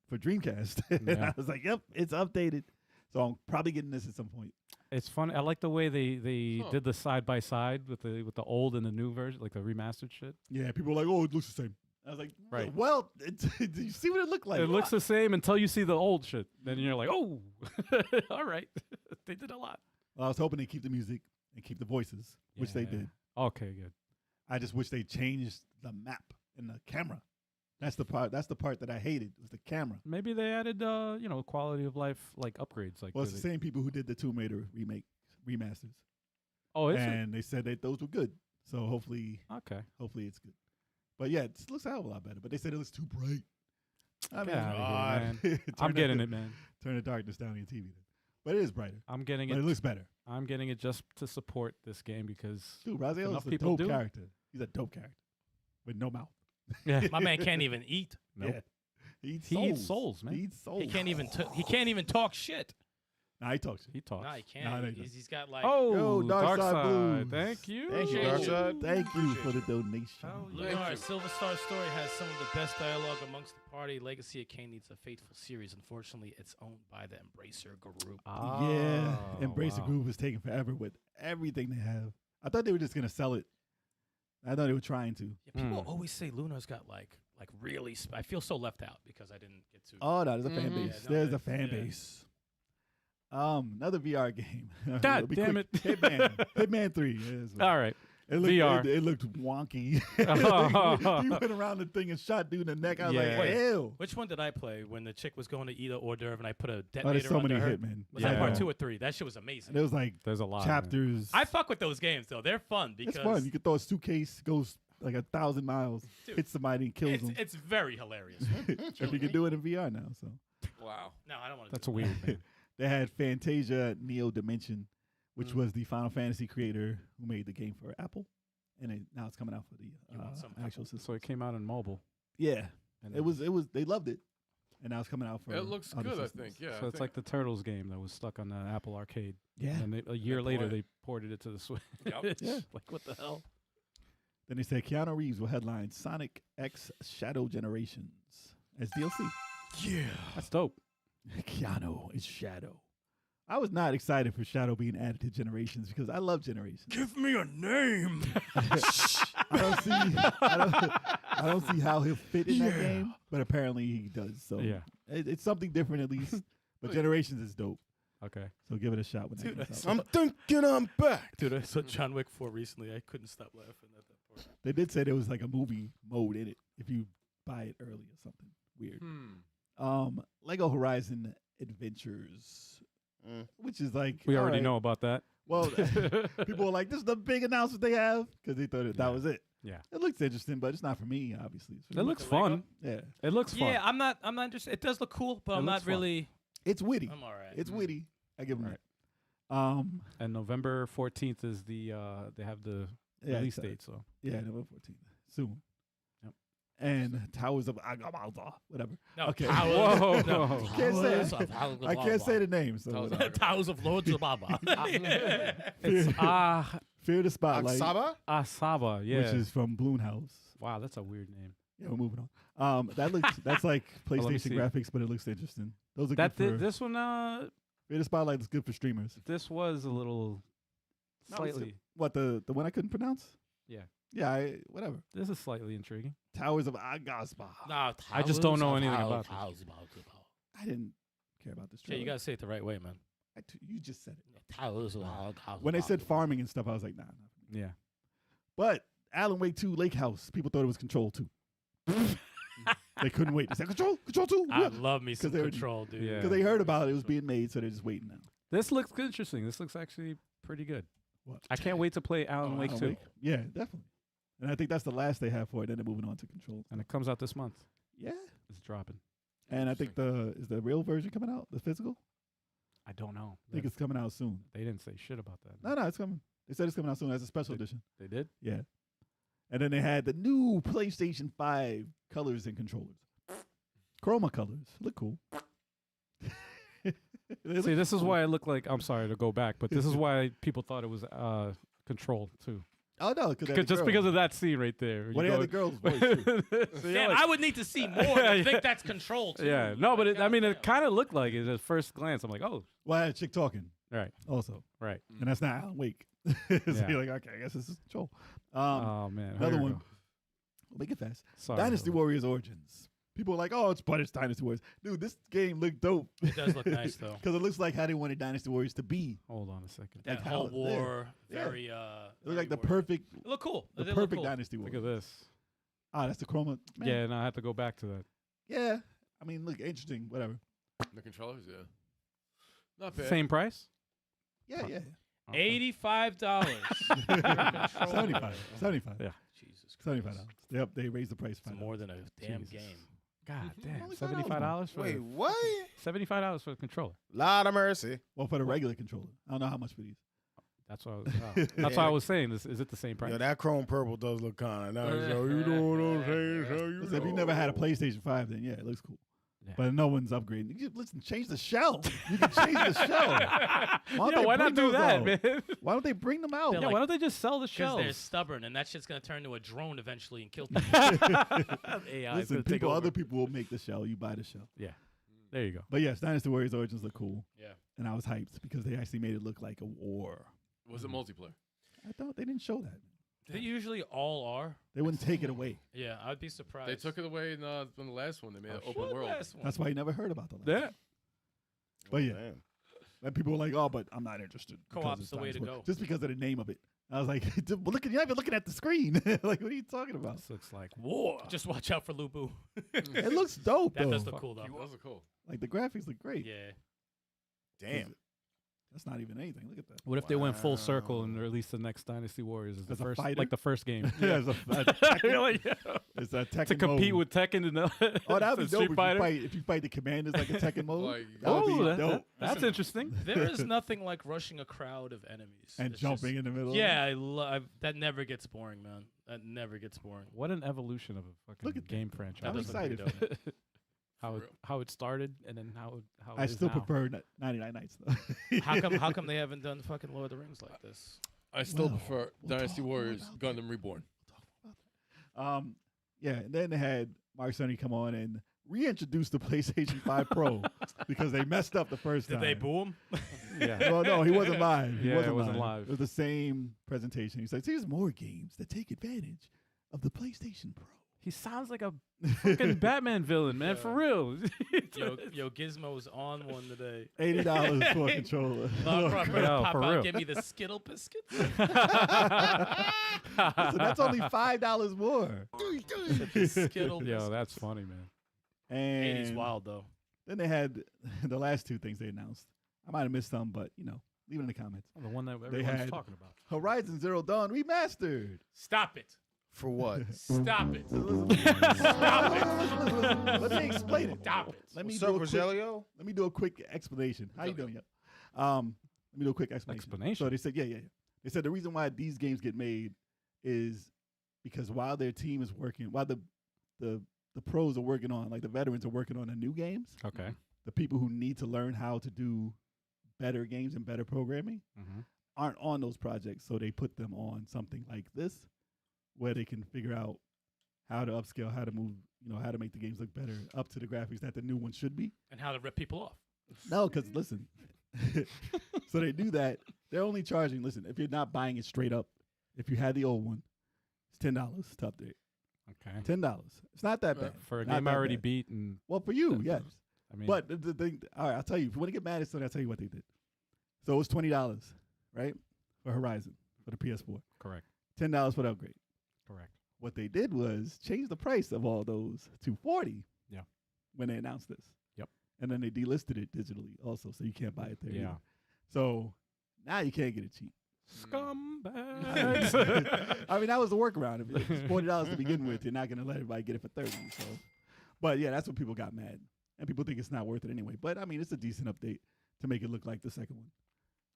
for Dreamcast. And Yeah. I was like, "Yep, it's updated." So I'm probably getting this at some point. It's fun. I like the way they Huh. did the side by side with the old and the new version, like the remastered shit. Yeah, people are like, "Oh, it looks the same." I was like, Right. Well, do you see what it looked like? it looks the same until you see the old shit. Then you're like, oh, all right, they did a lot. Well, I was hoping they keep the music and keep the voices, which they Yeah. did. Okay, good. I just wish they changed the map and the camera. That's the part. That's the part that I hated was the camera. Maybe they added quality of life like upgrades. Like Well, it's the they- same people who did the Tomb Raider remasters, Oh, is it? and they said that those were good. So hopefully Okay. it's good. But yeah, it looks a hell of a lot better. But they said it looks too bright. I Get outta here, man. turn I'm getting the- it, man. Turn the darkness down on your TV. Then. But it is brighter. I'm getting But it. it looks better. I'm getting it just to support this game because Dude, Raziel's enough a people dope do. character. He's a dope character with no mouth. yeah, My man can't even eat. nope. Yeah. He eats He souls. eats souls, man. He eats souls. He can't even. He can't even talk shit. Nah, he talks. He talks. No, he can't. No, they He's got like. Oh, Yo, Dark Side Blues. Thank you. Thank you, Appreciate Dark you. Side. Thank you for the donation. Oh, yeah. Lunar, Thank you. Silver Star Story has some of the best dialogue amongst the party. Legacy of Kain needs a faithful series. Unfortunately, it's owned by the Embracer Group. Yeah, Oh, Embrace the wow. Groove is taking forever with everything they have. I thought they were just gonna sell it. I thought they were trying to. Yeah, people Hmm. always say Lunar's got like really. I feel so left out because I didn't get to. Oh no, there's a fan Mhm. base. Yeah, no, There's a there's- fan yeah. base. Another VR game. God It'll be damn quick. it. Hitman 3. Yeah, that's what- All right. It looked, VR. It looked wonky. he went around the thing and shot dude in the neck. I was Yeah. like, ew. Which one did I play when the chick was going to eat a hors d'oeuvre and I put a Oh, detonator there's so under many her? Hitmen. Was that part Yeah. 2 or 3? That shit was amazing. There was like There's a lot. man. chapters. I fuck with those games though. They're fun because It's fun. You could throw a suitcase, goes like 1,000 miles, Dude, hits somebody and kills them. it's very hilarious. If you can do it in VR now, so. Wow. No, I don't want to. That's a weird thing. They had Fantasia Neo Dimension, which Mm. was the Final Fantasy creator who made the game for Apple, and now it's coming out for the You want some actual Apple? system. So it came out on mobile. Yeah, And it was. They loved it, and now it's coming out for. It looks other good, I systems. think. Yeah. So I it's think- like the Turtles game that was stuck on the Apple Arcade. Yeah. And a year Good later, point. they ported it to the Switch. Yep. Yeah. Like, what the hell? Then they said Keanu Reeves will headline Sonic X Shadow Generations as DLC. Yeah. That's dope. Keanu is Shadow. I was not excited for Shadow being added to Generations because I love Generations. Give me a name. I don't see how he'll fit in that game, but apparently he does. So Yeah. it's something different at least. But Generations is dope, Okay. so give it a shot when that Dude, comes I out. I'm thinking I'm back. Dude, I saw John Wick 4 recently. I couldn't stop laughing at that part. They did say there was like a movie mode in it if you buy it early or something weird. Lego Horizon Adventures, Mm. which is like We already alright. know about that. Well, people were like, "This is the big announcement they have," because they thought that was it. Yeah. It looks interesting, but it's not for me. Obviously, it's for It you. looks The Lego? fun. Yeah, It looks fun. Yeah, I'm not interested. It does look cool, but It I'm looks not fun. really. it's witty. I'm all right. It's witty. I give them Right. that. And November 14th is the they have the Yeah, release excited. date. So Yeah, November 14th. Soon. Yep. and Towers of Abathor, whatever. No, Okay. Towers. Whoa. No, Can't say Towers it. of Alabama. I can't say the name. So Towers of whatever. Towers of Lords of Baba. It's Fear the Spotlight, Aksaba? Asaba. Yeah. which is from Bloomhouse. Wow, that's a weird name. Yeah, we're moving on. That's like let me PlayStation see. graphics, but it looks interesting. Those are That good for, this one Fear the Spotlight is good for streamers. this was a little No, it's- slightly. What the one I couldn't pronounce? Yeah. Yeah, whatever. This is slightly intriguing. Towers of Agaspa. Nah, I just don't know Towers of anything Al- about this. Towers of Al- I didn't care about this Shit, trailer. you gotta say it the right way, man. You just said it. Towers of Al- When they said farming and stuff, I was like, nah. Yeah. But Alan Wake 2 Lake House, people thought it was Control 2. They couldn't wait. They said, Control 2. I love me some they already- Control, dude. Yeah. Because they heard about it was being made, so they're just waiting now. This looks interesting. This looks actually pretty good. What? I can't wait to play Alan Wake Alan 2. Wake? Yeah, definitely. And I think that's the last they have for it. Then they're moving on to Control. And it comes out this month. Yeah. It's dropping. And I think is the real version coming out, the physical? I don't know. I think it's coming out soon. They didn't say shit about that. No, it's coming. They said it's coming out soon as a special edition. They did? Yeah. And then they had the new PlayStation 5 colors and controllers. Chroma colors. Look cool. See, this is why it looked like, I'm sorry to go back, but this is why people thought it was Control too. Oh, no. Just because of that scene right there. Well, they had the girl's voice, too. So you're Damn, like- I would need to see more to think that's Control, too. yeah. No, but I mean, it Goddamn. kind of looked like it at first glance. I'm like, oh, Well, I had a chick talking right, also. right. And that's not Alan Wake. So Yeah. you're like, okay, I guess this is Control. Oh, man. Another Here we one. go. We'll make it fast. Sorry. Dynasty Warriors Origins. People are like, oh, but it's Dynasty Warriors. Dude, this game looked dope. It does look nice, though. Because it looks like how they wanted Dynasty Warriors to be. Hold on a second. That Like whole how- war, yeah. very, It looked like the very war. perfect, It looked cool. the It did perfect look cool. Dynasty Look Warriors. at this. Ah, that's the Chroma. Man. Yeah, and I have to go back to that. Yeah. I mean, look, interesting. Whatever. The controllers, yeah. Not bad. Same price? Yeah, yeah. Okay. $85. 75. 75. Yeah. Jesus Christ. $75. They raised the price. It's more than a damn Jesus. game. God damn. Only $75 for Wait, what? $75 for the controller. Lot of mercy. Well, for the regular controller. I don't know how much for these. That's what I was, that's why I was saying. Is it the same price? Yo, that chrome purple does look kind of nice. Yo, you know what I'm saying? So you Listen, if you know. never had a PlayStation 5, then yeah, it looks cool. Yeah. But no one's upgrading. Listen, change the shell. You can change the shell. Yeah, don't they why not bring do those that, out? man? Why don't they bring them out? They're Yeah, like- why don't they just sell the Because shells? they're stubborn, and that shit's going to turn into a drone eventually and kill people. AI is Listen, gonna take people, over. other people will make the shell. You buy the shell. There you go. But yes, Dynasty Warriors Origins look cool. Yeah. And I was hyped because they actually made it look like a war. Was it multiplayer? I thought they didn't show that. They usually all are. They wouldn't take it away. Yeah, I'd be surprised. They took it away from the last one. They made Oh, an open sure, world. last one. That's why you never heard about the last. Yeah. But yeah, Damn. and people were like, "Oh, but I'm not interested." because Co-op's it's the way to Dynasty go. Warriors." Just because of the name of it. I was like, "Look, you're not even looking at the screen. Like, what are you talking about?" This looks like war. Just watch out for Lubu. It looks dope That though. does look cool, though. Those are cool. Like the graphics look great. Yeah. Damn. That's not even anything. Look at that. What if they went full circle and Wow. released the next Dynasty Warriors as the As a first, fighter? like the first game? Yeah, it's You're like, yeah. it's a Tekken To compete mode. with Tekken and Oh, that would be dope Street Fighter. if you fight the commanders like a Tekken mode. Like, that would Oh, be that- dope. that's Listen, interesting. There is nothing like rushing a crowd of enemies. And It's jumping just- in the middle. Yeah, I love that. Never gets boring, man. That never gets boring. What an evolution of a fucking Look at game franchise. I'm does look pretty excited. dope. how it real. how it started and then how I it is still now. prefer 99 Nights though. How come they haven't done fucking Lord of the Rings like this? I still Well, prefer we'll Dynasty talk more Warriors, about that. Gundam Reborn. Yeah, and then they had Mark Cerny come on and reintroduce the PlayStation 5 Pro because they messed up the first Did time. they boo him? Yeah. Well, no, he wasn't live. He Yeah, wasn't, it wasn't live. It was the same presentation. He said, "Here's more games that take advantage of the PlayStation Pro." He sounds like a fucking Batman villain, man. For real. Yo, Gizmo's on one today. $80 for a controller. No, bro, bro, Yo, pop for out, real. give me the Skittle biscuits. So that's only $5 more. Skittle Yo, biscuits. that's funny, man. And 80s wild though. then they had the last two things they announced. I might have missed some, but leave it in the comments. The one that everyone's had- talking about. Horizon Zero Dawn remastered. Stop it. For what? Stop it. Let me explain it. Stop it. Let me What's do up, a quick, Rogelio? Let me do a quick explanation. How you doing? Let me do a quick explanation. Explanation? So they said, yeah. They said the reason why these games get made is because while their team is working, while the the pros are working on, like the veterans are working on the new games. Okay. The people who need to learn how to do better games and better programming aren't on those projects, so they put them on something like this, where they can figure out how to upscale, how to move, how to make the games look better, up to the graphics that the new one should be. And how to rip people off. No, because listen, so they do that. They're only charging. Listen, if you're not buying it straight up, if you had the old one, it's $10 to update. Okay. $10. It's not that bad For a Not game I that already bad. beat, and Well, for you, yes. I mean, But the thing, all right, I'll tell you. If you want to get mad at something, I'll tell you what they did. So it was $20, right, for Horizon for the PS4. correct. $10 for the upgrade. Correct. What they did was change the price of all those to $40. Yeah. When they announced this. Yep. And then they delisted it digitally also, so you can't buy it there. Yeah. either. So now you can't get it cheap. Scumbags. I mean, that was the workaround. If it's $40 to begin with, you're not going to let everybody get it for $30. So, but yeah, that's what people got mad, and people think it's not worth it anyway. But I mean, it's a decent update to make it look like the second one.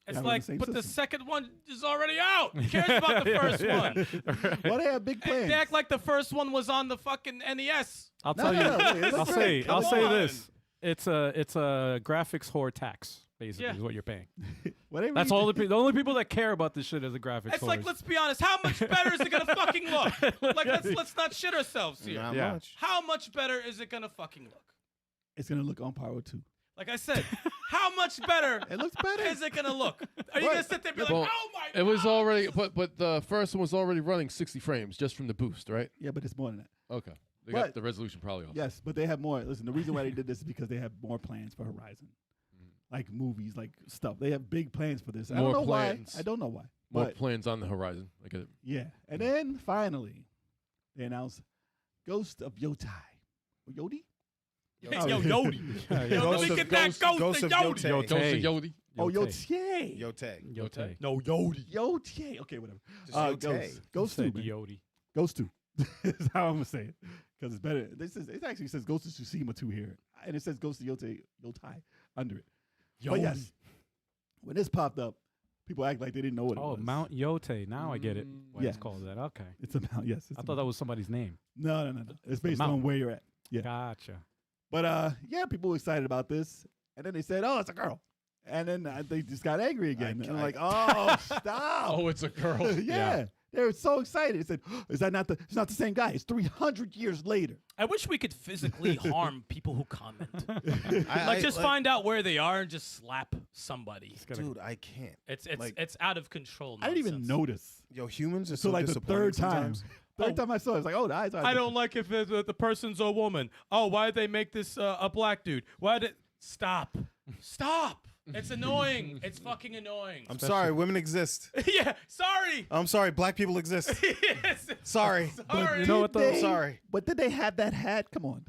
It's Yeah, we're like, the same but the system. second one is already out. Who cares about the first one? Well, they have big plans. They act like the first one was on the fucking NES. I'll No, tell you. no, it I'll looks say. great. I'll Come say on. this. It's a graphics whore tax. Basically, Yeah. is what you're paying. Whatever That's you all do. the only people that care about this shit is the graphics. It's like, whores. let's be honest. How much better is it gonna fucking look? Like, let's not shit ourselves here. Not Yeah. much. How much better is it gonna fucking look? It's going to look on par with 2. Like I said, how much better It looks better. is it gonna look? Are you What? gonna sit there and be like, Well, oh my god? It was already, but the first one was already running 60 frames just from the boost, right? Yeah, but it's more than that. Okay. They But- got the resolution probably off. Yes, but they have more. Listen, the reason why they did this is because they have more plans for Horizon. Like movies, like stuff. They have big plans for this. I More don't know plans. why. I don't know why. More But plans on the horizon. I get it. yeah. And then finally, they announced Ghost of Yotai. Or Yodi? Yo, Yodi. Yeah, Yo, Ghost let me of- get that Ghost- ghost Ghost of of Yodi. Yotai. Ghost of Hey. Yodi. Oh, Yote. Yotier. Yote. Yote. No, Yodi. Yotier. Okay, whatever. Just Yote. Ghost Said 2, man. Yodi. Ghost 2. is how I'm going to say it. Because it's better. It actually says Ghost of Tsushima 2 here. And it says Ghost of Yotai under it. But yes, when this popped up, people act like they didn't know what it Oh, was. Mount Yote. Now I get it. Why Yeah. it's called that. Okay. It's a mount, yes. It's I a thought that was somebody's name. No. It's based mountain. on where you're at. Yeah. Gotcha. But yeah, people were excited about this. And then they said, oh, it's a girl. And then they just got angry again. And I'm like, oh, stop. Oh, it's a girl. yeah. They were so excited. They said, it's not the same guy. It's 300 years later. I wish we could physically harm people who comment. I- Like, I- just find out where they are and just slap somebody. Dude, I can't. It's out of control. I didn't even nonsense. notice. Yo, humans are So so like the disappointing third time. sometimes. Third time I saw it, I was like, oh, the eyes are I don't like if the person's a woman. Oh, why did they make this a black dude? Why did stop? It's annoying. It's fucking annoying. I'm sorry, women exist. Yeah, sorry. I'm sorry, black people exist. Yes. Sorry. Sorry. You know what though? Sorry. But did they have that hat? Come on.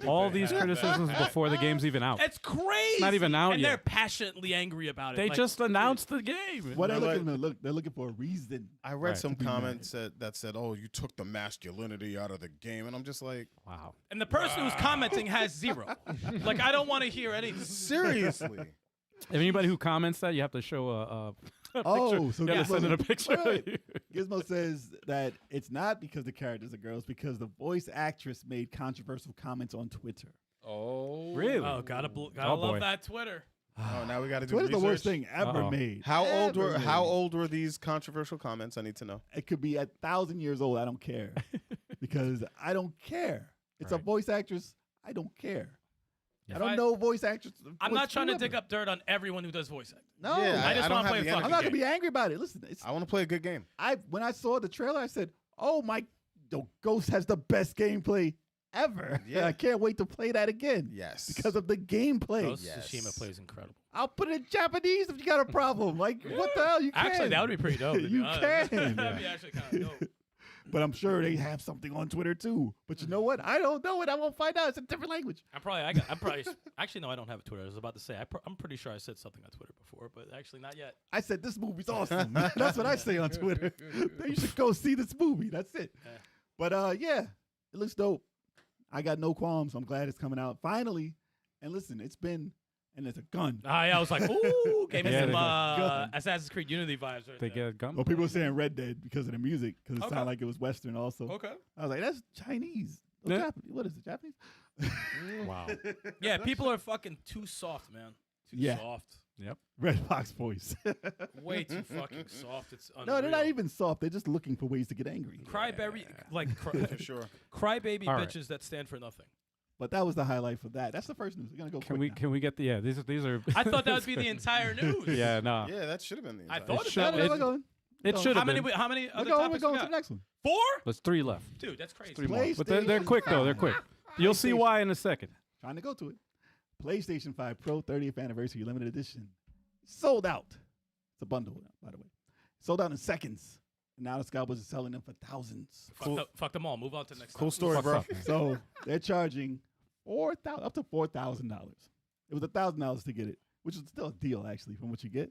All these criticisms before the game's even out. It's crazy. not even out and yet. they're passionately angry about it. They Like, just announced the game. What they're No, they're looking for a reason. I read Right. some To be mad. comments that said, "Oh, you took the masculinity out of the game," and I'm just like, Wow. And the person who's commenting has zero. Like, I don't want to hear anything. seriously. If anybody who comments that, you have to show a Oh, picture. so You gotta Gizmo- send in a picture. Wait, wait. Gizmo says that it's not because the characters are girls, because the voice actress made controversial comments on Twitter. Oh. Really? Oh, gotta Oh, love boy. that Twitter. Oh, now we got to do Twitter's the worst research. thing ever Uh-oh. made. How Ever made. old were these controversial comments? I need to know. It could be 1,000 years old. I don't care because I don't care. It's a Right. voice actress. I don't care. Yeah. I don't I- know voice actress. I'm voice not trying to whoever. dig up dirt on everyone who does voice acting. No, Yeah, I just don't wanna have play the a fucking I'm energy. not gonna game. be angry about it. Listen, it's, I want to play a good game. when I saw the trailer, I said, "Oh my, the Ghost has the best gameplay ever." Yeah. I can't wait to play that again. Yes. because of the gameplay. Ghost Yes. Tsushima plays incredible. I'll put it in Japanese if you got a problem. Like, what the hell? You can. Actually, that would be pretty dope. to be You honest. can. That'd be actually kind of dope. But I'm sure they have something on Twitter too. But you know what? I don't know it. I won't find out. It's a different language. I'm probably. Actually, no, I don't have a Twitter. I was about to say. I'm pretty sure I said something on Twitter before, but actually not yet. I said this movie's awesome. That's what I say on Twitter. You should go see this movie. That's it. Yeah. But yeah, it looks dope. I got no qualms. I'm glad it's coming out finally. And listen, it's been, and it's a gun. Yeah, I was like, ooh, gave me Yeah, some they got- Assassin's Creed Unity vibes right They there. get gum. Well, people were saying Red Dead because of the music, because it Okay. sounded like it was Western also. Okay. I was like, that's Chinese. Yeah. What is it, Japanese? Wow. Yeah, people are fucking too soft, man. Too Yeah. soft. Yep. Red Fox voice. Way too fucking soft. It's unreal. No, they're not even soft. They're just looking for ways to get angry. Cryberry, For sure. crybaby All right. bitches that stand for nothing. But that was the highlight for that. That's the first news. We're gonna go. Can quick we now. can we get the these are I thought that would be the entire news. yeah no Yeah, that should have been the I entire thought It it should- No, that no, it- we're going. it should How have many? been. How many We're other going. We're topics going we to got? the next one. 4? There's 3 left. Dude, that's crazy. 3 more. But they're PlayStation quick though. They're 5. quick. You'll see PlayStation. why in a second. Trying to go to it. PlayStation 5 Pro 30th Anniversary Limited Edition. Sold out. It's a bundle, by the way. Sold out in seconds. And now the Scalpers are selling them for thousands. Fuck them all. Move on to the next. Cool topic. story, Fuck bro. off, man. So they're charging up to $4,000. It was $1,000 to get it, which is still a deal actually from what you get,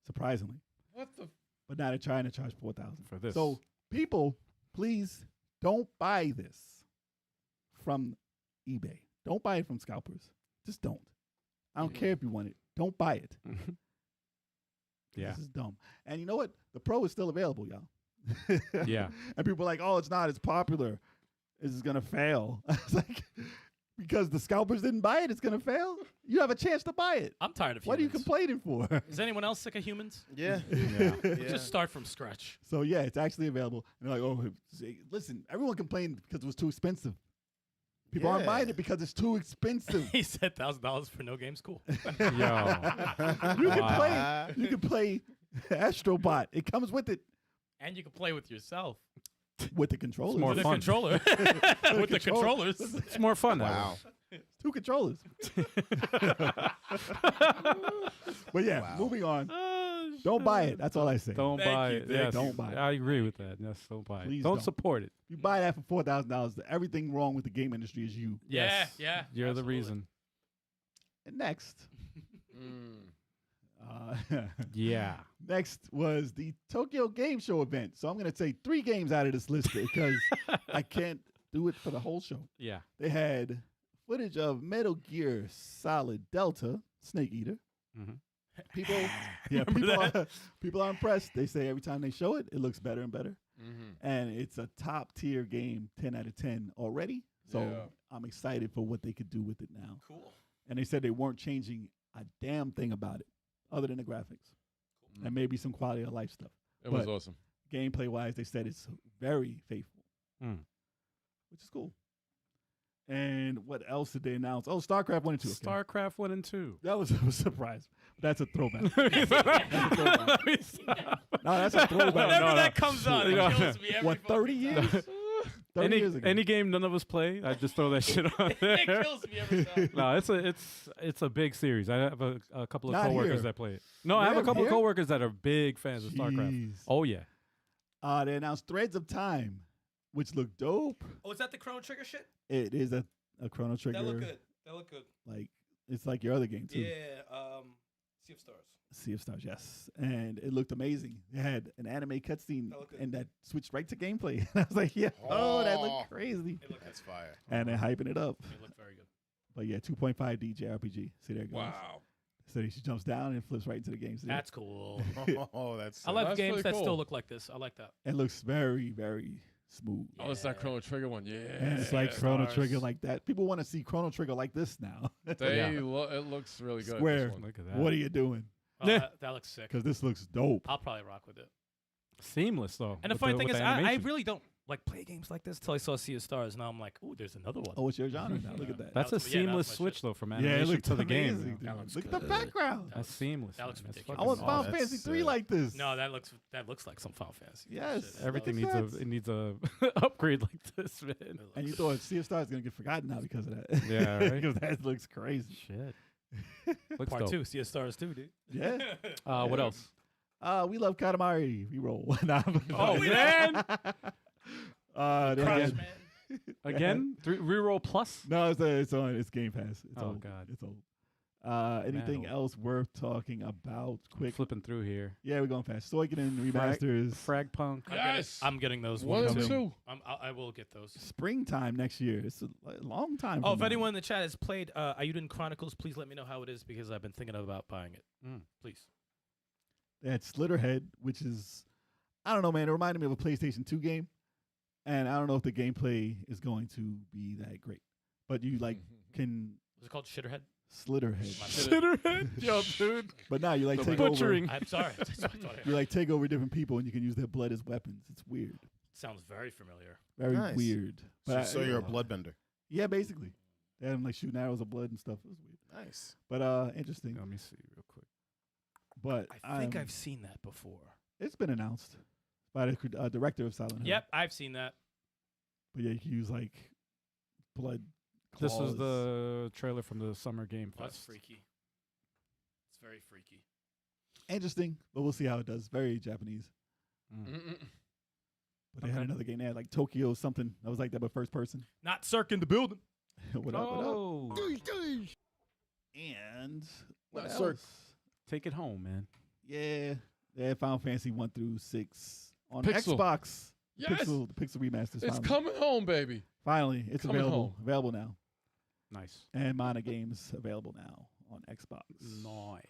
surprisingly. What the? But now they're trying to charge $4,000 For this. So people, please don't buy this from eBay. Don't buy it from Scalpers. Just don't. I don't care if you want it. Don't buy it. Yeah. This is dumb. And you know what? The Pro is still available, y'all. Yeah. And people are like, oh, it's not. It's popular. This is going to fail. I was like, because the Scalpers didn't buy it, it's going to fail? You have a chance to buy it. I'm tired of What are you humans. complaining for? Is anyone else sick of humans? Yeah. Yeah. Yeah. Just start from scratch. So, yeah, it's actually available. And they're like, oh, listen, everyone complained because it was too expensive. People aren't Yeah. buying it because it's too expensive. He said $1,000 for no game's cool. Yo. You can play Astrobot. It comes with it And you can play with yourself. with the controllers. more With a fun. controller. With the controllers. It's more fun that Wow. Two controllers. But yeah, Wow. moving on. Don't buy it. That's all I say. way. Don't Thank buy you, it. thank Yes. Don't buy it. I agree with that. Yes, don't buy Please it. Don't don't. support it. You buy that for $4,000. Everything wrong with the game industry is you. Yes. Yeah. You're absolutely. the reason. And next, Mm. Yeah. next was the Tokyo Game Show event. So I'm going to take 3 games out of this list because I can't do it for the whole show. Yeah. They had footage of Metal Gear Solid Delta, Snake Eater. Mhm. People, yeah, people are impressed. They say every time they show it, it looks better and better. Mm-hmm. And it's a top tier game, 10 out of 10 already. So Yeah. I'm excited for what they could do with it now. Cool. And they said they weren't changing a damn thing about it other than the graphics and maybe some quality of life stuff. It was But- awesome. Gameplay wise, they said it's very faithful, Mm. which is cool. And what else did they announce? Oh, StarCraft 1 and 2. Okay. StarCraft 1 and 2. That was a surprise. That's a throwback. No, that's a throwback. Whenever no. that comes on, it No. kills me every What, 30 years? 30 years ago. Any game none of us play, I just throw that shit on It there. kills me every time. No, it's a big series. I have a couple of Not coworkers here. that play it. No, I have a couple of Here? coworkers that are big fans of StarCraft. Jeez. Oh yeah. They announced Threads of Time, which look dope. Oh, is that the Chrono Trigger shit? It is a Chrono Trigger. That look good. That look good. Like, it's like your other game, too. Yeah. Sea of Stars. Sea of Stars, yes. And it looked amazing. They had an anime cutscene That looked good. and that switched right to gameplay. And I was like, yeah, that looked crazy. It looked, That's fire. And they're hyping it up. it looked very good. But yeah, 2.5D JRPG. See, there it goes. Wow. So she jumps down and flips right into the game. See? That's cool. Oh, that's. I like That's games really that cool. still look like this. I like that. It looks very, very smooth. Oh, it's that Chrono Trigger one. Yeah. And it's like Chrono Stars. Trigger like that. People want to see Chrono Trigger like this now. It looks really good. Square. This one. Look at that. What are you doing? Oh, Yeah. that looks sick. Because this looks dope. I'll probably rock with it. Seamless though. And the with funny thing with is, the I animation. really don't like play games like this till I saw Sea of Stars. Now I'm like, ooh, there's another one. Oh, it's your genre now. Look at that. That's a That was- yeah, that seamless was my switch shit. though from Yeah, animation it looked to the game. amazing, now. dude. looks Look at the good. background. That's seamless. that looks man. That's ridiculous. I want fucking Final awesome. That's Fantasy 3 sick. like this. No, that looks like some Final Fantasy. Yes. Shit, that Everything looks- needs That's a it needs a upgrade like this, man. it And you looks- thought Sea of Stars is going to get forgotten now because of that. Yeah, right? Because that looks crazy. Shit. Looks Part dope. 2, Sea of Stars 2, dude. Yeah. What else? We love Katamari. We roll. Nah, Oh man! they Crush, had- man. Again? Reroll plus? No, it's on. It's Game Pass. It's Oh, old. God. It's old. Anything Man, else worth talking about? Quick. Flipping through here. Yeah, we're going fast. Suikoden remasters. Frag Punk. Yes. I'm getting those One ones and too. two. I will get those. Springtime next year. It's a long time. Oh, from if now. anyone in the chat has played Ayuden Chronicles, please let me know how it is because I've been thinking about buying it. Mm. Please. They had Slitterhead, which is, I don't know, man. It reminded me of a PlayStation 2 game. and I don't know if the gameplay is going to be that great. But you like can Was it called Shitterhead? Slitterhead. Shitterhead. Yo, dude. But now you like The take butchering. I'm sorry. That's what I thought I you heard. like take over different people, and you can use their blood as weapons. It's weird, Sounds very familiar. very Nice. weird. But So you're a bloodbender. Yeah, basically. They had them like shooting arrows of blood and stuff. It was weird, Nice. but interesting. Let me see real quick. But I think I've seen that before. it's been announced by the director of Silent Hill. Yep, I've seen that. But yeah, you can use like blood. This was claws. the trailer from the Summer Game That's Fest. freaky. It's very freaky. Interesting, but we'll see how it does. Very Japanese. Mm. But they had another game there, like Tokyo something that was like that, but first person. Not Cirque in the building. What up? What up? Oh, And what Not else? Cirque. take it home, man. Yeah, Final Fantasy 1 through 6 on Pixel. Xbox. Yes. The Pixel remasters. It's Finally, coming home, baby. finally, it's coming available. home. Available now, Nice. and Mana Games available now on Xbox. Nice.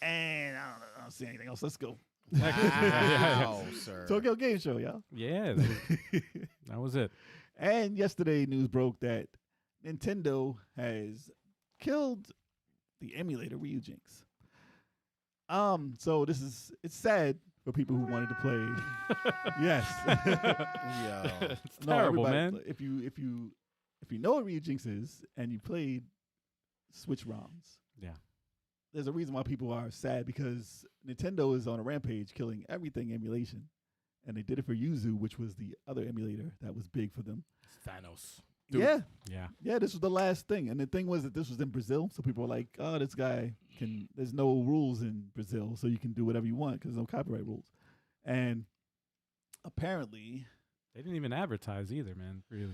And I don't see anything else. Let's go. Wow, sir. Tokyo Game Show, y'all. Yeah, that was it. And yesterday, news broke that Nintendo has killed the emulator Ryujinx. So it's sad for people who wanted to play. Yes. Yeah. It's terrible, everybody- man. If you know what Ryujinx is and you played Switch ROMs, Yeah. there's a reason why people are sad, because Nintendo is on a rampage killing everything emulation. And they did it for Yuzu, which was the other emulator that was big for them. It's Thanos. Dude. Yeah. Yeah. Yeah, this was the last thing. And the thing was that this was in Brazil. So people were like, oh, this guy there's no rules in Brazil, so you can do whatever you want because there's no copyright rules. And apparently, They didn't even advertise either, man. Really.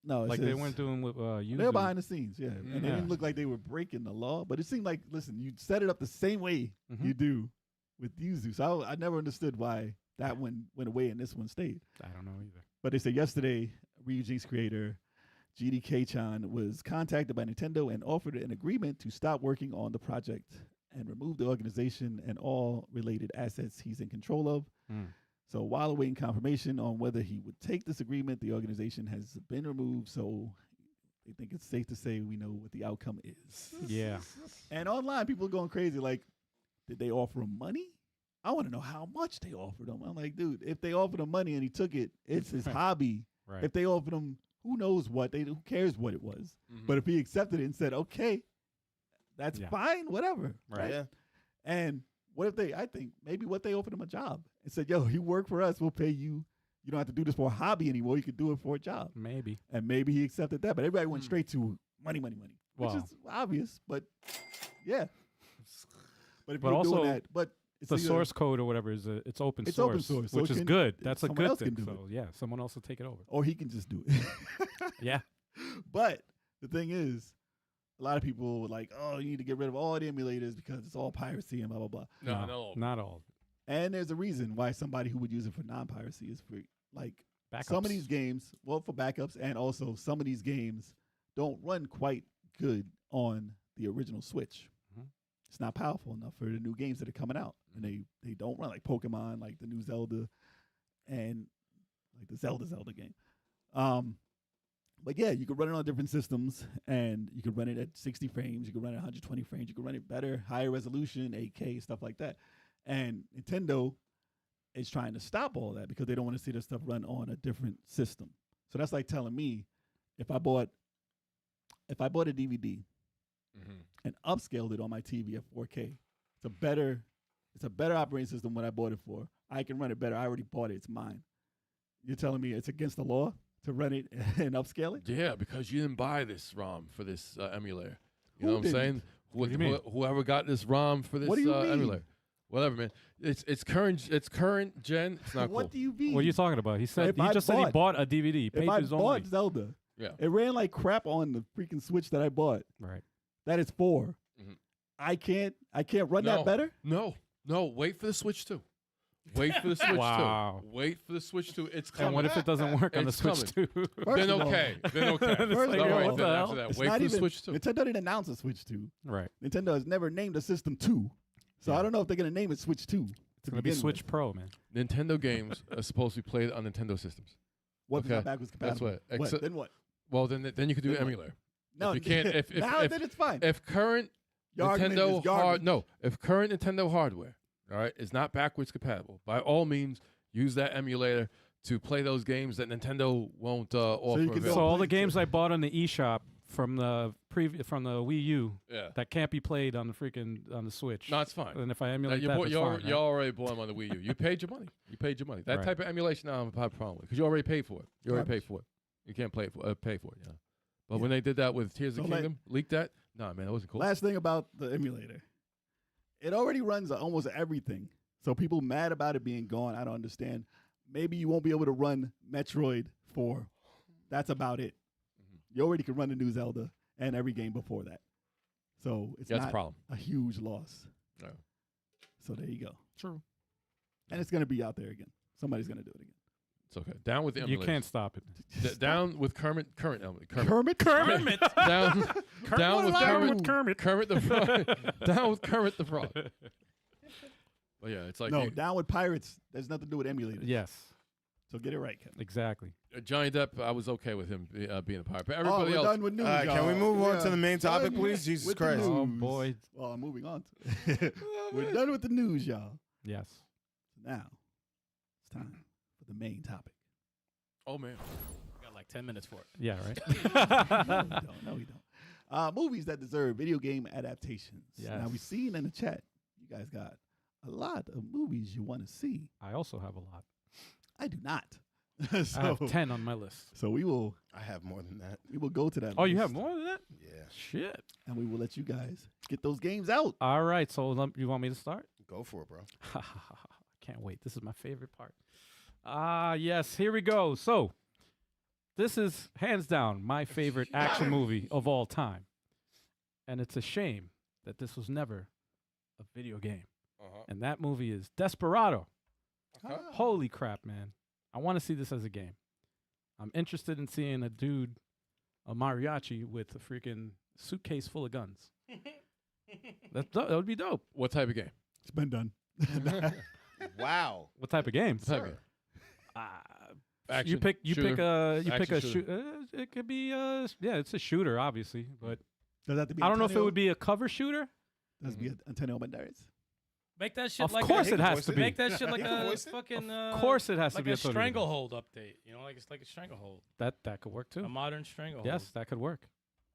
no, it Like they says- weren't doing with they were Yuzu. behind the scenes, yeah. And they Yeah. didn't look like they were breaking the law, but it seemed like, listen, you set it up the same way Mhm. you do with Yuzu. So I never understood why that one went away and this one stayed. I don't know either. But they said yesterday, Ryujinx creator GDK-chan was contacted by Nintendo and offered an agreement to stop working on the project and remove the organization and all related assets he's in control of. Mm. So while awaiting confirmation on whether he would take this agreement, the organization has been removed. So they think it's safe to say we know what the outcome is. Yeah. And online, people are going crazy. Like, did they offer him money? I want to know how much they offered him. I'm like, dude, if they offered him money and he took it, it's his hobby. Right. If they offered him, who knows what? Who cares what it was? Mhm. But if he accepted it and said, okay, that's Yeah. fine, whatever. Right. Yeah. And what if I think maybe what they offered him a job and said, yo, you work for us, we'll pay you. You don't have to do this for a hobby anymore. You could do it for a job. Maybe. And maybe he accepted that. But everybody went straight to money, which Wow. is obvious. But yeah. But if But you're also, doing that, but it's The either- source code or whatever is it's open It's source, open source, so which it is can- good. That's a someone good else can thing. do So yeah, someone else will take it over. or he can just do it. Yeah. But the thing is, a lot of people were like, oh, you need to get rid of all the emulators because it's all piracy and blah, blah, blah. No. Not all. And there's a reason why somebody who would use it for non-piracy is for, like, Backups. some of these games, well, for backups, and also some of these games don't run quite good on the original Switch. Mhm. It's not powerful enough for the new games that are coming out. And they don't run like Pokemon, like the new Zelda, and like the Zelda game. But yeah, you could run it on different systems, and you could run it at 60 frames. You could run it at 120 frames. You could run it better, higher resolution, 8K, stuff like that. And Nintendo is trying to stop all that because they don't want to see their stuff run on a different system. So that's like telling me if I bought a DVD Mhm. and upscaled it on my TV at 4K, it's a better operating system than what I bought it for. I can run it better. I already bought it. It's mine. You're telling me it's against the law to run it and upscale it? Yeah, because you didn't buy this ROM for this emulator. You Who know what I'm didn't? saying? What do you mean? Whoever got this ROM for this What do you mean? emulator, whatever, man. It's current gen. It's not What cool. do you mean? What are you talking about? He said If he I just said he bought- bought a DVD. He If paid I his own bought money. Zelda, Yeah. it ran like crap on the freaking Switch that I bought. Right. That is 4. Mhm. I can't run No. that better? No. Wait for the Switch 2. Wait for the Switch Wow. 2. Wait for the Switch 2. It's coming. And what if it doesn't work on the It's Switch too? First Then of all, okay. Then okay. It's All like, right, what then the after hell? that, It's wait not for the even, Switch 2. Nintendo didn't announce a Switch 2. Right. Nintendo has never named a system 2. So Yeah. I don't know if they're going to name it Switch 2. It's gonna be Switch Pro, man. Nintendo games are supposed to be played on Nintendo systems. What if it's Okay, not backwards that's compatible? what. Then what? Well, then you could do Then what? emulator. No, you can't, now then it's fine. If current Your argument Nintendo is garbage. if current Nintendo hardware, all right, is not backwards compatible, by all means, use that emulator to play those games that Nintendo won't offer. you can So available. all the games I bought on the eShop from the from the Wii U Yeah. that can't be played on the Switch. No, it's fine. And if I Now, emulate you that, bought, it's you, fine, already, right? you already bought them on the Wii U. You paid your money. You paid your money. That Right. type of emulation, I don't have a problem with because you already paid for it. You already paid for it. You can't pay for it. Yeah. But when they did that with Tears of So, the Kingdom, leaked that. Nah, man, that wasn't cool. Last thing about the emulator, it already runs almost everything. So people mad about it being gone. I don't understand. Maybe you won't be able to run Metroid 4. That's about it. You already can run the new Zelda and every game before that. So it's That's a not problem. a huge loss. No. So there you go. True. And it's going to be out there again. Somebody's going to do it again. It's okay. Down with the You emulation. can't stop it. Down with current emulator. Kermit? Down with Kermit. Kermit the Frog. Down with Kermit the Frog. But yeah, it's like No, down with Pirates. There's nothing to do with emulators. Yes, So get it right, Kevin. exactly. Johnny Depp. I was okay with him being a pirate, but Oh, everybody we're else. done with news, Can we y'all. move on Yeah. to the main topic, Done please? Jesus with the Christ. Oh news. boy. Well, I'm moving on to We're done with the news, y'all. Yes. Now, it's time for the main topic. Oh man. Got like 10 minutes for it. Yeah. Right. No, we don't. Movies that deserve video game adaptations. Yes. Now, we've seen in the chat, you guys got a lot of movies you want to see. I also have a lot. I do not. I have 10 on my list. So we will I have more than that. go to that. Oh, you list, have more than that? Yeah. Shit. and we will let you guys get those games out. All right. So you want me to start? Go for it, bro. Can't wait. This is my favorite part. Yes. Here we go. So this is hands down my favorite action movie of all time. And it's a shame that this was never a video game. And that movie is Desperado. Holy crap, man. I want to see this as a game. I'm interested in seeing a dude, a mariachi with a freaking suitcase full of guns. That would be dope. What type of game? It's been done. Wow. What type of game? What type of game? Action, You pick shooter? a Action shooter. It could be it's a shooter obviously, but Does that have to be I don't know if it Antonio? would be a cover shooter. Does it be Antonio Banderas? Make that shit Of like course a, it has to be. Make that shit like You can a voice it? fucking. Of course it has to like be a Antonio Banderas. stranglehold update. You know, like it's like a stranglehold. That could work too. A modern stranglehold. Yes, that could work.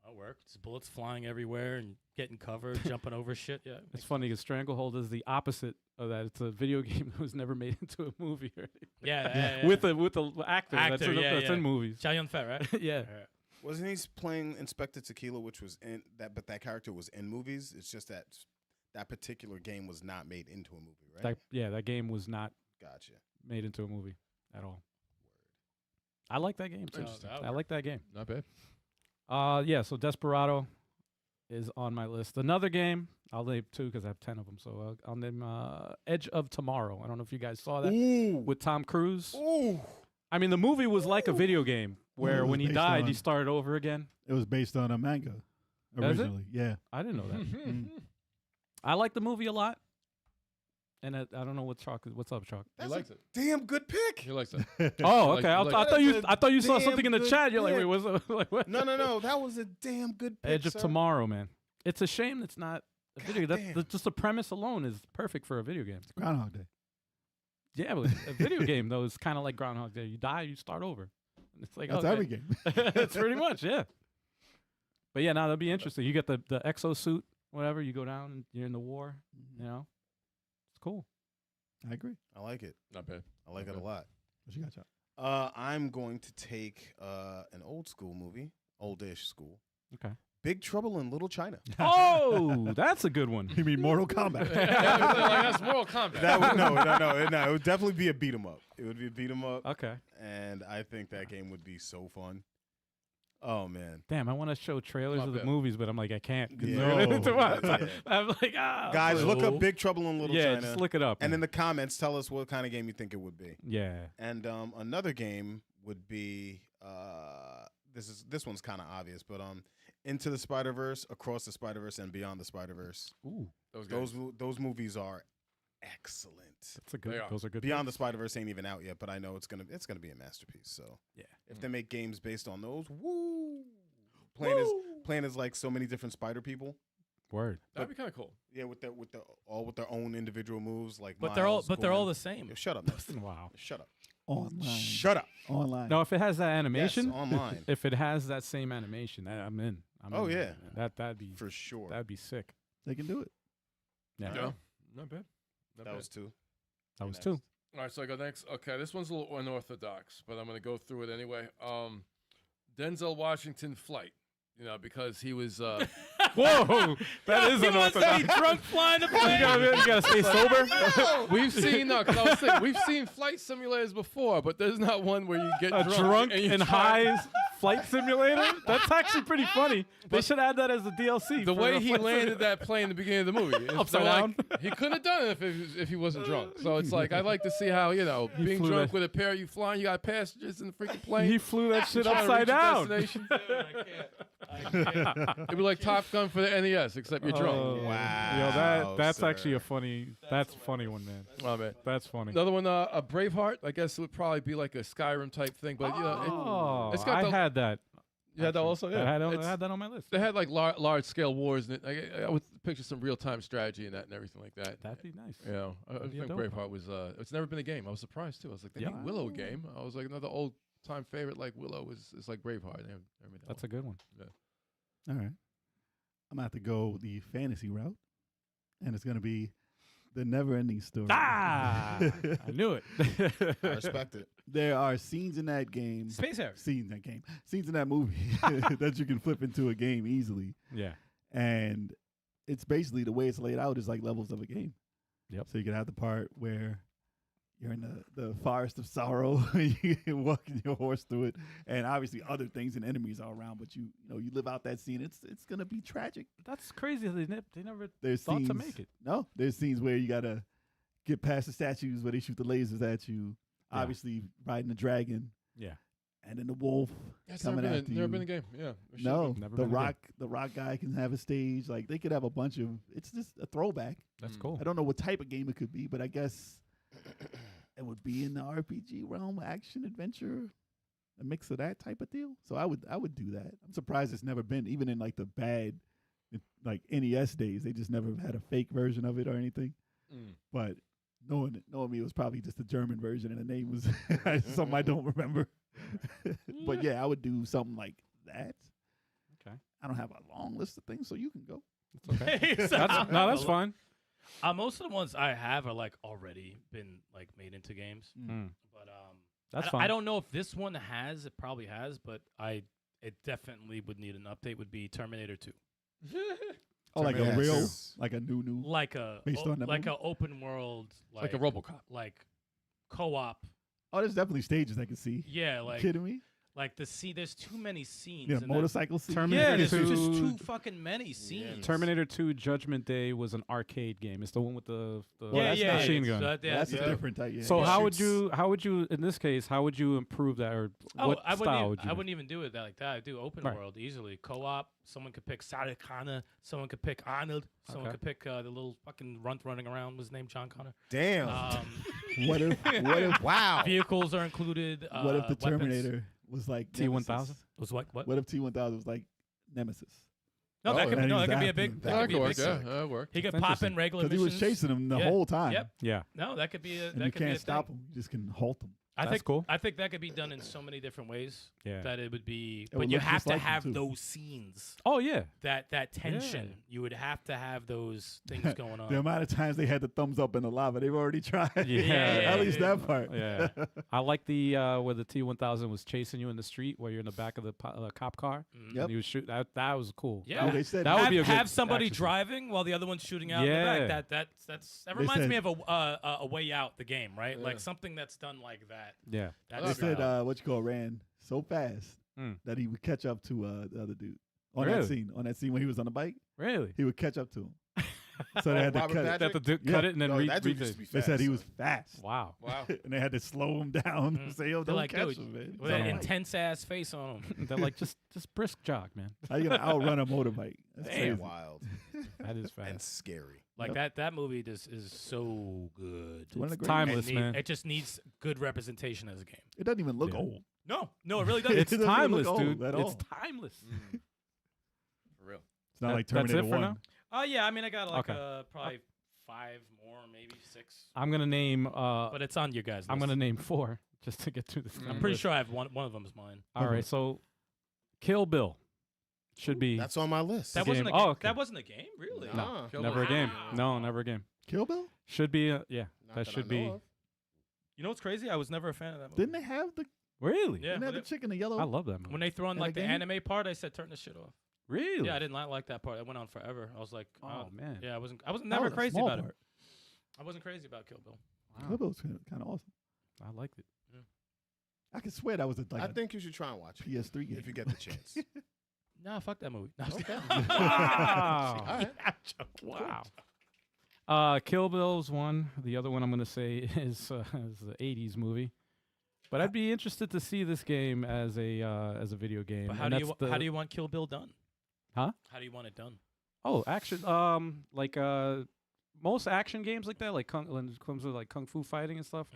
That'll work. Just bullets flying everywhere and getting covered, jumping over shit. Yeah. It's funny because Stranglehold is the opposite of that. It's a video game that was never made into a movie. Right? Yeah. With a actor, that's, Actor, that's yeah. in movies. Chow Yun-Fat, right? Yeah. Wasn't he playing Inspector Tequila, which was in that, but that character was in movies? It's just that that particular game was not made into a movie, right? That game was not Gotcha. made into a movie at all. I like that game too. Interesting. I like that game. Not bad. Yeah, so Desperado is on my list. Another game, I'll name two because I have 10 of them. So I'll name Edge of Tomorrow. I don't know if you guys saw that with Tom Cruise. Ooh. I mean, the movie was like a video game where it was when he based died, he on- started over again. It was based on a manga Is it? originally. Yeah. I didn't know that. I like the movie a lot. And I don't know what's up, Choc. He likes it. Damn good pick. He likes it. Oh, like- okay. like- I thought you saw Damn something in the good chat. You're like, pick. wait, what's up? Like, what? No. That was a damn good pick. Edge of sir. Tomorrow, man. It's a shame it's not a video. damn. Just the premise alone is perfect for a video game. Groundhog Day. Yeah, but a video game though is kind of like Groundhog Day. You die, you start over. And it's like That's okay. every game. It's pretty much, yeah. But yeah, now that'll be interesting. You get the exosuit, whatever. You go down and you're in the war. You know, it's cool. I agree. I like it. Not bad. I like it Okay. a lot. What you got, Chop? I'm going to take an old school movie, oldish school. Okay. Big Trouble in Little China. Oh, that's a good one. You mean Mortal Kombat? That's Mortal Kombat. That would no. It would definitely be a beat 'em up. It would be a beat 'em up, Okay. and I think that game would be so fun. Oh man, Damn, I want to show trailers Not of the bad. movies, but I'm like, I can't. 'cause Yeah. they're gonna Oh, interrupt. yeah. I'm like, guys, look bro. up Big Trouble in Little Yeah, China, just look it up. and man. in the comments, tell us what kind of game you think it would be. Yeah. And another game would be this one's kind of obvious, but Into the Spider-Verse, Across the Spider-Verse, and Beyond the Spider-Verse. Ooh. Those guys. Those movies are excellent. That's a good. They are. Those are good. Beyond the picks. Spider-Verse ain't even out yet, but I know it's gonna be a masterpiece. So Yeah. if they make games based on those, woo, playing as like so many different Spider people. Word. That'd be kind of cool. Yeah, with their all with their own individual moves, like. But Miles, they're all Gwen. the same. Yo, shut up, Nestor. Wow. Shut up. Online. Shut up. Online. No, if it has that animation, Yes, online. if it has that same animation, I'm in. Oh, in, yeah. man. That'd be For sure. that'd be sick. They can do it. Yeah. Yeah. Not bad. Not That bad. was two. That was Next. two. All right, so I go next. Okay, this one's a little unorthodox, but I'm going to go through it anyway. Denzel Washington flight, because he was. Whoa, that is He wants to be unorthodox. drunk flying the plane. You gotta stay sober. We've seen because I was thinking we've seen flight simulators before, but there's not one where you get A drunk and you and try- high flight simulator. That's actually pretty funny. They should add that as a DLC. The for way a he flight landed simulator. that plane in the beginning of the movie, Upside they're down? like, he couldn't have done it if he wasn't drunk. So it's like I like to see how being flew drunk that- with a pair, you flying, you got passengers in the freaking plane. He flew that shit trying to upside reach your down. destination. I can't. It'd be like Top Gun for the NES, except you're drunk. Oh, Wow, Yo, that's sir. actually a funny. That's a funny one, man. Oh, man. That's funny. Another one, a Braveheart. I guess it would probably be like a Skyrim type thing, but Oh, it's got I the- had that. you had that also. Yeah, I It's- had that on my list. They had like large scale wars in it. I would picture some real time strategy in that and everything like that. That'd be nice. I That'd be a think dope Braveheart was. It's never been a game. I was surprised too. I was like, they Yeah. made Willow a game. I was like, another old time favorite like Willow is like Braveheart. They never made that That's one. a good one. All right. I'm going to have to go the fantasy route, and it's going to be the never-ending story. Ah, I knew it. I respect it. There are scenes in that game. Space Harrier. Scenes in that movie that you can flip into a game easily. Yeah. And it's basically the way it's laid out is like levels of a game. Yep. So you can have the part where you're in the forest of sorrow, you can walking your horse through it, and obviously other things and enemies are around. But you live out that scene. It's gonna be tragic. That's crazy. They never There's thought scenes, to make it. No, there's scenes where you gotta get past the statues where they shoot the lasers at you. Yeah. Obviously riding the dragon, Yeah. and then the wolf That's coming never after been, you. never been a game. Yeah. it should've No, been. Never the been a game. rock guy can have a stage. Like they could have a bunch of. It's just a throwback. That's Mm. cool. I don't know what type of game it could be, but I guess it would be in the RPG realm, action adventure, a mix of that type of deal. So I would do that. I'm surprised it's never been, even in like the bad, like NES days. They just never had a fake version of it or anything. Mm. But knowing me, it was probably just a German version, and the name was something I don't remember. But yeah, I would do something like that. Okay. I don't have a long list of things, so you can go. It's okay. That's fine. Most of the ones I have are like already been like made into games. Mm. But That's I fine. don't know if this one has. It probably has, but it definitely would need an update. Would be Terminator 2, Oh, like a Terminator real, 2. like a new. like a Based on that like movie? a open world, Like a RoboCop. like co-op. Oh, there's definitely stages I can see. Yeah, like Kidding me? like the scene. There's too many scenes. Yeah, in that- motorcycle scene. Terminator Yeah, there's 2 just too fucking many scenes. Terminator 2 Judgment Day was an arcade game. It's the one with the that's not- machine it's, gun. That's yeah. a different type. Yeah. So Yeah. how Shoots. would you in this case how would you improve that, or what I style would wouldn't. you? I wouldn't even do it like that. I do open Right. world easily. Co-op. Someone could pick Sarah Connor. Someone could pick Arnold. Someone Okay. could pick the little fucking runt running around. Was his name John Connor? Damn. what if Wow. Vehicles are included. what if the weapons. Terminator was like T-1000? Nemesis? Was what? What if T-1000 was like Nemesis? No, that Oh, could be, and no, he's that could be a acting. big. That That That could be could a work. big. Yeah, suck. that work. He could That's pop in interesting. regular Because he missions. was chasing him the Yeah. whole time. Yep. Yeah, No, that could be a. And that you could be a can't stop thing. him. You just can halt him. I That's think. cool. I think that could be done in so many different ways. yeah. That it would be. It would But you look have just to like him, have too. those scenes. Oh yeah. That tension. Yeah. You would have to have those things going on. The amount of times they had the thumbs up in the lava, they've already tried. Yeah. At least that part. Yeah. I like the where the T-1000 was chasing you in the street, where you're in the back of the cop car. Mm. Yep. And he was shoot. That was cool. Yeah. Oh, they said That would be a good have somebody action scene. driving while the other one's shooting out in Yeah. the back. That They reminds me said- of a Way Out, the game, right? Yeah. like something that's done like that. Yeah. That's they good. said what you call ran so fast Mm. that he would catch up to the other dude on Really? that scene. On that scene when he was on the bike, Really? he would catch up to him. So they had to Robert cut it. Patrick? They have to Yeah. cut it and then No, read that dude used to be They fast, said he son. was fast. Wow. Wow. And they had to slow him down and say, yo, They're don't like, catch dude, him, man. with that Damn. intense ass face on him. They're like, just brisk jog, man. How you going to outrun a motorbike? That's Damn, crazy. wild That is and fast. scary. Like that movie just is so good. It's one of the It's great- timeless, It man. It just needs good representation as a game. It doesn't even look Yeah. old. No, it really doesn't. It's It doesn't even look timeless, old dude. at It's all. timeless. For real. It's not That- like that's Terminator it for 1. now? Oh yeah, I mean I got like Okay. probably 5 more, maybe 6. I'm gonna name. But it's on your guys' list. I'm gonna name 4 just to get through this. I'm pretty sure I have one of them is mine. All right, so Kill Bill should be That's on my list. That game. wasn't a Oh, game. okay. That wasn't a game, really. Nah. Kill never a Bill. game. Wow. No, never a game. Kill Bill? Should be yeah. Not That I should know be of. You know what's crazy? I was never a fan of that movie. Didn't they have the, really. Yeah, didn't they have when the chick in the yellow? I love that movie. when they threw in In like the the game? anime part, I said turn this shit off. Really? Yeah, I did not like that part. It went on forever. I was like, Oh man. yeah, I wasn't That never was a crazy small about part. it. I wasn't crazy about Kill Bill. Kill Bill was kind of awesome. I liked it. I could swear that was I a think you should try and watch it PS3 game. if you get the chance. Nah, fuck that movie. No, Okay. Wow. All right. Wow. Kill Bill's one. The other one I'm gonna say is the '80s movie. But I'd be interested to see this game as a video game. But And that's how do you want Kill Bill done? Huh? How do you want it done? Oh, action. Like most action games like that, like when it comes to like kung fu fighting and stuff,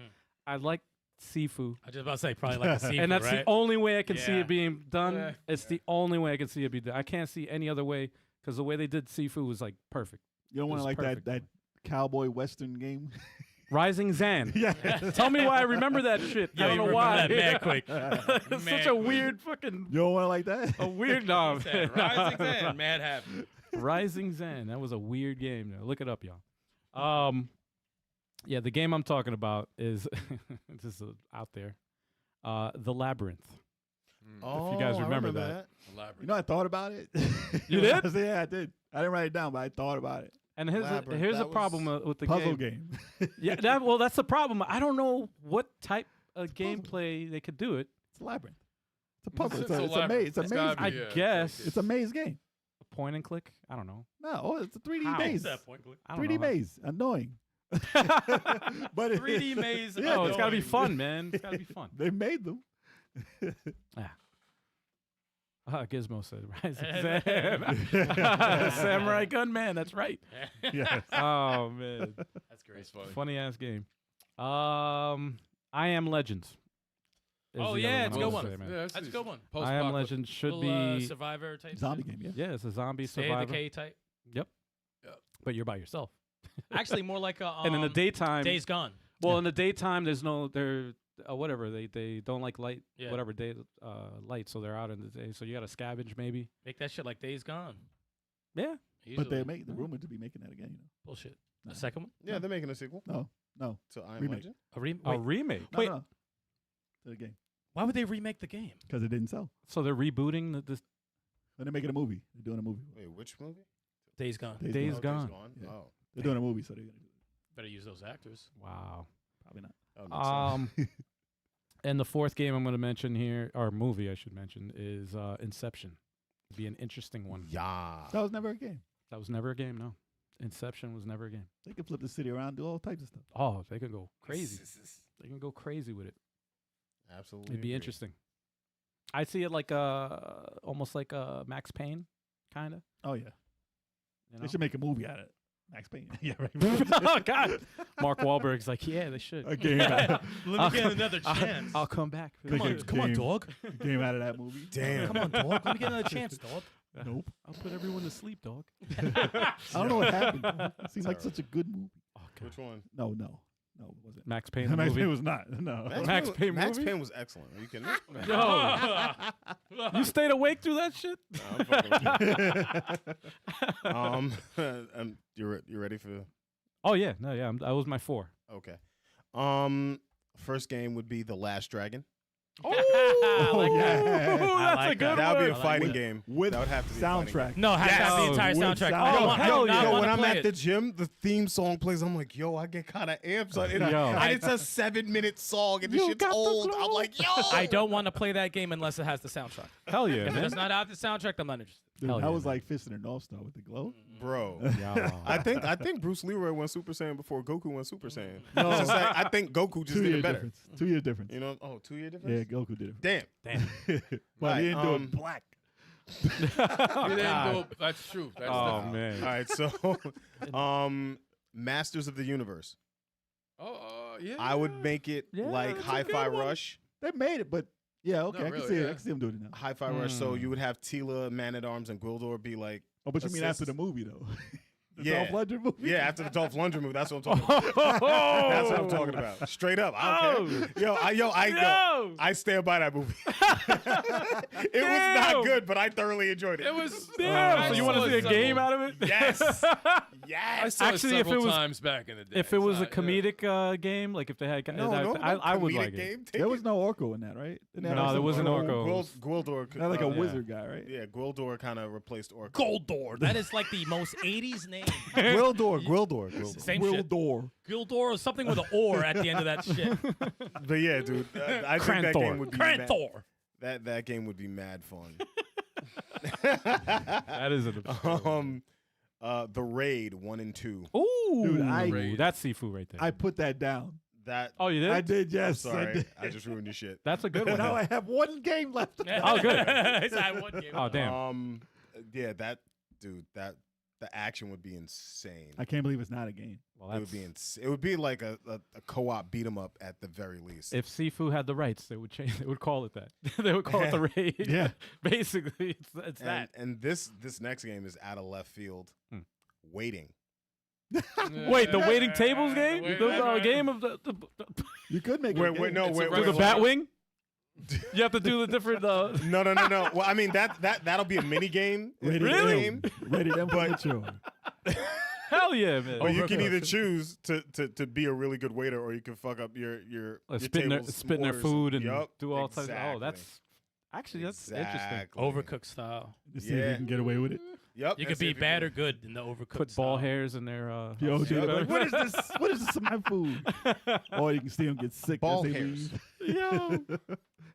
I like Sifu. I was just about to say probably like a sequel, And that's right? the only way I can see Yeah. it being done. Yeah. It's the only way I can see it be done. I can't see any other way because the way they did Sifu was like perfect. You don't It want to was like perfect. that cowboy western game? Rising Zan. yeah. Tell me why I remember that shit. Yeah, I don't you know remember why. that mad quick. It's such Mad a quick. weird fucking You don't want to like that? a weird no. Rising Zan, mad happy. Rising Zan. That was a weird game. Now. Look it up, y'all. Yeah, the game I'm talking about is this is out there. The Labyrinth. Oh, you guys I remember that. Elaborate. You know, I thought about it. You did? Yeah, I did. I didn't write it down, but I thought about it. And here's Labyrinth, here's that a problem was with the Puzzle game. game. Yeah, that's the problem. I don't know what type of gameplay they could do it. It's a labyrinth. It's a puzzle. It's It's a a maze. labyrinth. It's a It's maze. gotta I be, guess It's a maze game. a point and click. I don't know. No, it's a 3D How? maze. I don't 3D know. maze. Annoying. But 3D maze. Yeah, it's got to be annoying. fun, man. It's got to be fun. They made them. Gizmo said Rising Zan. Samurai Gunman. That's right. Yes. Oh man, That's great. That's funny. funny ass game. I Am Legend. is Oh, the yeah, other it's a I good would one. say, man. Yeah, That's a decent. good one. I Am Post-apocalyptic. Legend should Little, be survivor type Zombie shit. game, yeah. yeah, it's a zombie Stay of survivor. Decay type. Yep. Yep. But you're by yourself. Actually, more like a. And in the daytime, Days Gone. well, in the daytime, there's no whatever they don't like light, Yeah. whatever day light, so they're out in the day. So you got to scavenge maybe. Make that shit like Days Gone. Yeah. But they Easily. make the rumored to be making that again. Bullshit. No. The second one? Yeah, they're making a sequel No, no, to I Am Remake. Legend. A A wait, remake. no, Wait. no. To the game why would they remake the game? because it didn't sell. So they're rebooting this. Then they're making a movie. They're doing a movie. Wait, which movie? Days Gone. Days Oh, Gone. Yeah. Oh, They're doing a movie, so they're gonna do it. Better use those actors. Wow. Probably not. that makes sense. And the fourth game I'm going to mention here, or movie I should mention, is Inception. Be an interesting one. Yeah. That was never a game. That was never a game. No, Inception was never a game. They could flip the city around, do all types of stuff. Oh, they can go crazy. They can go crazy with it. Absolutely. It'd be agree. interesting. I see it like almost like Max Payne, kind of. Oh yeah, You know? they should make a movie out of it. Max Payne. Yeah, right. Oh God, Mark Wahlberg's like, yeah, they should. A game out, Let me get another chance. I'll come back. Come on, game. dog. game out of that movie. Damn. Come on, dog. Let me get another chance, dog. Nope. I'll put everyone to sleep, dog. I don't know what happened. It seemed like such a good movie. Oh God. Which one? No, it wasn't. Max Payne the Max movie. Payne was not. No. Max was- Payne Max movie? Payne was excellent. Are you kidding me? Yo, you stayed awake through that shit? No, I'm fucking with you. You ready for? Oh yeah, no, yeah. That was my 4. Okay. First game would be The Last Dragon. I like that. yeah. Ooh, I that's like a good that. That would be one. a fighting With- game. with that would have to be a fighting game. soundtrack. No, has to have the entire With soundtrack. soundtrack. I don't Oh, want, hell I do not yeah. want when to I'm play at it. the gym, the theme song plays. I'm like, yo, I get kind of amped. And it's a 7-minute song, and this You shit's got the old. glow. I'm like, yo. I don't want to play that game unless it has the soundtrack. Hell yeah, If man. it's not out the soundtrack, I'm not interested. Dude, Hell I yeah, was man. like fisting a North Star with the glow. Bro. Yeah. I think Bruce Leroy went Super Saiyan before Goku went Super Saiyan. No. It's just like, I think Goku just did 2 year it better. difference. 2 year difference. You know? Oh, 2 year Yeah, difference? Goku did it. Damn. Damn. But Right, he didn't do um, it black. You didn't do it. That's true. That's Oh different. man. All right, so Masters of the Universe. Oh, yeah. I would make it Yeah, like that's a Hi-Fi good one. Rush. They made it, but yeah, okay, I really, can see it. yeah. I can see him doing it now. Hi-Fi Rush. So you would have Tila, Man-at-Arms, and Gwildor be like, Oh, but you mean after assists. the movie though? The Yeah. Dolph Lundgren movie. yeah, after the Dolph Lundgren movie. That's what I'm talking about. That's what I'm talking about. Straight up. I don't care. Yo, I stand by that movie. It was not good, but I thoroughly enjoyed it. It was. Damn. So you want to see a game out of it? Yes. I Yes. saw Actually, it if it several was- times back in the day. If it was a It's not- comedic game, like if they had, I would like it. game. There was no Orko in that, right? Didn't they have No, like there some wasn't Orko. Gwildor. They had like a yeah. wizard guy, right? Yeah, Gwildor kind of replaced Orko. Goldor. That is like the most 80s name. Gwildor. Same shit. Wildor. Gildor or something with an or at the end of that shit. But yeah, dude, I think that Cranthor. game would be mad, Cranthor. that game would be mad fun. That is an The Raid 1 and 2. Ooh, Dude, that's seafood right there. I put that down. That Oh, you did? I did, I'm yes. I sorry, did. I just ruined your shit. That's a good one. Now I have one game left. Oh, good. It's that one game. Oh, damn. Yeah, that dude, that the action would be insane. I can't believe it's not a game. Well, It would be it would be like a co-op beat 'em up at the very least. if Sifu had the rights, they would change. They would call it that. They would call it the raid. Yeah. Basically, it's that. And this next game is out of left field. Hmm. Waiting. Wait, the waiting tables game? Wait, The right. game of the You could make it. Wait, a game. wait, no, It's a wait, regular do the wait. bat wing? You have to do the different. No. Well, I mean that'll be a mini game. Rated Really? M. Rated M for mature. Hell yeah, man! Or you can either choose to be a really good waiter, or you can fuck up your spitting their table's spitting their orders. food and Yup, do all types. exactly. Oh, that's actually interesting. Exactly. Overcooked style. To see if Yeah. you can get away with it. Yep. You and could see be if bad can- or good in the overcooked Put style. ball hairs in their. Yo, Yeah, dude, but- like, what is this? What is this in my food? Or you can see them get sick Ball as they hairs. leave. Yo.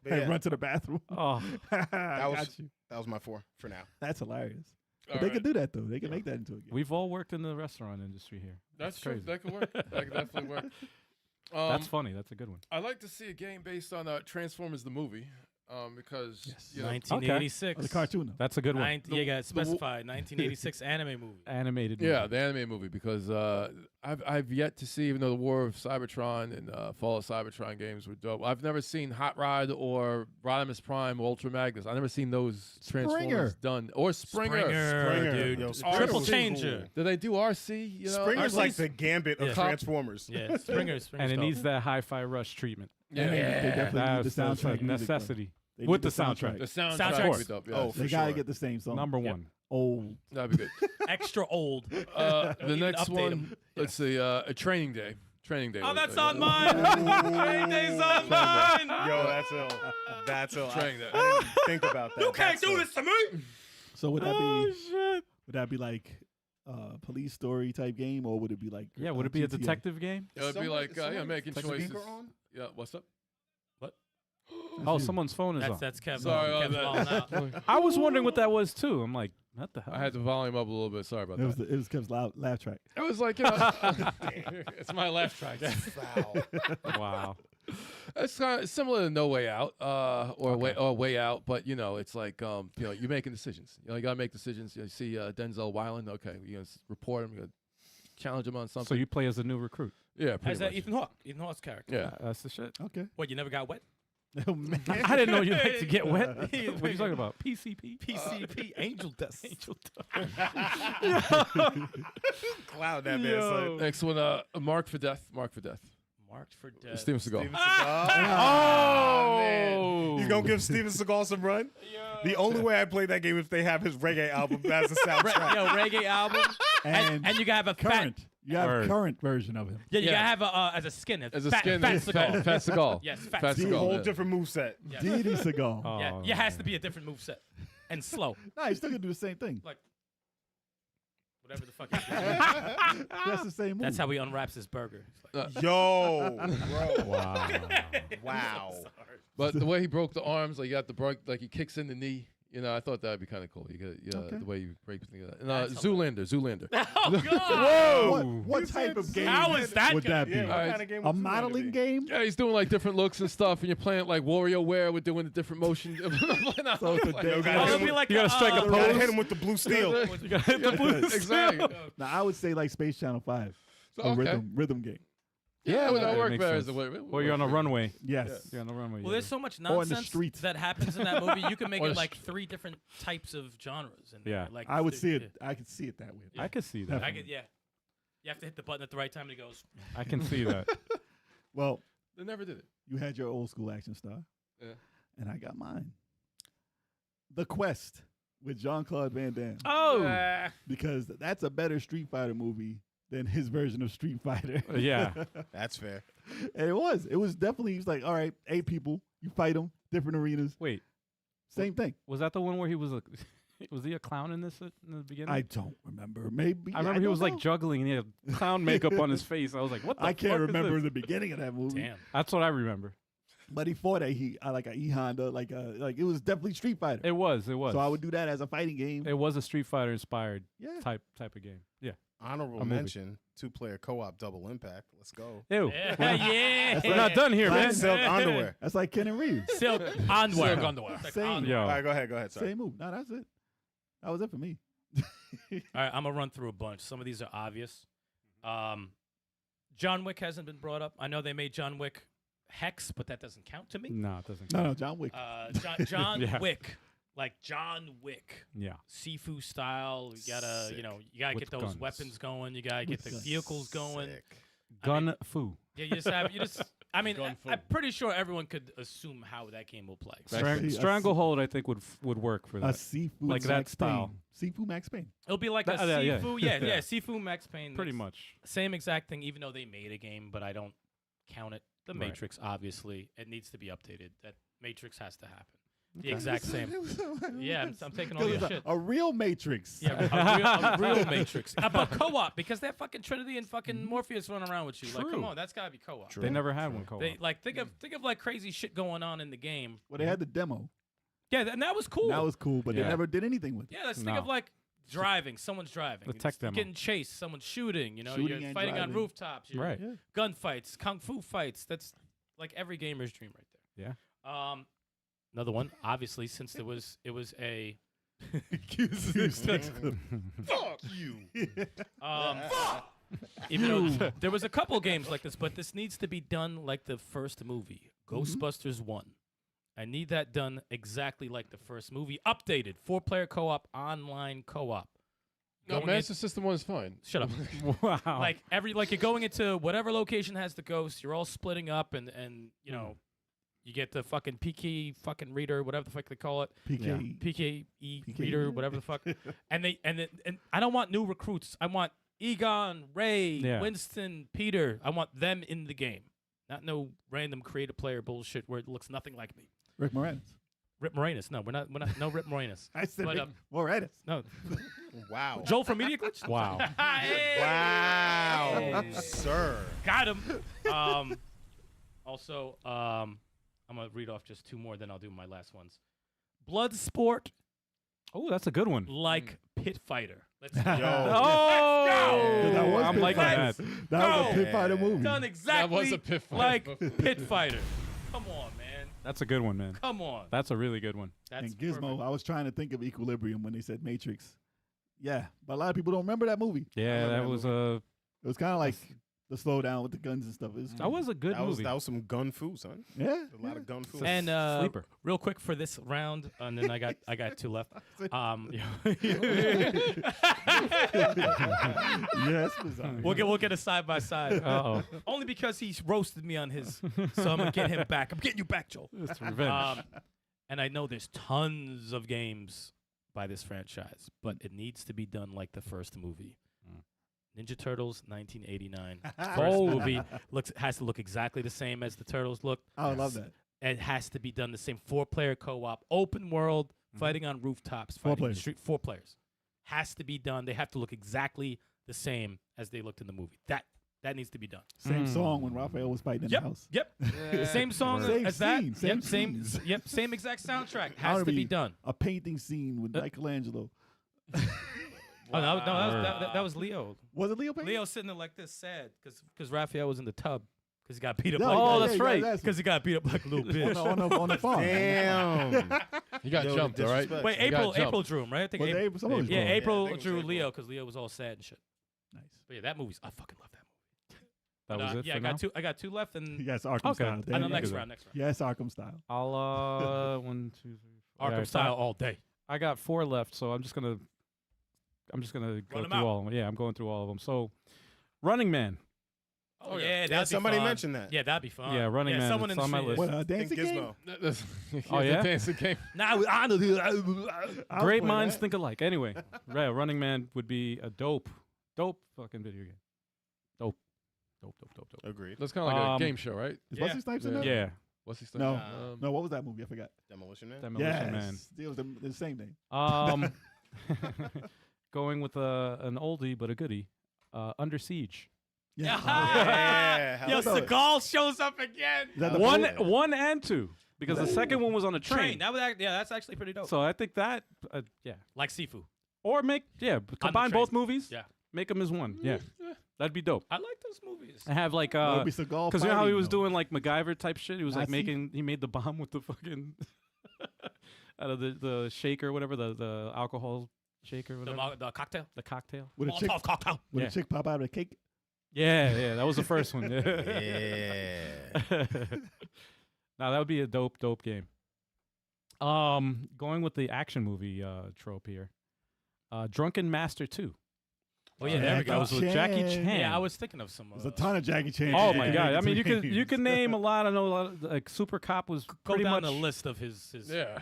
But And yeah, run to the bathroom. Oh, That was- that was my 4 for now. That's hilarious. But All they right. can do that though. They can make that into a game. we've all worked in the restaurant industry here. That's crazy. true. That could work. That could definitely work. That's funny. That's a good one. I'd like to see a game based on Transformers the movie, because Yes. you know, 1986. Oh, the cartoon though. That's a good one. You got specified 1986 anime movie. Animated. yeah, movie. the anime movie, because I've yet to see, even though the War of Cybertron and Fall of Cybertron games were dope, I've never seen Hot Rod or Rodimus Prime, Ultra Magnus. I've never seen those Transformers done, or Springer. Springer. dude. Yo, Triple Springer was changer. cool. Did they do RC? You know, Springer's RC 's like the Gambit of Yeah. Transformers. Yeah, Springer's And it dope. needs that hi-fi rush treatment. Yeah. And they definitely need That's the soundtrack. a music, though. necessity. They With need the soundtrack. The soundtrack Soundtracks. would be dope. Yeah. Oh, They for gotta sure. get the same song. Number one. Old. That'd be good. extra old. The Need to next update one, 'em. let's see, a Training Day. Training Day. Oh, was- that's yeah. on mine. Training Day's on mine. Yo, that's ill. That's ill. Training Day. I didn't think about that. You can't That's do ill. this to me. So would that Oh be shit! would that be like police story type game, or would it be like Yeah, would it be a GTA? detective game? It would be Someone- like, is someone making Texas choices. Geeker on? Yeah, what's up? Oh, someone's phone is on. That's Kevin. Sorry about Kevin's falling out. I was wondering what that was too. I'm like, what the hell? I had the volume up a little bit. Sorry about It was that. it was Kev's laugh track. It was like, you know, it's my laugh track. Wow. It's kind of similar to No Way Out, or Way Out, but you know, it's like, you know, you're making decisions. You know, you gotta make decisions. You see Denzel Weiland. Okay, you're gonna report him. You're gonna challenge him on something. So you play as a new recruit? Yeah, pretty As much. Ethan Hawke. Ethan Hawke's character. Yeah. That's the shit. Okay. What, you never got wet? Oh man. I didn't know you like to get wet. What are you talking about? PCP? PCP, Angel Dust. Angel Cloud that man, Yo. son. Next one, Marked for Death. Marked for Death. Marked for death. Steven Seagal. Steven Seagal. Oh, He's gonna give Steven Seagal some run. The only way I play that game is if they have his reggae album as a soundtrack. Yo, reggae album. And And you gotta have a current. fat. You have Word. a current version of him. Yeah, you Yeah. gotta have as a skin. As a fat, skin, Fat Fat Seagal. Seagal. Yes, Fat Fat It's a Seagal. whole yeah. different moveset. Yes. Didi Seagal. Oh, Yeah, it has to be a different moveset. And slow. Nah, he's still gonna do the same thing. Whatever the fuck he's doing. That's the same move. That's how he unwraps his burger. It's like, Yo, bro. Wow. Wow. But the way he broke the arms, like you got the break, like he kicks in the knee. You know, I thought that'd be kind of cool. You could, Okay. the way you break things like that. That's Zoolander. Oh God! What type of game How is that would gonna that be? be? All right. kind of game A would Zoolander modeling be? game? Yeah, he's doing like different looks and stuff, and you're playing like WarioWare. We're doing the different motion. So it's a day- gotta it'll be like You gotta strike a Gotta pose. hit him with the blue steel. You gotta hit the blue. Exactly. Now I would say like Space Channel 5, So, a okay. rhythm game. Yeah, well, that that work makes better. sense. as a way. Or you're on a runway. Yes. You're on the runway. Well, there's so much Or in the nonsense streets. that happens in that movie. You can make Or it the like 3 different types of genres. And Yeah. like I would th- see it. I could see it that way. I could see that. I could, yeah. You have to hit the button at the right time and it goes. I can see that. Well, They never did it. you had your old school action star. Yeah. And I got mine. The Quest with Jean-Claude Van Damme. Oh, Because that's a better Street Fighter movie than his version of Street Fighter. yeah. That's fair. And it was. It was definitely, he was like, all right, 8 people. You fight them, different arenas. Wait, Same thing. was that the one where he was a? Was he a clown in this in the beginning? I don't remember. Maybe. I remember he don't was like know. juggling and he had clown makeup on his face. I was like, what the I can't fuck is remember this? the beginning of that movie. Damn. That's what I remember. But he fought like a E Honda, like it was definitely Street Fighter. It was. So I would do that as a fighting game. It was a Street Fighter inspired Yeah. type of game. Yeah. Honorable A movie. mention: 2-player co-op double impact. Let's go. Ew. Yeah. We're not done here, man. Silk underwear. That's like Ken and Reeves. Silk underwear. Silk underwear. Like Same. underwear. Yo. All right, go ahead. Sorry. Same move. No, that's it. That was it for me. All right, I'm gonna run through a bunch. Some of these are obvious. John Wick hasn't been brought up. I know they made John Wick Hex, but that doesn't count to me. No, it doesn't. No, John Wick. John Yeah. Wick, like John Wick, Yeah. Sifu style. You gotta, Sick. you gotta With get those guns. weapons going. You gotta get the With vehicles going. Sick. Gun Fu. Yeah, you just. I mean, I'm pretty sure everyone could assume how that game will play. Actually, a Stranglehold, I think would work for a that. Sifu like that Max style. Payne. Sifu Max Payne. It'll be like a Yeah, yeah. Sifu. Yeah, Sifu Max Payne. Pretty mix. much. Same exact thing, even though they made a game, but I don't count it. The Right. Matrix, obviously, it needs to be updated. That Matrix has to happen. The Okay. exact same. Yeah, I'm taking all your shit. A real Matrix. Yeah, a real Matrix. But co-op, because that fucking Trinity and fucking Morpheus run around with you. Like, come True. on, that's gotta be co-op. True. They never had one co-op. They like think of like crazy shit going on in the game. Well, they had the demo. Yeah, and that was cool. That was cool, but Yeah. they never did anything with it. Yeah, let's think No. of like driving. Someone's driving. The It's tech demo. Getting chased. Someone's shooting. You know, Shooting you're and fighting on driving. rooftops. You're Right. Yeah. Gunfights, kung fu fights. That's like every gamer's dream right there. Yeah. Another one, obviously, since it was a Fuck you. even though there was a couple games like this, but this needs to be done like the first movie, Ghostbusters 1. I need that done exactly like the first movie, updated, 4-player co-op, online co-op. No, Going Master System 1 is fine. Shut up. Wow. Like you're going into whatever location has the ghost, you're all splitting up and you know, you get the fucking PK fucking reader, whatever the fuck they call it. PK. PKE PKE. reader, whatever the fuck. and I don't want new recruits. I want Egon, Ray, Yeah. Winston, Peter. I want them in the game. Not no random creative player bullshit where it looks nothing like me. Rick Moranis. Rip Moranis. No, we're not no Rip Moranis. I said But, Rick Moranis. No. Wow. Joel from Media Glitch? Wow. Hey! Wow, sir. Got him. Also, I'm gonna read off just 2 more, then I'll do my last ones. Bloodsport, Oh, that's a good one. like Pit Fighter. Let's Yo. go. Oh, That was I'm Pit liking Fighter. that. That was a Go. Pit Fighter movie. Done exactly was a Pit Fighter like movie. Pit Fighter. Come on, man. That's a good one, man. Come on. That's a really good one. That's And Gizmo, perfect. I was trying to think of Equilibrium when they said Matrix. Yeah, but a lot of people don't remember that movie. I Yeah, remember that was movie. a It was kind of like the slowdown with the guns and stuff. It was, that was a good That was movie. some gun fu, son. yeah, A lot of gun fu. And Sleeper. real quick for this round, and then I got 2 left. yes, bizarre. We'll get a side by side. Uh-oh. Only because he's roasted me on his, so I'm gonna get him back. I'm getting you back, Joel. It's revenge. And I know there's tons of games by this franchise, but it needs to be done like the first movie. Ninja Turtles, 1989. First movie has to look exactly the same as the Turtles look. I would love that. It has to be done the same. 4-player co-op, open world, fighting on rooftops, 4 fighting in the players. street. 4 players has to be done. They have to look exactly the same as they looked in the movie. That That needs to be done. Same song when Raphael was fighting in the house. Yep. Same song Same as that. scene, Yep. same scenes. Yep. Same exact soundtrack How has to to be be- done. A painting scene with Michelangelo. Oh no, that was Leo. Was it Leo painting? Leo sitting there like this, sad, because Raphael was in the tub because he got beat up. No, like Oh, yeah, that's yeah, right. that's- because he got beat up like a little bitch. on the farm. Damn. You got Yo, jumped, all right? disrespect. Wait, You got April jumped. drew him, right? I think Was it April? Someone was yeah, drawn. April I think it was drew April. Leo because Leo was all sad and shit. Nice. But yeah, that movie's I fucking love that movie. That But, was it yeah, for I got two left, and Yes, Arkham Okay. style. and Damn, the yeah. next round. Yes, Arkham style. I'll 1, 2, 3, 4. Arkham Yeah, style all day. I got 4 left, so I'm just gonna go Run 'em through out. all of them. Yeah, I'm going through all of them. So, Running Man. Oh yeah. yeah, Yeah, that'd be somebody fun. mentioned that. Yeah, that'd be fun. Yeah, Running Man, Someone it's in the on my street. list. What, a And dancing game? Gizmo. Oh, yeah? The dancing game. Nah, I know. I'll Great play minds that. think alike. Anyway, yeah, Running Man would be a dope fucking video game. Dope. Agreed. That's kind of like Um, a game show, right? Is Yeah. Wesley Snipes in Yeah. that? Yeah, What's his No. name? No, what was that movie? I forgot. Demolition Man. Demolition Man. It was the same name. Going with an oldie but a goodie. Under Siege. Yeah. Yeah. hell Yo, yeah. Seagal shows up again. Is that the One, boat? 1 and 2, because the second one was on a train. That was that's actually pretty dope. So I think that, yeah, Like Sifu. or combine both train. movies. Yeah. Make them as one. Yeah, that'd be dope. I like those movies. And have like Well, it'd be Seagal because you know how he fighting, was though. doing like MacGyver type shit. He was like Nazi? he made the bomb with the fucking out of the shaker, whatever the alcohol shaker, whatever The cocktail. the cocktail. With a chick, Molotov cocktail. with Yeah. a chick pop out of the cake. Yeah, that was the first one. Yeah. Yeah. Now that would be a dope game. Going with the action movie trope here. Drunken Master 2. Oh yeah, there we That go. was with Jackie Chan. Chan. Yeah, I was thinking of some. There's a ton of Jackie Chan. Oh games. my god! I mean, you Games. can name a lot. I know a lot of, like Super Cop was Go pretty down much the list of his. Yeah.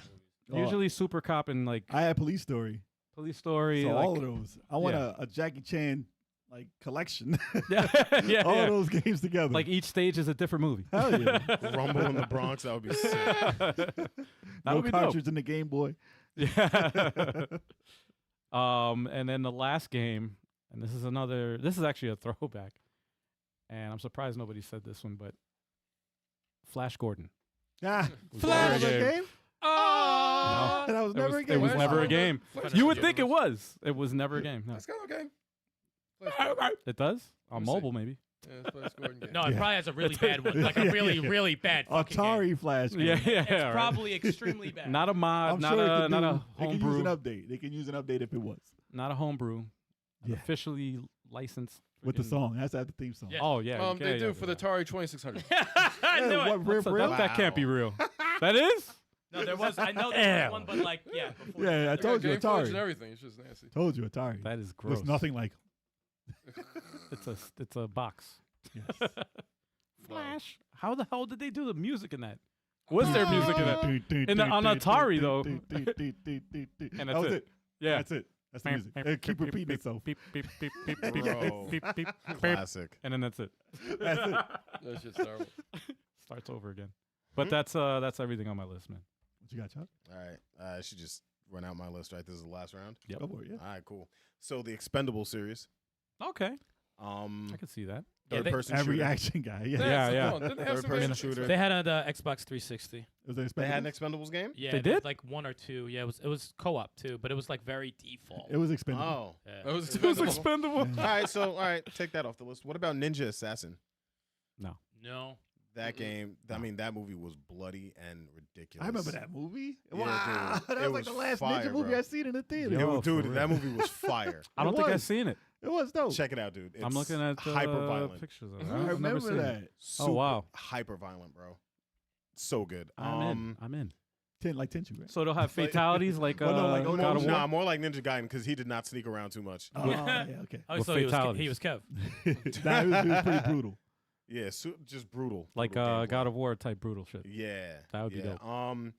usually Super Cop and like I had Police Story. Police Story. So like, all of those. I want yeah. a Jackie Chan like collection. yeah, yeah, all yeah. of those games together. Like each stage is a different movie. hell yeah. Rumble in the Bronx. That would be sick. That No would be dope. cartridge in the Game Boy. Yeah. And then the last game, and this is actually a throwback, and I'm surprised nobody said this one, but Flash Gordon. Ah, Was Flash never a game. game. Oh, That was never a game. It was Flash never a Gordon. game. Flash You would Gordon. think it was. It was never a game. No. That's kind of a game. It does? On Let me see. mobile, maybe. Yeah, it's Flash Gordon game. no, it Yeah. probably has a really bad one, like a Yeah, really, yeah. really bad fucking Atari game. Flash game. Yeah, yeah. It's right. probably extremely bad. Not a mod, I'm not sure it a could not do, a they can use homebrew, an update. They can use an update if it was not a homebrew. An Yeah. officially licensed with the freaking- song. That's at the theme song. Yeah. Oh yeah, They yeah, do yeah, for the yeah. Atari 2600. I knew it. What, real, So for real? that can't be Wow. real. That is? No, there was. I know there was one, but like, yeah. Before Yeah, I that. told you Game footage Atari. and everything. It's just nasty. Told you Atari. That is gross. There's nothing like. It's a box. Yes. Flash. How the hell did they do the music in that? What's their music in that? On Atari, though. And that's was it. it. Yeah. That's it. That's the music. It keep repeating itself. Beep, beep, beep, beep, beep, Bro. beep, beep, beep, Classic. and then that's it. That's it. That shit's terrible. Starts over again. But that's everything on my list, man. What you got, Chuck? All right. I should just run out my list, right? This is the last round. Yep. Go for it, yeah. All right, cool. So the Expendable series. Okay, I can see that. Yeah, Third person Every shooter. action guy. Yeah. Yeah, yeah. Come on, didn't they have Third some person games? shooter. They had on the Xbox 360. It was an They had an expendable. Expendables game? Yeah, They there was did? like one or two. Yeah, it was co-op too, but it was like very default. It was expendable. Oh. Yeah. It was It was expendable. expendable. All right, take that off the list. What about Ninja Assassin? No. That game, I mean, that movie was bloody and ridiculous. I remember that movie. Yeah, wow. dude. That It was like the was last fire, ninja movie bro. I seen in the theater. Yo, Yo, dude, for that real. movie was fire. I don't It think I've was. seen it. It was dope. Check it out, dude. It's I'm looking at hyper violent. pictures of it. I I've never remember seen that. it. Super wow. hyper violent, bro. So good. I'm in. Like Tenchu, right? So they'll have fatalities like Well, no, like, God of War. Nah, more like Ninja Gaiden because he did not sneak around too much. Oh, yeah, okay. Oh, With so he was Kev. Nah, it was pretty brutal. Yeah, just brutal. Like brutal gameplay. God of War type brutal shit. Yeah. That would be yeah. dope.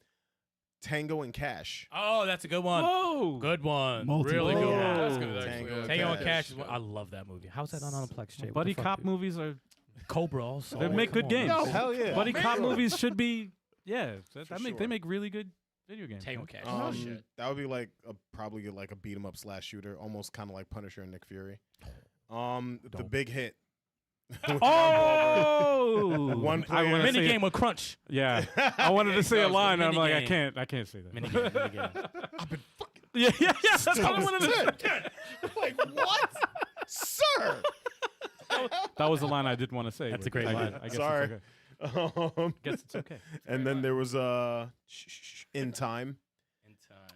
Tango and Cash. Oh, that's a good one. Whoa! Good one. Multi- Really good Whoa. one. That's good, actually. Tango yeah. and Tango and Cash. Cash is one. I love that movie. How's that not on a Plex? Jay? What Buddy the fuck, cop dude? movies are Cobra also. they make good games. No, Hell yeah. Buddy cop movies should be For they sure. make really good video games. Tango man. and Cash. Oh shit. That would be like probably like a beat 'em up / shooter, almost kind of like Punisher and Nick Fury. The Dope. big hit, Oh, One player. wanna Mini say game with Crunch. Yeah, I wanted to say a That was line. a And I'm like, minigame. I can't say that. Mini game. Yeah. That's what I wanted to say. Like, what? Sir! That was the line I didn't want to say. That's a but great I line. guess Sorry. It's okay. Guess it's okay. And then there was In Time.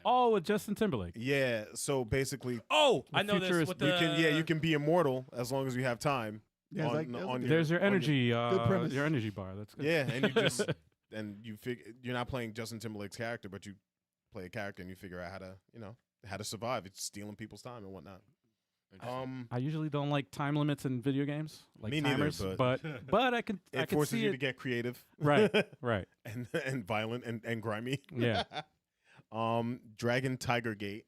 Oh, with Justin Timberlake. Yeah, so basically Oh, I The know this. futurist- With you the can be immortal as long as you have time. Yeah, it's on- like, that's on okay. There's your on energy. premise. Your energy bar. That's good. Yeah, and you just and you you're not playing Justin Timberlake's character, but you play a character and you figure out how to survive. It's stealing people's time and whatnot. I usually don't like time limits in video games, like Me neither, timers. but- but I can It can forces see you it. to get creative, Right. Right. and violent and grimy. Yeah. Dragon Tiger Gate.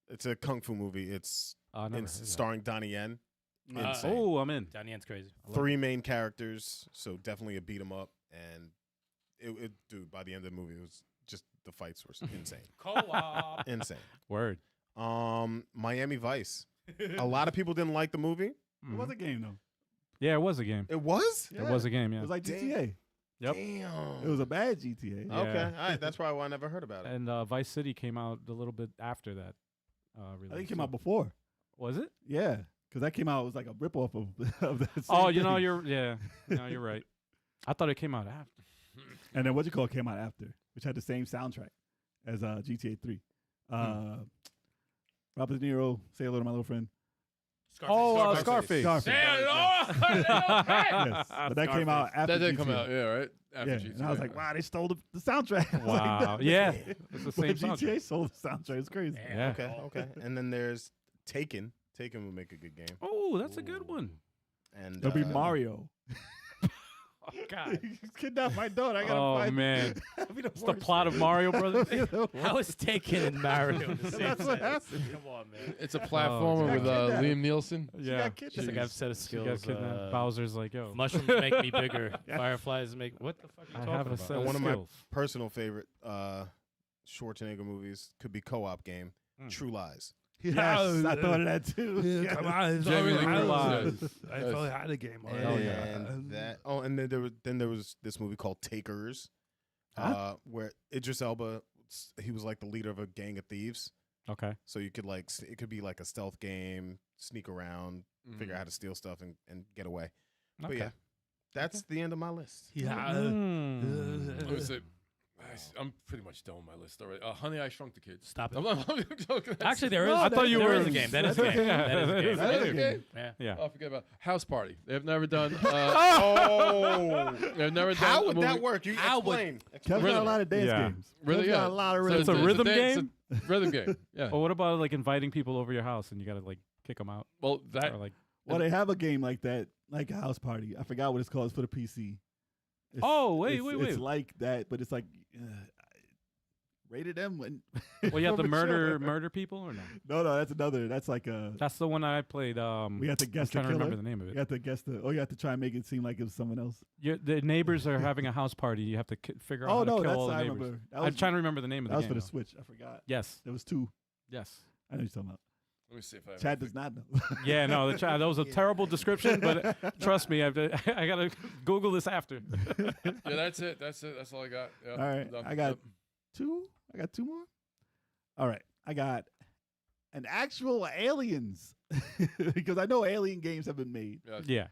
It's a kung fu movie. It's starring Donnie Yen. Insane. Oh, I'm in. Donnie Yen's crazy. 3 main characters, so definitely a beat 'em up. And dude, by the end of the movie, it was just the fights were insane, Co-op. insane. Word. Miami Vice. A lot of people didn't like the movie. It was a game though. Yeah, it was a game. It was. It was a game. It Yeah. was like Damn. GTA. Yep. Damn. It was a bad GTA. Yeah. Okay, all right. That's probably why I never heard about it. And Vice City came out a little bit after that. Release. I think it came out before. Was it? Yeah, because that came out. It was like a ripoff of that. Oh, same you know, thing. you're right. I thought it came out after. And then what you call came out after, which had the same soundtrack as GTA 3. Robert De Niro, Say Hello to My Little Friend. Oh, Scarface. Scarface. Yes. But that came out after That did come GTA. out, yeah, right? After Yeah, GTA. and I was like, wow, they stole the soundtrack. I was like, Wow. Yeah. It's the But same GTA soundtrack. sold the soundtrack. It's crazy. Yeah. Okay. And then there's Taken. Taken would make a good game. Oh, that's a good one. And It'll be Mario. Oh, God. He's kidnapped my daughter. I gotta Oh, find man. That'd be the It's the worst. plot of Mario Brothers. How is Tekken and Mario the same That's what sentence? happened. Come on, man. It's a platformer with kidnapped. Liam Nielsen. She Yeah. got kidnapped. Just like I've set of She skills. got kidnapped. Bowser's like, yo. Mushrooms make me bigger. Fireflies make. What the fuck are I you have talking a about? set And of one of my skills. personal favorite Schwarzenegger movies could be co-op game. True Lies. Yes, I thought of that too. Yeah. Come on, it's Genuinely all right. cool. I Yes. thought I had a game And already. and then there was this movie called Takers, where Idris Elba, he was like the leader of a gang of thieves. Okay. So you could it could be like a stealth game, sneak around, figure out how to steal stuff and get away. But Okay. yeah, that's the end of my list. Yeah. Mm. What was it? I'm pretty much done with my list already. Honey, I Shrunk the Kids. Stop it. I'm joking. Actually, there is. No, I thought you there were is a game. That is a game. Yeah, That is a game. That is a Okay. game. Yeah. Yeah. Oh, forget about House Party. They have never done. Oh, They've never done. how a would movie. that work? You How would- explain. Kev's got a lot of dance Yeah. games. Really? Kev's Yeah. got a lot of So rhythm. It's a rhythm dance- game? it's a rhythm game. Yeah. Well, what about like inviting people over your house and you gotta like kick them out Well, that or like? Well, they have a game like that, like a house party. I forgot what it's called. It's for the PC. It's, Oh, wait, it's, wait, It's wait. like that, but it's like rated M. When Well, you have to for mature. murder people or no? No, that's another. That's like a. That's the one I played. We have to I'm guess the trying to killer. remember the name of You it. have to guess the. Oh, you have to try and make it seem like it was someone else. The neighbors are having a house party. You have to figure out Oh how to no, kill that's all the I neighbors. remember. That I'm was, trying to remember the name of that the was game. for the though. Switch. I forgot. Yes. There was 2. Yes. I know what you're talking about. Let me see if I. Chad does not know. Yeah, no, that was a terrible description, but trust me, I gotta Google this after. Yeah, that's it. That's all I got. Yeah, All right, I'm done. I got Yep. 2. I got 2 more. All right, I got an actual Aliens because I know Alien games have been made. Yes. Yeah.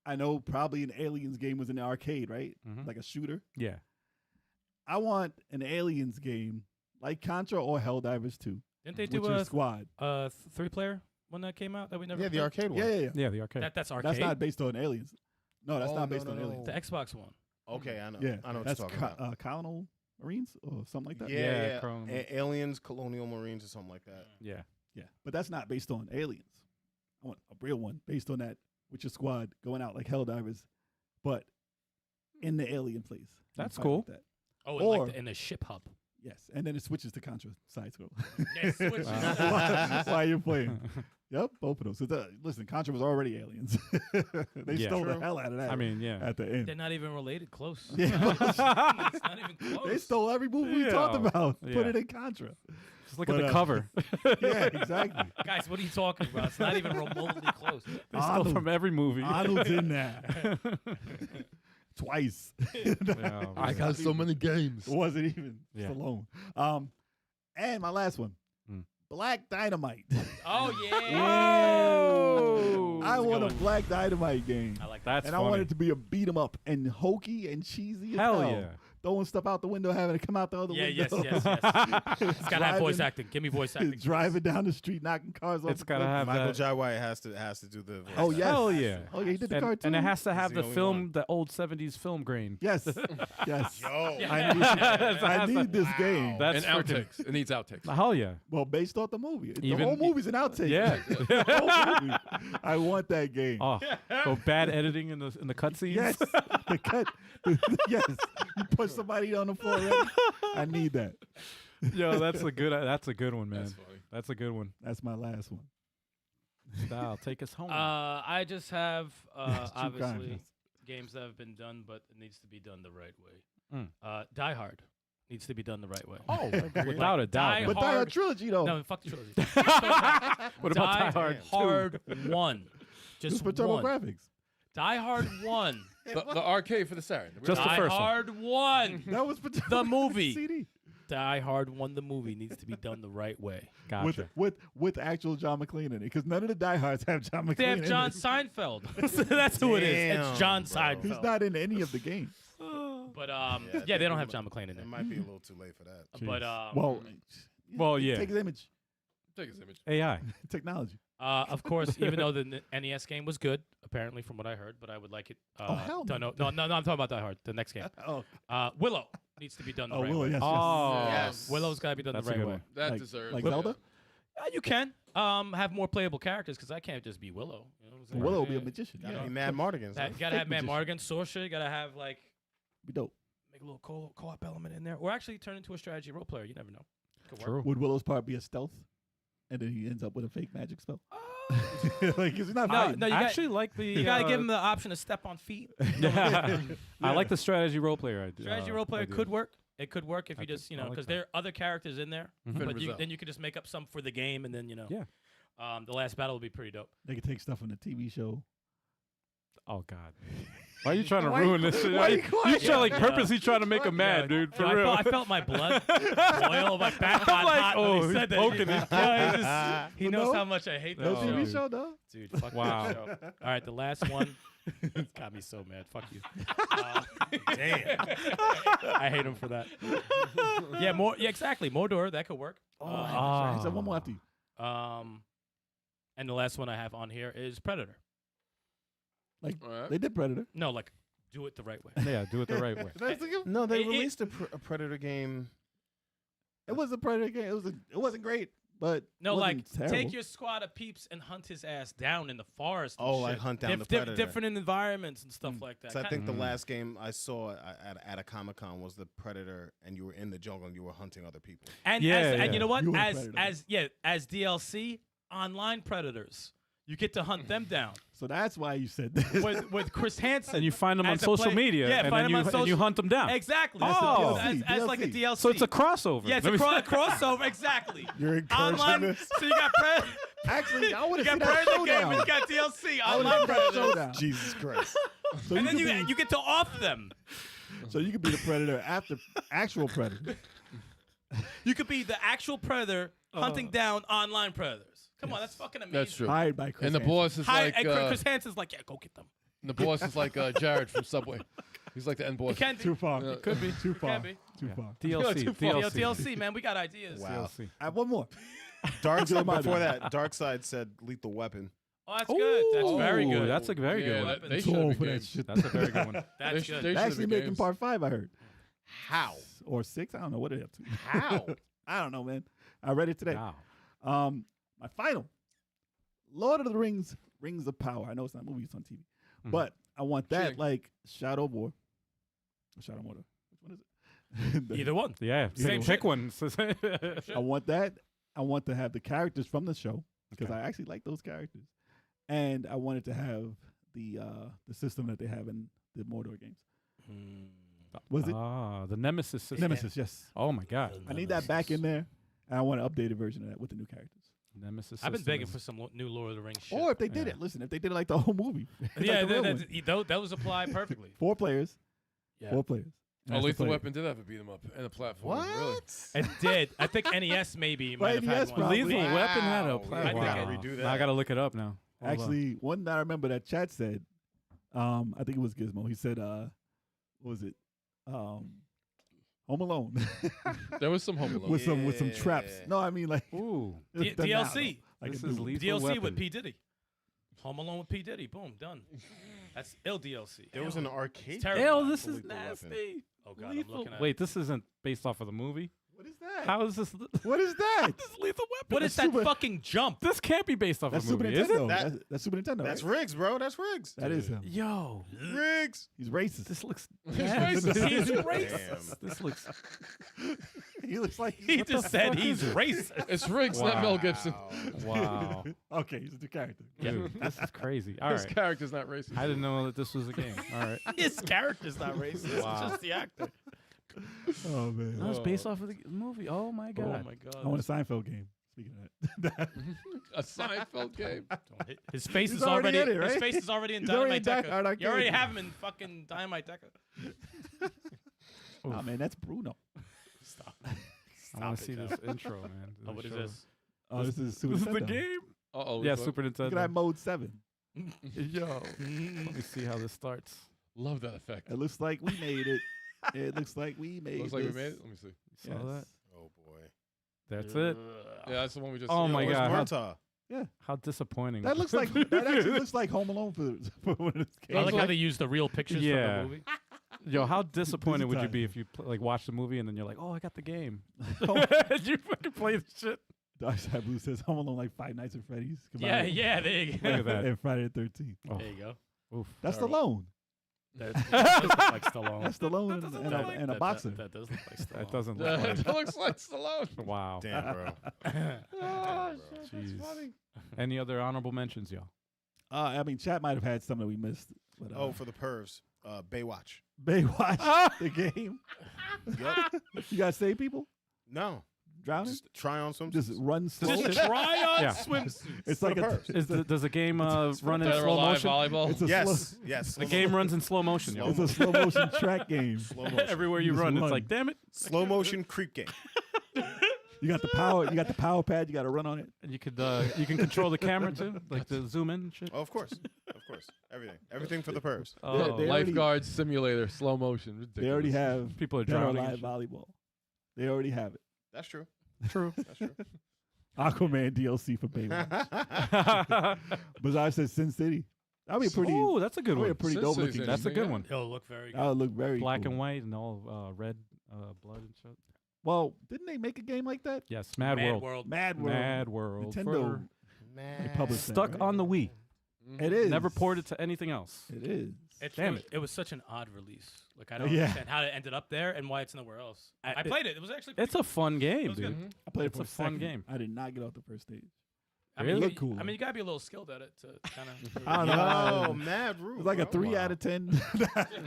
I know probably an Aliens game was in the arcade, right? Mhm. Like a shooter. Yeah. I want an Aliens game like Contra or Helldivers 2. Didn't they With do your a squad. 3-player one that came out that we never? Yeah, the played? arcade one. Yeah. Yeah, the arcade. That's arcade. Mm-hmm. That's not based on Aliens. No, that's Oh, not no, based no, on no. Aliens. The Xbox one. Okay, I know. Yeah, I know what that's you're talking about. Colonial Marines or something like that. Yeah, Colonial. Aliens, Colonial Marines, or something like that. Yeah. Yeah, but that's not based on Aliens. I want a real one based on that with your squad going out like Helldivers, but in the alien place. and That's fight cool. like that. Oh, Or- in the ship hub. Yes, and then it switches to Contra side scroll. It switches. Wow. While you're playing. Yep, both of those. So listen, Contra was already aliens. They Yeah. stole the True. hell out of that. I mean, yeah. at the end. They're not even related close. Yeah. It's not even close. They stole every movie we Yeah. talked about. Put Yeah. it in Contra. Just look But, at the cover. Yeah, exactly. Guys, what are you talking about? It's not even remotely close. They stole Arnold- from every movie. Arnold's in there twice. Yeah, I man. got so many games. It wasn't even Yeah. Stallone. And my last one, Mm. Black Dynamite. Oh yeah. Whoa. I want a going. Black Dynamite game. I like that. That's And funny. I want it to be a beat 'em up and hokey and cheesy as Hell hell. yeah. Throwing stuff out the window, having it come out the other Yeah, window. yes. It's gotta have voice Driving- acting. Give me voice acting. please. Driving down the street, knocking cars off. It's the gotta cliff. have Michael that. Jai White has to do the voice. Oh, yes. Hell yeah. Oh yeah, he did the And, cartoon. and it has to have He's the the only film, one. the old 70s film grain. Yes, yes. Yo. I need, I need this game. That's And freaking. outtakes. It needs outtakes. Hell yeah. Well, based off the movie. The Even- whole movie's an outtake. Yeah. The whole movie. I want that game. Oh, so bad editing in the cutscenes. Yes. The cut. Yes. You push somebody on the floor. Right? I need that. Yo, that's a good one, man. That's funny. That's a good one. That's my last one. Style, take us home. I just have Yes, true obviously conscience. games that have been done, but it needs to be done the right way. Mm. Die Hard needs to be done the right way. Oh, without a doubt. Die man. But Die Hard Hard- trilogy, though. No, fuck the trilogy. What about Die Hard 2? Hard 1. Just Just for one. TurboGrafx. Die Hard 1. The arcade for the Saturn. Just the Die first one. Hard 1. That was for The movie. CD. Die Hard 1, the movie, needs to be done the right way. Gotcha. With actual John McClane in it, because none of the Die Hards have John McClane. They have in John it. Seinfeld. That's who it is. Damn, It's John bro. Seinfeld. He's not in any of the games. But I yeah, think they don't it have might- John McClane in It there. might be a little too late for that. But Well, yeah. Take his image. Take his image. AI. Technology. of course, even though the NES game was good, apparently from what I heard, but I would like it. Oh, hell done. no. No, I'm talking about Die Hard, the next game. Oh, Willow needs to be done the oh, right Willow, way. yes, Oh, Yes. Willow's got to be done That's the a right good way. one. That Like- deserves. like it. Zelda? You can have more playable characters because I can't just be Willow. You know what I'm saying? Willow will be a Yeah. magician. Gotta Yeah. be Mad Mardigans. You gotta have Matt Morgan, Sorsha. You gotta have like Be dope. make a little co-op element in there, or actually turn into a strategy role player. You never know. Could work. True. Would Willow's part be a stealth? And then he ends up with a fake magic spell? Oh. Like, he's not No, fighting. no, you I got- actually like the. You gotta give him the option to step on feet. I like the strategy role player idea. Strategy role player idea. could work. It could work if I you just, could- you I know, like because that. there are other characters in there, Mhm. but Rizzo. then you could just make up some for the game, and then Yeah. the last battle will be pretty dope. They could take stuff from the TV show. Oh God. Why are you trying to Why ruin you- this shit? why you You quiet? trying like Yeah. purposely trying to make him mad, Yeah. dude. For Yo, real. I felt my blood boil. My back got I'm like, hot oh, when he he's said that. poking Yeah, he Well, knows no? how much I hate No that Oh, TV dude. show, though. Dude, fuck Wow. that show. All right, the last one. It's got me so mad. Fuck you. Damn. I hate him for that. Yeah, more. Yeah, exactly. Mordor. That could work. I said one more after you. And the last one I have on here is Predator. Like, Alright. they did Predator. No, like, do it the right way. Yeah, do it the right way. No, they It- released a Predator game. It was a Predator game. It wasn't great, but No, it like, wasn't terrible. take your squad of peeps and hunt his ass down in the forest. And Oh, shit. like hunt down the Predator. Different environments and stuff like that. So I think the Mm. last game I saw at a Comic-Con was the Predator, and you were in the jungle and you were hunting other people. And Yeah, and yeah. you know what? You were a As Predator. as DLC, online predators. You get to hunt them down So that's why you said this. with Chris Hansen. And you find them on As a social play- media, yeah, and find then them on and you social- hunt them down. Exactly. Oh. as like a DLC. DLC. So it's a crossover. yeah, it's a crossover. Exactly. You're encouraging Online. this. So you got Actually, I want you to see got that Predator game, showdown. and you got DLC. I wanna Online see that predators. showdown. Jesus Christ. So And then could you get to off them. so you could be the Predator after actual Predator. You could be the actual predator hunting down online predators. Come on, that's fucking amazing. That's true. Hired by Chris And the Hansen. boss is Hi, like and Chris Hansen's like, yeah, go get them. the boss is like Jared from Subway. He's like the end boss. It can be. Too far. Yeah. Could be too far. Can be. Too Yeah. far. DLC. too far. DLC. DLC, man, we got ideas. Wow. DLC. I have one more. Darkseid, Remind before me. that, Darkseid said Lethal Weapon. Oh, that's good. That's very Ooh, good. That's a very good Yeah, one. that- they Too should old have for been that games. shit. That's a very good one. That's They sh- good. they They're should actually have making games. part 5, I heard. How? Or 6. I don't know what they're up to. How? I don't know, man. I read it today. Wow. My final. Lord of the Rings, Rings of Power. I know it's not a movie, it's on TV. Mhm. But I want that Cheating. like Shadow of War. Or Shadow of Mordor. Which one is it? Either one. Yeah. Same Pick shit. one. I want that. I want to have the characters from the show because I actually like those characters, and I wanted to have the system that they have in the Mordor games. Was it the Nemesis system. Nemesis? Yes. Oh my God. I need that back in there, and I want an updated version of that with the new characters. Nemesis. I've been system begging is- for some new Lord of the Rings shit. Or if they did it, listen, if they did it like the whole movie. yeah, like the real one. that was applied perfectly. 4 players. Yeah. 4 players. Oh, Master Lethal player. Weapon did have a beat 'em up and a platform. Really? It did. I think NES maybe might have NES had one. probably. Lethal Weapon had a Wow. plan. I think I Wow. redo that. Now I gotta look it up now. Hold on. Actually, one that I remember that chat said, I think it was Gizmo. He said, what was it? Home Alone. There was some Home Alone. with some traps. Yeah. No, I mean like Ooh, the DLC. Like this a is new one. Lethal DLC Weapon. with P Diddy. Home Alone with P Diddy. Boom, done. That's ill DLC. There was an arcade. It's terrible. Ew, game this for is Lethal Weapon. nasty. Oh god, Lethal- I'm looking at. Wait, this isn't based off of the movie. What is that? How is this? What is that? This is Lethal Weapon. What is that Super- fucking jump? This can't be based off That's of a Super movie, is Nintendo. it? That's Super Nintendo. That's right? Riggs, bro. That's Riggs. That is him. Yo, Riggs. He's racist. this looks. racist. He's Damn. racist. This looks. He looks like He just said he's racist. It's Riggs, not Mel Gibson. Wow, okay. He's a new character. dude, this is crazy. All His right, character's not racist. I didn't know that this was a game. All right, His character's not racist. Wow. It's just the actor. Oh man. no, it's based off of the movie. Oh my Oh God. my god. I want a Seinfeld game. Speaking of that, A Seinfeld game. His face He's is already already in it, his right? face is already in He's already Dynamite in Die Hard Decker. You already Arcade. have him in fucking Dynamite Decker. oh man, that's Bruno. Stop. I want to see it, this Jeff. intro, man. Oh, what is Show- this? Oh, this is Super This is Nintendo. the game. Uh-oh. Yeah, look. Super Look at that Nintendo. mode 7. Yo, let me see how this starts. Love that effect. It looks like we made it. It looks like we made Looks like we this. made it. Let me see. Saw Yes. that? Oh boy. That's it. Yeah, that's the one we just. Oh yeah, my where's God, how- Murtaugh. How disappointing. That looks like that actually looks like Home Alone for one of those I games. like how they use the real pictures Yeah. from the movie. Yo, how disappointed would you Digitized. be if you like watch the movie and then you're like, oh, I got the game. Oh. You fucking play the shit. Dark Side Blue says Home Alone like Five Nights at Freddy's. Yeah, combined. yeah, there you go. Look at that. And Friday the 13th. Oh, There you go. oof. That's Terrible. Stallone. That does look like Stallone. That's Stallone That doesn't and, look a, like- and a That- boxer. That does look like Stallone. That doesn't look Yeah, like. that looks like Stallone. Wow. Damn, bro. Oh, Jeez. Any other honorable mentions, y'all? I mean, chat might have had some that we missed. But, Oh, for the pervs. Baywatch. Baywatch, the game. Yep. You guys save people? No. Drowning? Just try on some. Just run slow. Just try on Yeah. swimsuits. It's for like the a, pervs. Does the game run in Dead or slow alive motion? volleyball. it's a Yes. Yes. The game runs in slow motion. Slow Yo. it's a slow motion track game. Slow motion. Everywhere you Just run, run. it's like, damn it. Slow motion creep game. You got the power. You got the power pad. You got to run on it. And you can control the camera too, like the zoom in and shit. Oh, of course. Of course. Everything for the pervs. Oh, they already- Lifeguard simulator, slow motion. Ridiculous. They already have people are Dead or drowning. Alive and volleyball. They already have it. That's true. shit. True. That's true. Aquaman DLC for Baywatch. Bizarre says Sin City. That'd be pretty. Oh, that's a good that'd be a one. pretty Sin dope City's looking. That's a interesting, good yeah. one. It'll look very That good. would look very Black cool. and white and all red blood and shit. Well, didn't they make a game like that? Yes, Mad World. Mad World. Mad World. Nintendo. They published that, Stuck right? on the Wii. It is. Never ported to anything else. It is. Damn it was such an odd release. Like I don't Yeah. understand how it ended up there and why it's nowhere else. I played it. It was actually. It's a fun game, was good. dude. I played It's it for a fun second. game. I did not get off the first stage. I Really? mean, Look cool. I mean, you gotta be a little skilled at it to kind of. I don't know. Oh, Mad Rule. It was like a bro. 3 out of 10.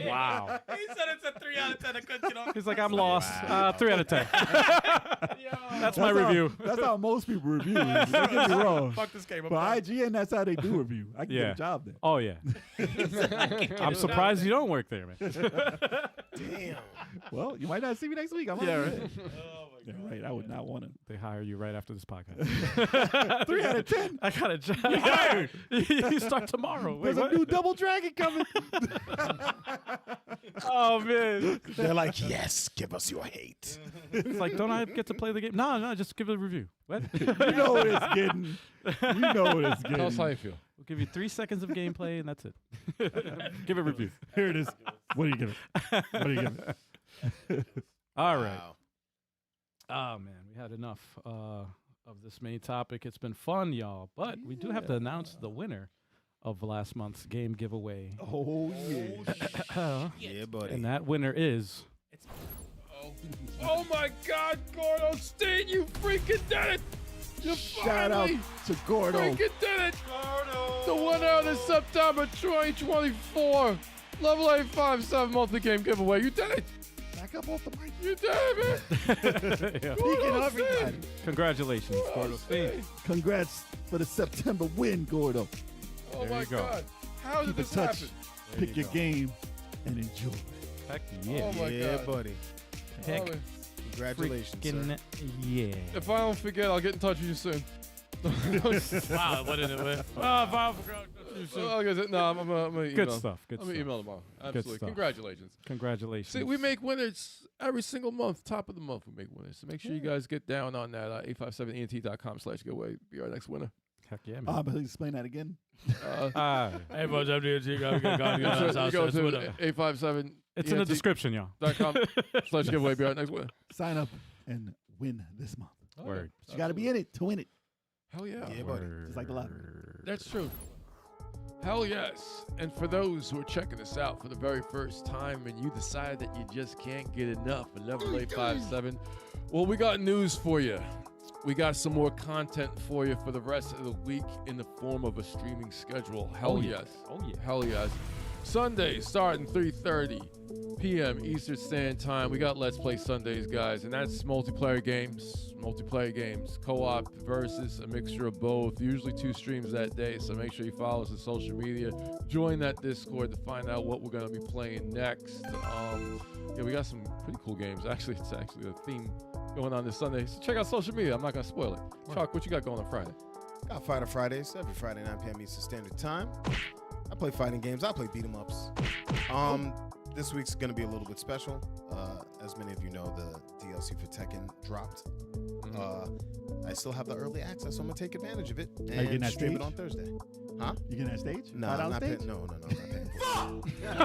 Wow. He said it's a 3 out of 10. I couldn't get off. He's like, I'm lost. Wow. 3 out of 10. That's my how- review. That's how most people review. Don't get me wrong. Fuck this game. For IGN, that's how they do review. I can Yeah. get a job there. Oh yeah. I'm surprised you don't work there, man. Damn. Well, you might not see me next week. I'm Yeah, on right. it. Yeah, right. I would not want to. They hire you right after this podcast. 3 out of 10. I got a job. You hired. You start tomorrow. Wait, There's a what? new Double Dragon coming. Oh man. They're like, yes, give us your hate. It's like, don't I get to play the game? No, just give it a review. What? You know what it's getting. You know what it's Tell us how getting. you feel. We'll give you 3 seconds of gameplay and that's it. Give it a review. Here it is. What do you give it? What do you give it? All right. Wow. Oh man, we had enough of this main topic. It's been fun, y'all, but we do have to announce the winner of last month's game giveaway. Oh, yeah. Yeah, buddy. And that winner is Oh my God, Gordo State, you freaking did it! Shout out to Gordo. Freaking did it! The winner of the September 2024 Level 857 multi-game giveaway. You did it! Back up off the mic. You did it, man! Yeah. Speaking of everybody, Congratulations, Gordo. congrats for the September win, Gordo. Oh There my you go. God. How did Keep in this touch. happen? Pick your game and enjoy. Heck yeah. Oh my Yeah, God. buddy. Heck Oh, Congratulations, sir. Freaking yeah. if I don't forget, I'll get in touch with you soon. Wow, what did it win? Oh, if I forgot, you soon. Like I said, no, I'm gonna email. Good stuff. Good I'm stuff. gonna email tomorrow. Absolutely. stuff. Congratulations. Congratulations. See, we make winners every single month. Top of the month, we make winners. So make sure you guys get down on that. 857ent.com/giveaway. Be our next winner. Heck yeah, man. But explain that again. Hey, boys, I'm doing You go to 857. It's in the description, y'all. .com/giveaway. Be our next winner. Sign up and win this month. Word. But you got to be in it to win it. Hell yeah. Yeah, buddy. Just like the lottery. That's true. Hell yes. And for those who are checking this out for the very first time and you decide that you just can't get enough of Level 857, well, we got news for you. We got some more content for you for the rest of the week in the form of a streaming schedule. Hell yes. Oh yeah. Hell yes. Sunday starting 3:30 p.m. Eastern Standard Time. We got Let's Play Sundays, guys, and that's multiplayer games, co-op versus a mixture of both. Usually 2 streams that day, so make sure you follow us on social media. Join that Discord to find out what we're gonna be playing next. Yeah, we got some pretty cool games. Actually, it's actually a theme going on this Sunday. So check out social media. I'm not gonna spoil it. Choc, what you got going on Friday? Got Fighter Fridays every Friday, 9 p.m. Eastern Standard Time. I play fighting games. I play beat 'em ups. This week's gonna be a little bit special. As many of you know, the DLC for Tekken dropped. I still have the early access, so I'm gonna take advantage of it you getting and that stream stage? it on Thursday. Huh? You getting that stage? No, $5 I'm not stage? paying. No, I'm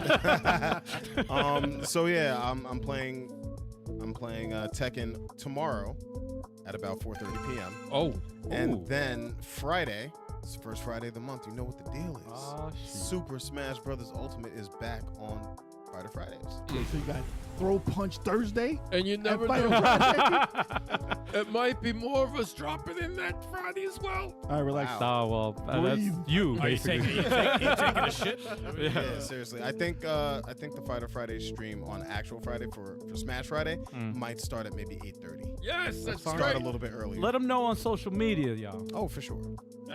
not paying. So yeah, I'm playing Tekken tomorrow at about 4:30 p.m. Oh, And then Friday, it's the first Friday of the month. You know what the deal is. Oh, shit. Super Smash Brothers Ultimate is back on Fighter Fridays. So you got Throw Punch Thursday? and you never Fighter know. Friday? It might be more of us dropping in that Friday as well. All right, relax. Wow. Oh well, that's Breathe. you Are you basically. taking a shit? Yeah, seriously. I think the Fighter Friday stream on actual Friday for Smash Friday might start at maybe 8:30. Yes, that's Start great. a little bit earlier. Let them know on social media, y'all. Oh, for sure.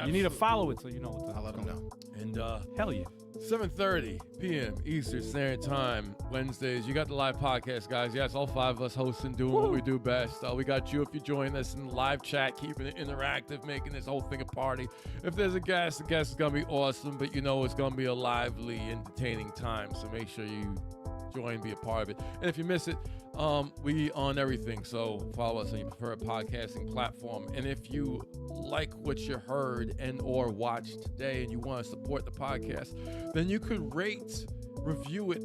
You need to follow it so you know what's I'll let them know. And Hell yeah. 7:30 p.m. Eastern Standard Time, Wednesdays. You got the live podcast, guys. Yes, all 5 of us hosting, doing what we do best. We got you if you join us in live chat, keeping it interactive, making this whole thing a party. If there's a guest, the guest is going to be awesome, but you know it's going to be a lively, entertaining time. So make sure you join, be a part of it. And if you miss it, we on everything, so follow us on your preferred podcasting platform. And if you like what you heard and or watched today and you want to support the podcast, then you could rate, review it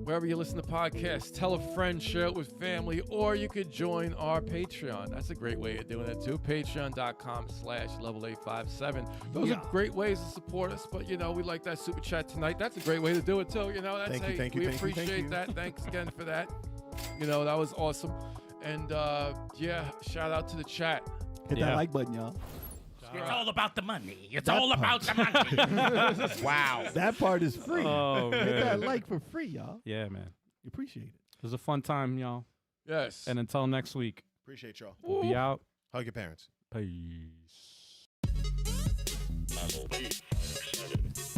wherever you listen to podcasts. Tell a friend, share it with family, or you could join our Patreon. That's a great way of doing it too. Patreon.com/level857. Those are great ways to support us, but you know, we like that super chat tonight. That's a great way to do it too. You know, that's Thank you, we thank you, appreciate thank you. that. Thanks again for that. You know, that was awesome. And yeah, shout out to the chat. Hit that like button, y'all. It's all about the money. It's all about the money. Wow. That part is free. Oh Hit that man. like for free, y'all. Yeah, man. We appreciate it. It was a fun time, y'all. Yes. And until next week, Appreciate y'all. we'll be out. Hug your parents. Peace. Level 857.